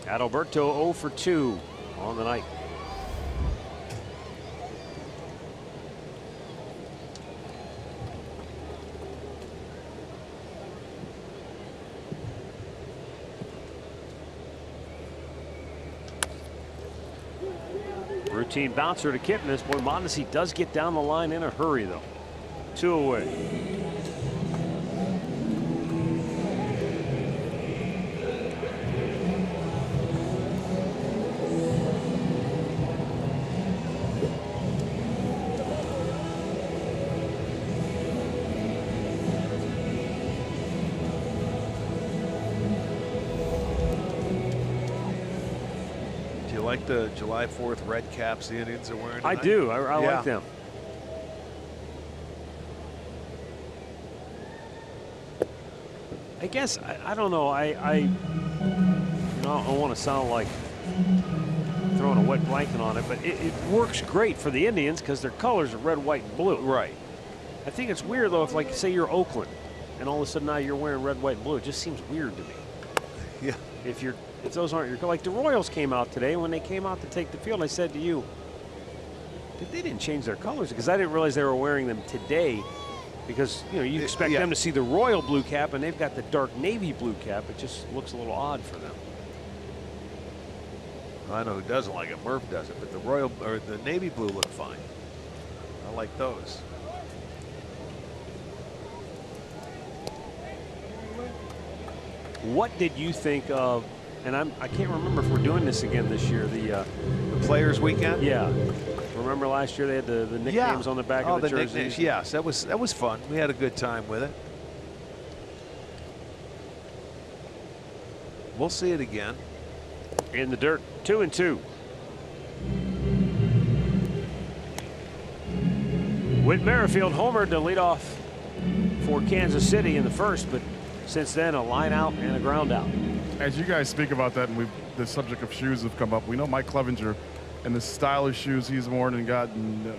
S3: Adalberto 0 for 2 on the night. Routine bouncer to Kipnis. Boy, Mondesi does get down the line in a hurry, though. 2 away.
S4: Do you like the July 4th red caps the Indians are wearing tonight?
S3: I do. I
S4: Yeah.
S3: like them. I guess I don't know. I don't want to sound like throwing a wet blanket on it, but it works great for the Indians because their colors are red, white, and blue.
S4: Right.
S3: I think it's weird though if, like, say you're Oakland, and all of a sudden now you're wearing red, white, and blue. It just seems weird to me.
S4: Yeah.
S3: If those aren't your, like the Royals came out today. When they came out to take the field, I said to you, they didn't change their colors because I didn't realize they were wearing them today. Because you expect them to see the royal blue cap, and they've got the dark navy blue cap. It just looks a little odd for them.
S4: I know who doesn't like it. Murph doesn't, but the royal or the navy blue look fine. I like those.
S3: What did you think of? And I can't remember if we're doing this again this year. The
S4: Players Weekend.
S3: Yeah. Remember last year they had the nicknames on the back of the jerseys?
S4: Nicknames. Yes, that was fun. We had a good time with it. We'll see it again.
S3: In the dirt, 2-2. Whit Merrifield homered to lead off for Kansas City in the first, but since then a line out and a ground out.
S6: As you guys speak about that, and the subject of shoes have come up, we know Mike Clevenger and the stylish shoes he's worn and gotten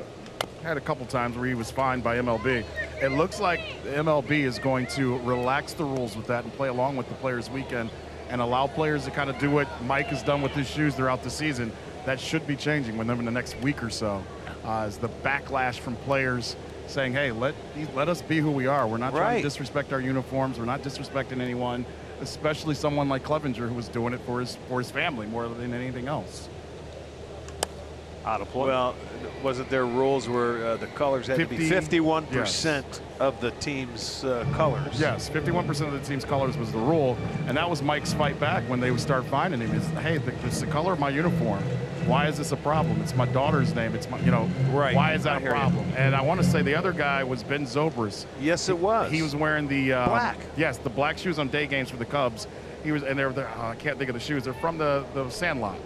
S6: had a couple times where he was fined by MLB. It looks like MLB is going to relax the rules with that and play along with the Players Weekend and allow players to kind of do what Mike has done with his shoes throughout the season. That should be changing within the next week or so. As the backlash from players saying, hey, let us be who we are. We're not trying to disrespect our uniforms. We're not disrespecting anyone, especially someone like Clevenger who was doing it for his family more than anything else.
S3: Out of play.
S4: Well, wasn't there rules where the colors had to be 51% of the team's colors?
S6: Yes, 51% of the team's colors was the rule, and that was Mike's fight back when they would start finding him. Is, hey, it's the color of my uniform. Why is this a problem? It's my daughter's name. It's my,
S4: right.
S6: Why is that a problem? And I want to say the other guy was Ben Zobrist.
S4: Yes, it was.
S6: He was wearing the
S4: black.
S6: Yes, the black shoes on day games for the Cubs. He was, and I can't think of the shoes. They're from the Sandlot.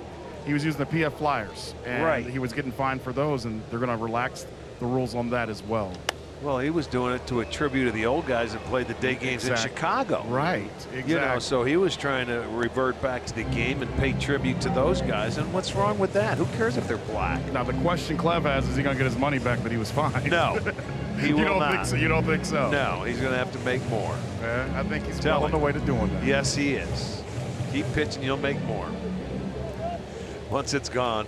S6: He was using the PF Flyers, and he was getting fined for those, and they're going to relax the rules on that as well.
S4: Well, he was doing it to a tribute to the old guys that played the day games in Chicago.
S6: Right, exactly.
S4: So he was trying to revert back to the game and pay tribute to those guys. And what's wrong with that? Who cares if they're black?
S6: Now, the question Clev has, is he going to get his money back that he was fined?
S4: No, he will not.
S6: Think so? You don't think so?
S4: No, he's going to have to make more.
S6: I think he's well on the way to doing that.
S4: Yes, he is. Keep pitching, you'll make more. Once it's gone,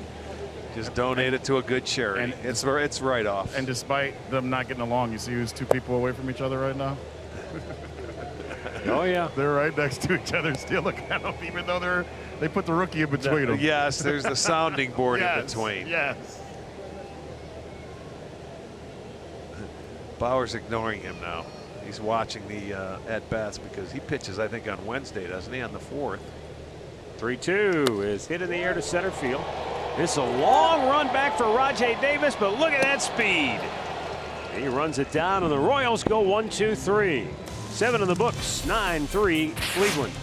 S4: just donate it to a good charity. And it's right off.
S6: And despite them not getting along, you see who's two people away from each other right now?
S3: Oh yeah,
S6: they're right next to each other. Still look at them, even though they put the rookie in between them.
S4: Yes, there's the sounding board in between.
S6: Yes.
S4: Bauer's ignoring him now. He's watching the at bats because he pitches, I think, on Wednesday, doesn't he? On the 4th.
S3: 3-2 is hit in the air to center field. It's a long run back for Rajay Davis, but look at that speed. He runs it down, and the Royals go 1-2-3. 7 in the books, 9-3 Cleveland.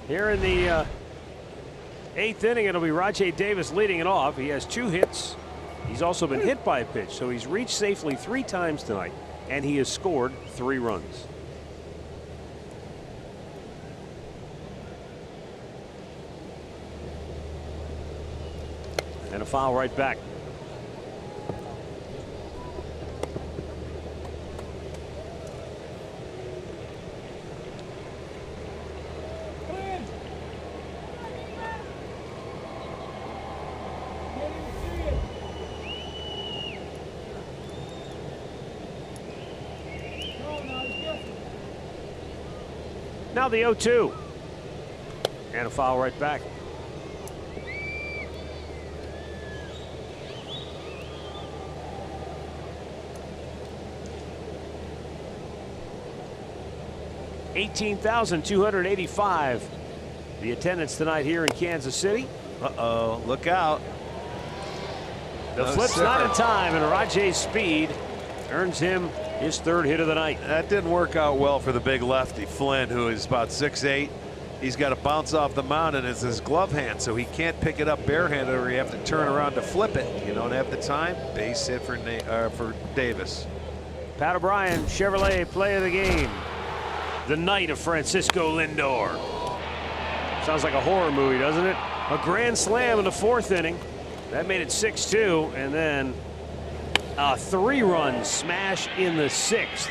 S3: Here in the 8th inning, it'll be Rajay Davis leading it off. He has 2 hits. He's also been hit by a pitch, so he's reached safely 3 times tonight, and he has scored 3 runs. And a foul right back. Now the 0-2. And a foul right back. $18,285. The attendance tonight here in Kansas City.
S4: Uh-oh, look out.
S3: The flip's not in time, and Rajay's speed earns him his 3rd hit of the night.
S4: That didn't work out well for the big lefty, Flynn, who is about 6'8". He's got to bounce off the mound, and it's his glove hand, so he can't pick it up barehanded, or you have to turn around to flip it. You don't have the time. Base hit for Davis.
S3: Pat O'Brien, Chevrolet play of the game. The night of Francisco Lindor. Sounds like a horror movie, doesn't it? A grand slam in the 4th inning. That made it 6-2, and then a 3-run smash in the 6th.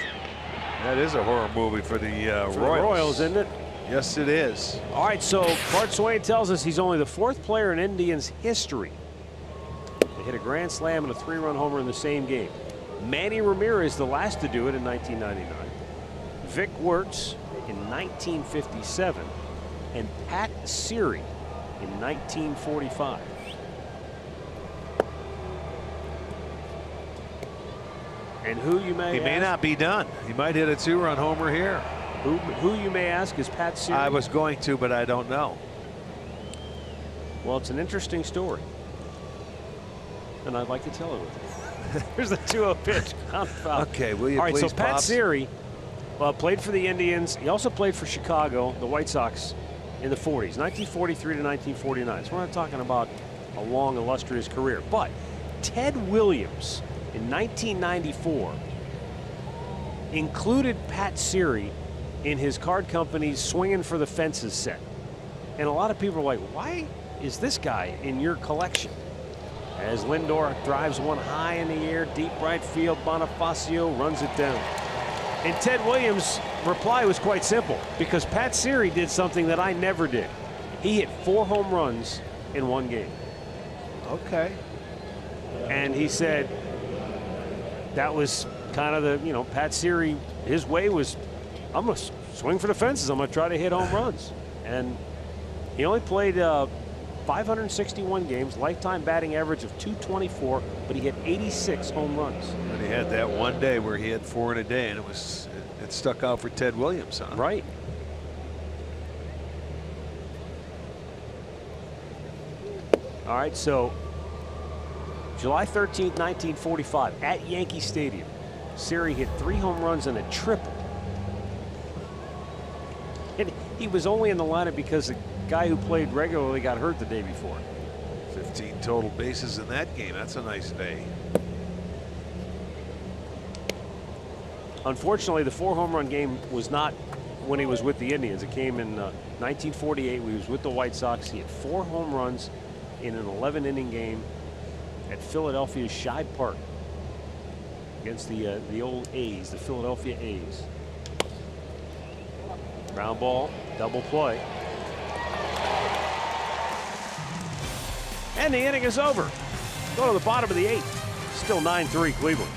S4: That is a horror movie for the Royals.
S3: The Royals, isn't it?
S4: Yes, it is.
S3: All right, so Bart Swain tells us he's only the 4th player in Indians history to hit a grand slam and a 3-run homer in the same game. Manny Ramirez, the last to do it in 1999. Vic Wertz in 1957. And Pat Seary in 1945. And who you may
S4: He may
S3: ask,
S4: not be done. He might hit a 2-run homer here.
S3: Who you may ask is Pat Seary.
S4: I was going to, but I don't know.
S3: Well, it's an interesting story, and I'd like to tell it with you. Here's the 2-0 pitch.
S4: Okay, will you
S3: All right,
S4: please,
S3: so Pat
S4: Pops?
S3: Seary played for the Indians. He also played for Chicago, the White Sox, in the 40s, 1943 to 1949. So we're not talking about a long, illustrious career. But Ted Williams in 1994 included Pat Seary in his card company's Swinging for the Fences set. And a lot of people are like, why is this guy in your collection? As Lindor drives one high in the air, deep right field, Bonifacio runs it down. And Ted Williams' reply was quite simple, because Pat Seary did something that I never did. He hit 4 home runs in 1 game.
S4: Okay.
S3: And he said that was kind of the, Pat Seary, his way was, I'm going to swing for the fences. I'm going to try to hit home runs. And he only played 561 games, lifetime batting average of .224, but he hit 86 home runs.
S4: And he had that one day where he had 4 in a day, and it stuck out for Ted Williams, huh?
S3: Right. All right, so July 13th, 1945, at Yankee Stadium, Seary hit 3 home runs and a triple. And he was only in the lineup because the guy who played regularly got hurt the day before.
S4: 15 total bases in that game. That's a nice day.
S3: Unfortunately, the 4 home run game was not when he was with the Indians. It came in 1948 when he was with the White Sox. He had 4 home runs in an 11-inning game at Philadelphia's Shibe Park against the old A's, the Philadelphia A's. Ground ball, double play. And the inning is over. Go to the bottom of the 8th. Still 9-3 Cleveland.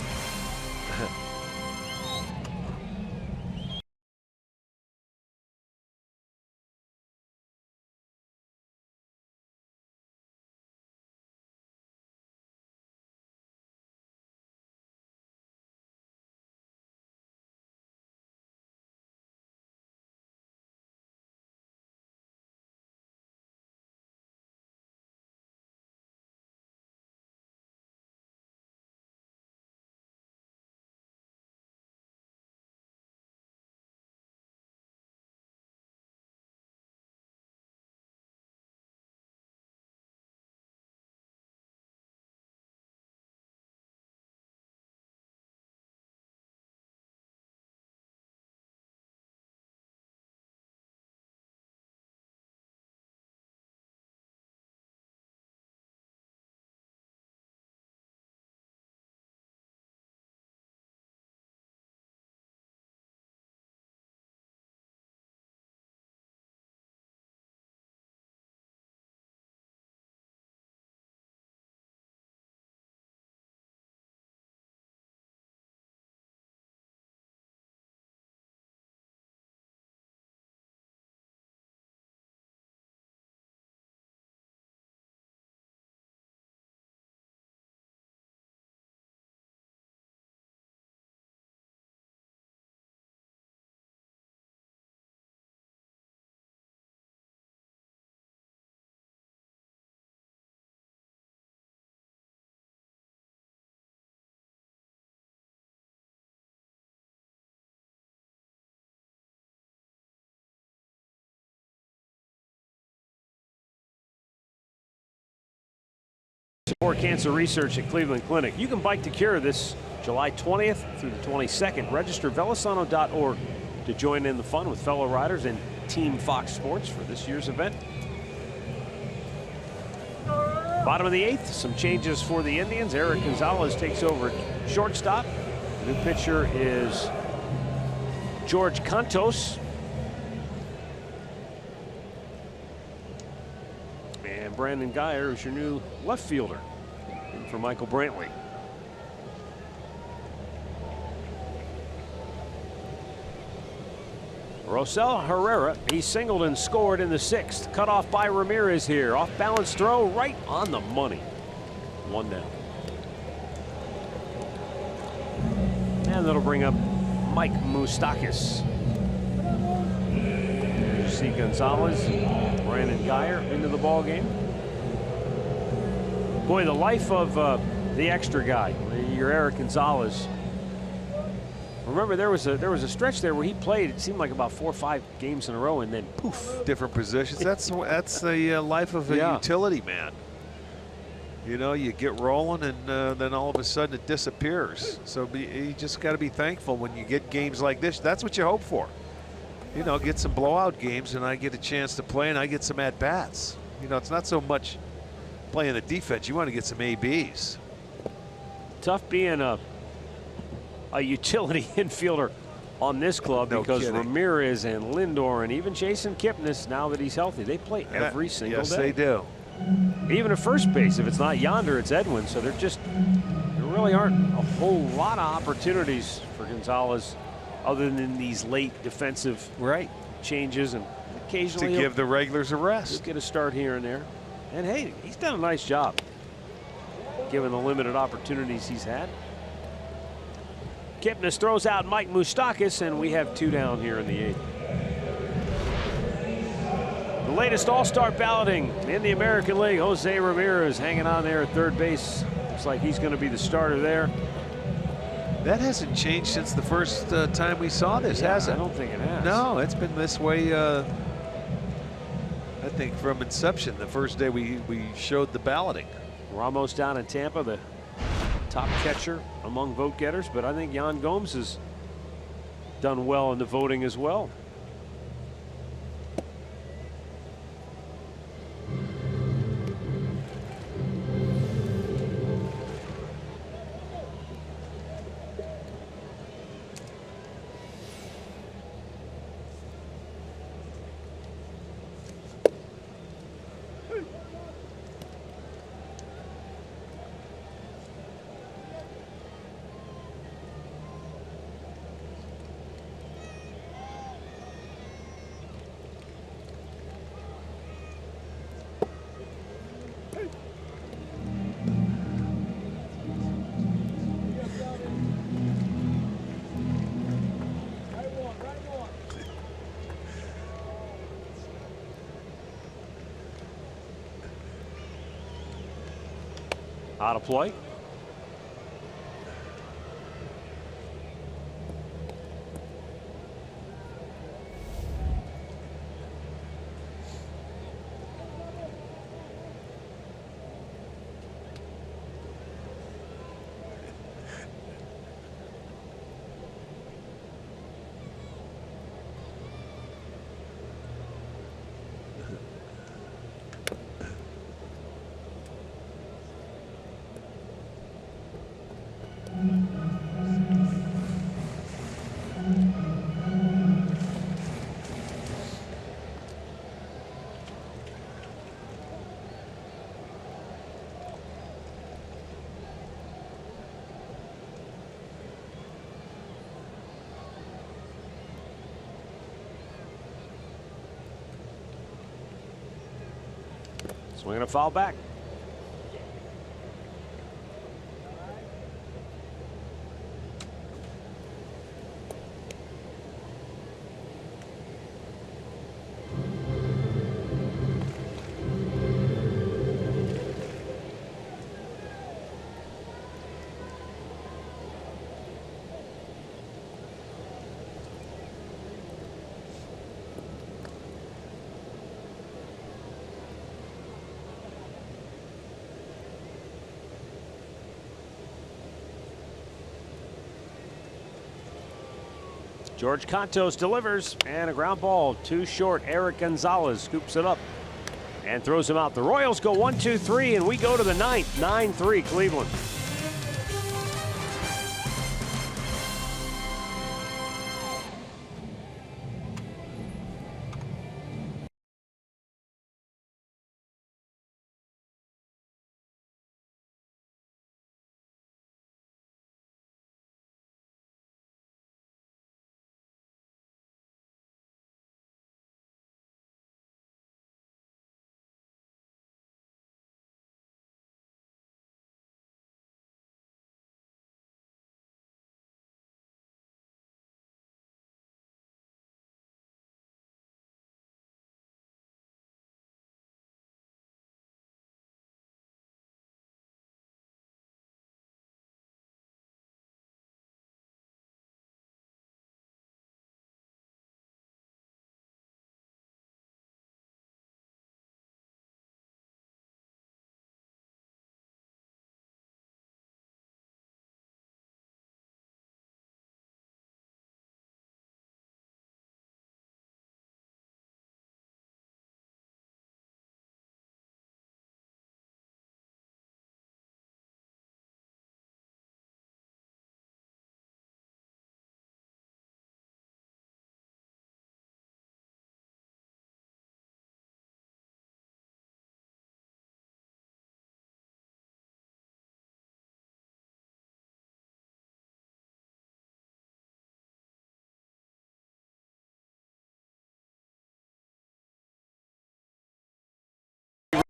S3: For cancer research at Cleveland Clinic. You can bike to cure this July 20th through the 22nd. Register velasano.org to join in the fun with fellow riders and Team Fox Sports for this year's event. Bottom of the 8th, some changes for the Indians. Eric Gonzalez takes over at shortstop. The new pitcher is George Cantos. And Brandon Geyer is your new left fielder in for Michael Brantley. Rosell Herrera, he singled and scored in the 6th. Cut off by Ramirez here. Off balance throw right on the money. 1 down. And that'll bring up Mike Moustakas. You see Gonzalez, Brandon Geyer into the ball game. Boy, the life of the extra guy, your Eric Gonzalez. Remember, there was a stretch there where he played. It seemed like about 4 or 5 games in a row, and then poof,
S4: different positions. That's the life of a utility man. You know, you get rolling, and then all of a sudden it disappears. So you just got to be thankful when you get games like this. That's what you hope for. You know, get some blowout games, and I get a chance to play, and I get some at bats. You know, it's not so much playing the defense. You want to get some ABs.
S3: Tough being a utility infielder on this club, because Ramirez and Lindor and even Jason Kipnis, now that he's healthy, they play every single day.
S4: Yes, they do.
S3: Even at first base, if it's not Yonder, it's Edwin. So there really aren't a whole lot of opportunities for Gonzalez other than these late defensive changes, and occasionally
S4: to give the regulars a rest.
S3: He'll get a start here and there. And hey, he's done a nice job given the limited opportunities he's had. Kipnis throws out Mike Moustakas, and we have 2 down here in the 8th. The latest all-star balloting in the American League. Jose Ramirez hanging on there at third base. Looks like he's going to be the starter there.
S4: That hasn't changed since the first time we saw this, has it?
S3: I don't think it has.
S4: No, it's been this way, I think, from inception, the first day we showed the balloting.
S3: Ramos down in Tampa, the top catcher among vote getters, but I think Yan Gomes has done well in the voting as well. Out of play. Swinging a foul back. George Contos delivers, and a ground ball too short. Eric Gonzalez scoops it up and throws him out. The Royals go 1-2-3, and we go to the ninth. 9-3 Cleveland.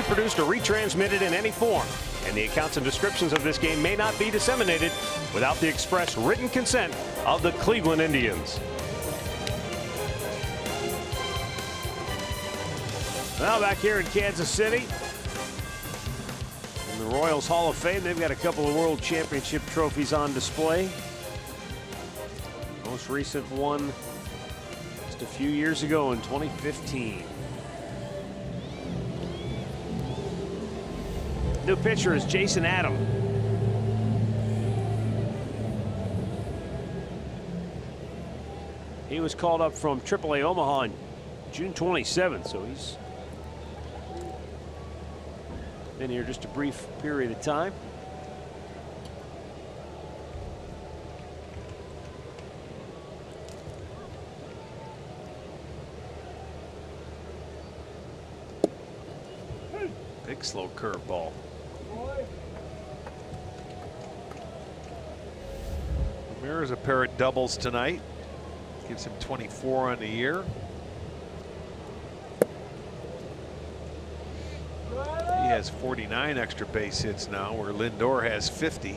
S3: Reproduced or retransmitted in any form, and the accounts and descriptions of this game may not be disseminated without the express written consent of the Cleveland Indians. Now back here in Kansas City, in the Royals Hall of Fame, they've got a couple of World Championship trophies on display. Most recent one just a few years ago in 2015. New pitcher is Jason Adam. He was called up from AAA Omaha on June 27th, so he's been here just a brief period of time.
S4: Big slow curveball. Ramirez a pair of doubles tonight. Gives him 24 on the year. He has 49 extra base hits now, where Lindor has 50.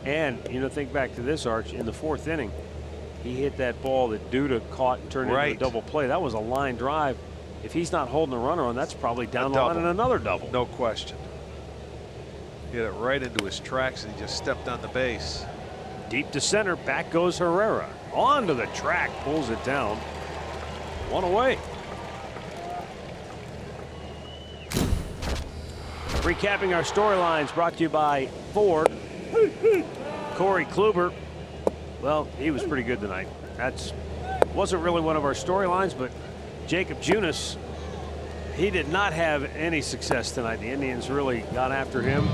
S3: And, you know, think back to this, Arch, in the fourth inning, he hit that ball that Duda caught and turned into a double play. That was a line drive. If he's not holding the runner on, that's probably down the line and another double.
S4: No question. Hit it right into his tracks, and he just stepped on the base.
S3: Deep to center, back goes Herrera. Onto the track, pulls it down. One away. Recapping our storylines brought to you by Ford. Corey Kluber, well, he was pretty good tonight. Wasn't really one of our storylines, but Jacob Junis, he did not have any success tonight. The Indians really got after him.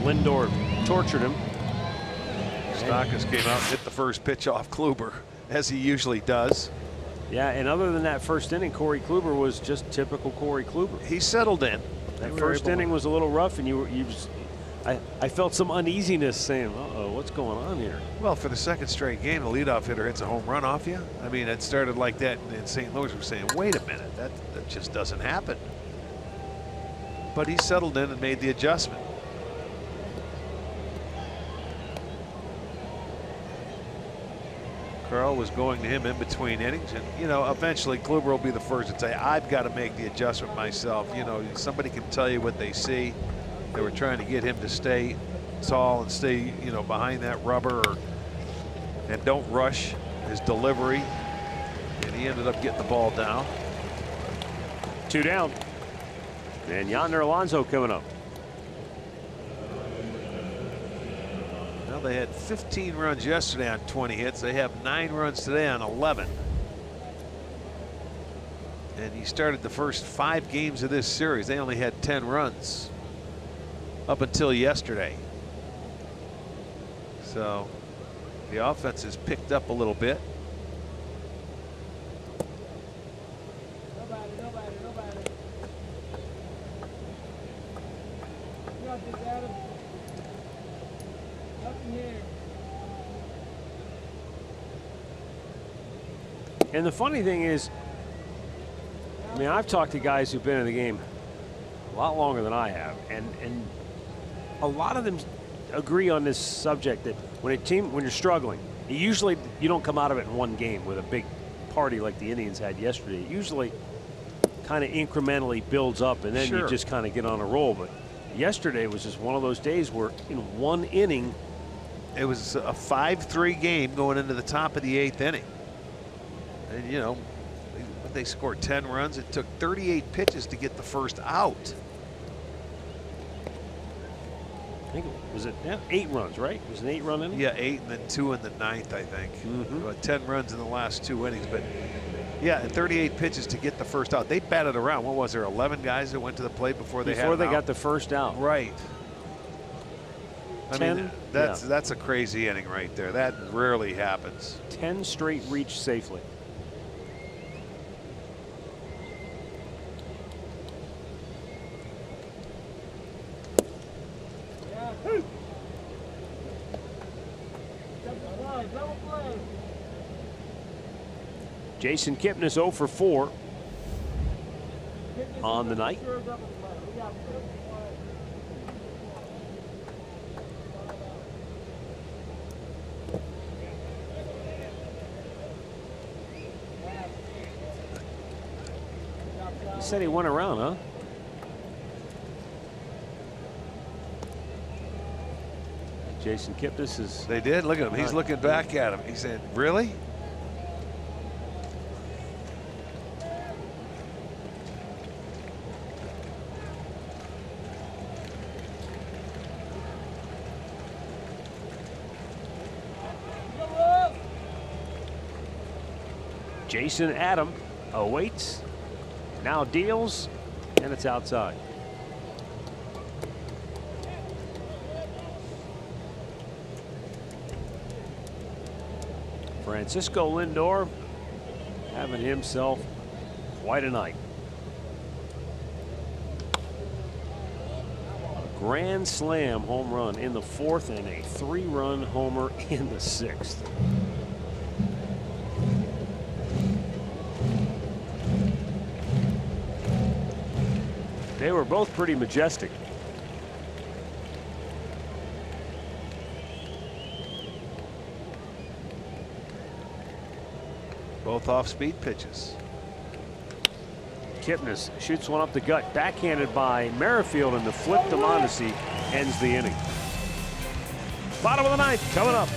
S3: Lindor tortured him.
S4: Stockus came out and hit the first pitch off Kluber, as he usually does.
S3: Yeah, and other than that first inning, Corey Kluber was just typical Corey Kluber.
S4: He settled in.
S3: That first inning was a little rough, and I felt some uneasiness saying, uh-oh, what's going on here?
S4: Well, for the second straight game, the leadoff hitter hits a home run off you. I mean, it started like that in St. Louis. We're saying, wait a minute, that just doesn't happen. But he settled in and made the adjustment. Carl was going to him in between innings, and you know, eventually Kluber will be the first to say, I've got to make the adjustment myself. You know, somebody can tell you what they see. They were trying to get him to stay tall and stay, you know, behind that rubber, and don't rush his delivery. And he ended up getting the ball down.
S3: 2 down. And Yonder Alonso coming up.
S4: Well, they had 15 runs yesterday on 20 hits. They have 9 runs today on 11. And he started the first 5 games of this series. They only had 10 runs up until yesterday. So the offense has picked up a little bit.
S3: And the funny thing is, I mean, I've talked to guys who've been in the game a lot longer than I have, and a lot of them agree on this subject that when you're struggling, usually you don't come out of it in one game with a big party like the Indians had yesterday. It usually kind of incrementally builds up, and then you just kind of get on a roll. But yesterday was just one of those days where in one inning,
S4: it was a 5-3 game going into the top of the 8th inning. And you know, they scored 10 runs. It took 38 pitches to get the first out.
S3: I think was it 8 runs, right? It was an 8-run inning.
S4: Yeah, 8 and then 2 in the 9th, I think. About 10 runs in the last 2 innings, but yeah, 38 pitches to get the first out. They batted around. What was there? 11 guys that went to the plate before they
S3: got the first out.
S4: Right. I
S3: 10,
S4: mean, that's a crazy inning right there. That rarely happens.
S3: 10 straight reached safely. Jason Kipnis 0 for 4 on the night. He said he went around, huh? Jason Kipnis is.
S4: They did. Look at him. He's looking back at him. He said, "Really?"
S3: Jason Adam awaits, now deals, and it's outside. Francisco Lindor having himself quite a night. A grand slam home run in the 4th and a 3-run homer in the 6th. They were both pretty majestic.
S4: Both off-speed pitches.
S3: Kipnis shoots one up the gut, backhanded by Merrifield, and the flip to Mondesi ends the inning. Bottom of the 9th coming up.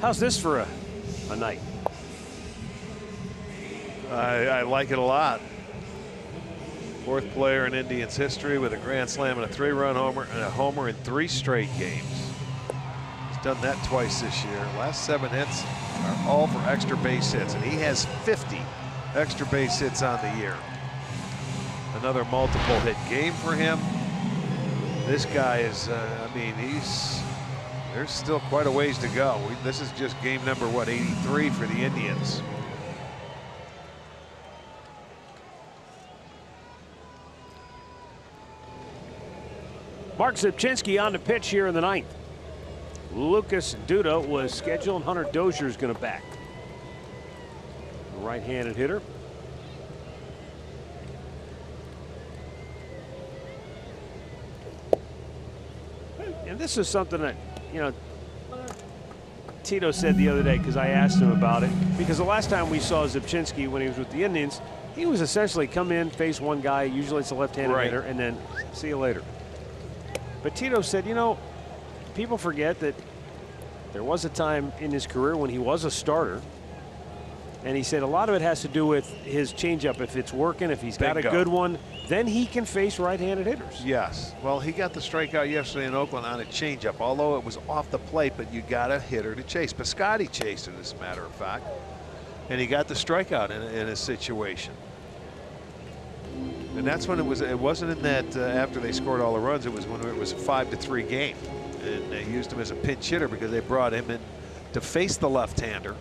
S3: How's this for a night?
S4: I like it a lot. 4th player in Indians history with a grand slam and a 3-run homer and a homer in 3 straight games. He's done that twice this year. Last 7 hits are all for extra base hits, and he has 50 extra base hits on the year. Another multiple hit game for him. This guy is, I mean, there's still quite a ways to go. This is just game number, what, 83 for the Indians.
S3: Mark Zipchinski on the pitch here in the 9th. Lucas Duda was scheduled, and Hunter Dozier is going to back. A right-handed hitter. And this is something that, you know, Tito said the other day, because I asked him about it. Because the last time we saw Zipchinski when he was with the Indians, he was essentially come in, face one guy, usually it's a left-handed hitter, and then see you later. But Tito said, you know, people forget that there was a time in his career when he was a starter. And he said a lot of it has to do with his changeup. If it's working, if he's got a good one, then he can face right-handed hitters.
S4: Yes. Well, he got the strikeout yesterday in Oakland on a changeup, although it was off the plate, but you got a hitter to chase. Piscotty chased it, as a matter of fact. And he got the strikeout in a situation. And that's when it wasn't in that after they scored all the runs, it was when it was a 5-3 game. And they used him as a pinch hitter because they brought him in to face the left-hander.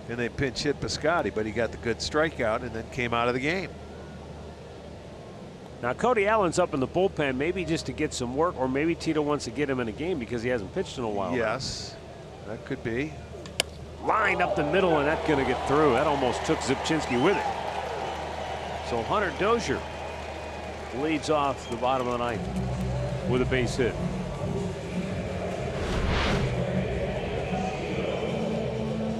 S4: And they pinch hit Piscotty, but he got the good strikeout and then came out of the game.
S3: Now Cody Allen's up in the bullpen, maybe just to get some work, or maybe Tito wants to get him in a game because he hasn't pitched in a while.
S4: Yes, that could be.
S3: Lined up the middle, and that's going to get through. That almost took Zipchinski with it. So Hunter Dozier leads off the bottom of the 9th with a base hit.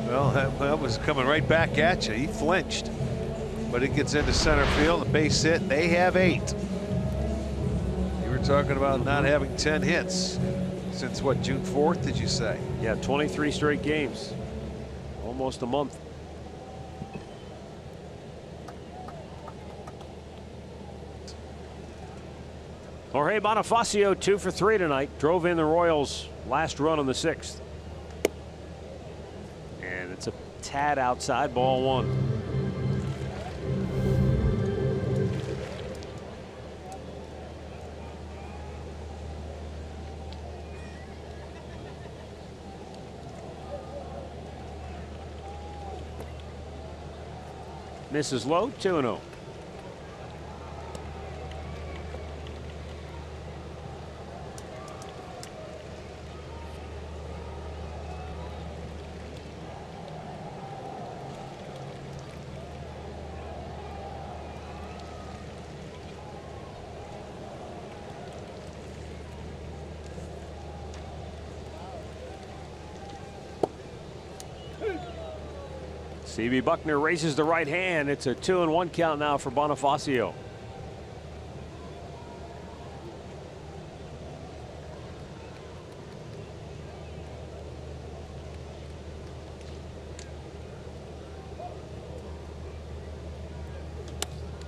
S4: Well, that was coming right back at you. He flinched, but it gets into center field. The base hit. They have 8. You were talking about not having 10 hits since what, June 4th? Did you say?
S3: Yeah, 23 straight games, almost a month. Jorge Bonifacio 2 for 3 tonight. Drove in the Royals' last run on the 6th. And it's a tad outside, ball 1. Misses low, 2-0. C.B. Buckner raises the right hand. It's a 2-1 count now for Bonifacio.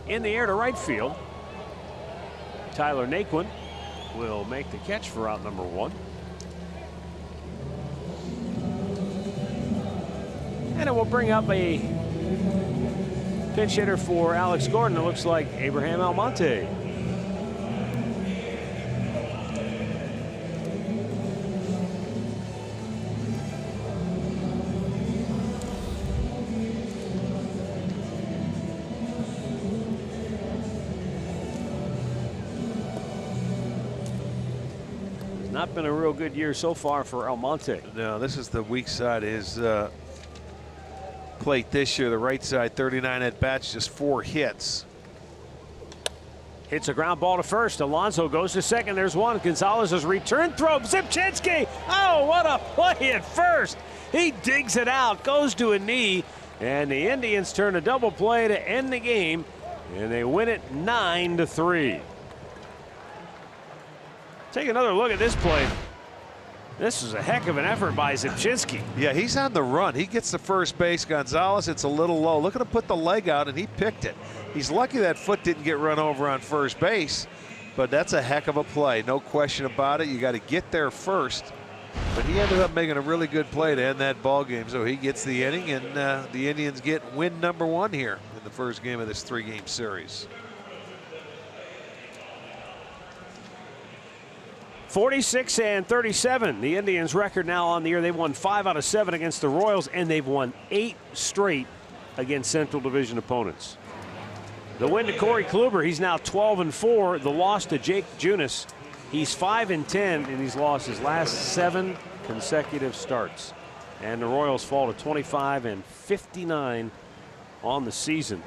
S3: In the air to right field. Tyler Naquin will make the catch for out number 1. And it will bring up a pinch hitter for Alex Gordon. It looks like Abraham Almonte. It's not been a real good year so far for Almonte.
S4: No, this is the weak side of his plate this year. The right side, 39 at bats, just 4 hits.
S3: Hits a ground ball to first. Alonso goes to second. There's one. Gonzalez's return throw. Zipchinski. Oh, what a play at first. He digs it out, goes to a knee, and the Indians turn a double play to end the game, and they win it 9-3. Take another look at this play. This is a heck of an effort by Zipchinski.
S4: Yeah, he's on the run. He gets to first base. Gonzalez, it's a little low. Look at him put the leg out, and he picked it. He's lucky that foot didn't get run over on first base, but that's a heck of a play. No question about it. You got to get there first. But he ended up making a really good play to end that ball game, so he gets the inning, and the Indians get win number 1 here in the first game of this 3-game series.
S3: 46-37. The Indians' record now on the year. They've won 5 out of 7 against the Royals, and they've won 8 straight against Central Division opponents. The win to Corey Kluber. He's now 12-4. The loss to Jake Junis. He's 5-10, and he's lost his last 7 consecutive starts. And the Royals fall to 25-59 on the season.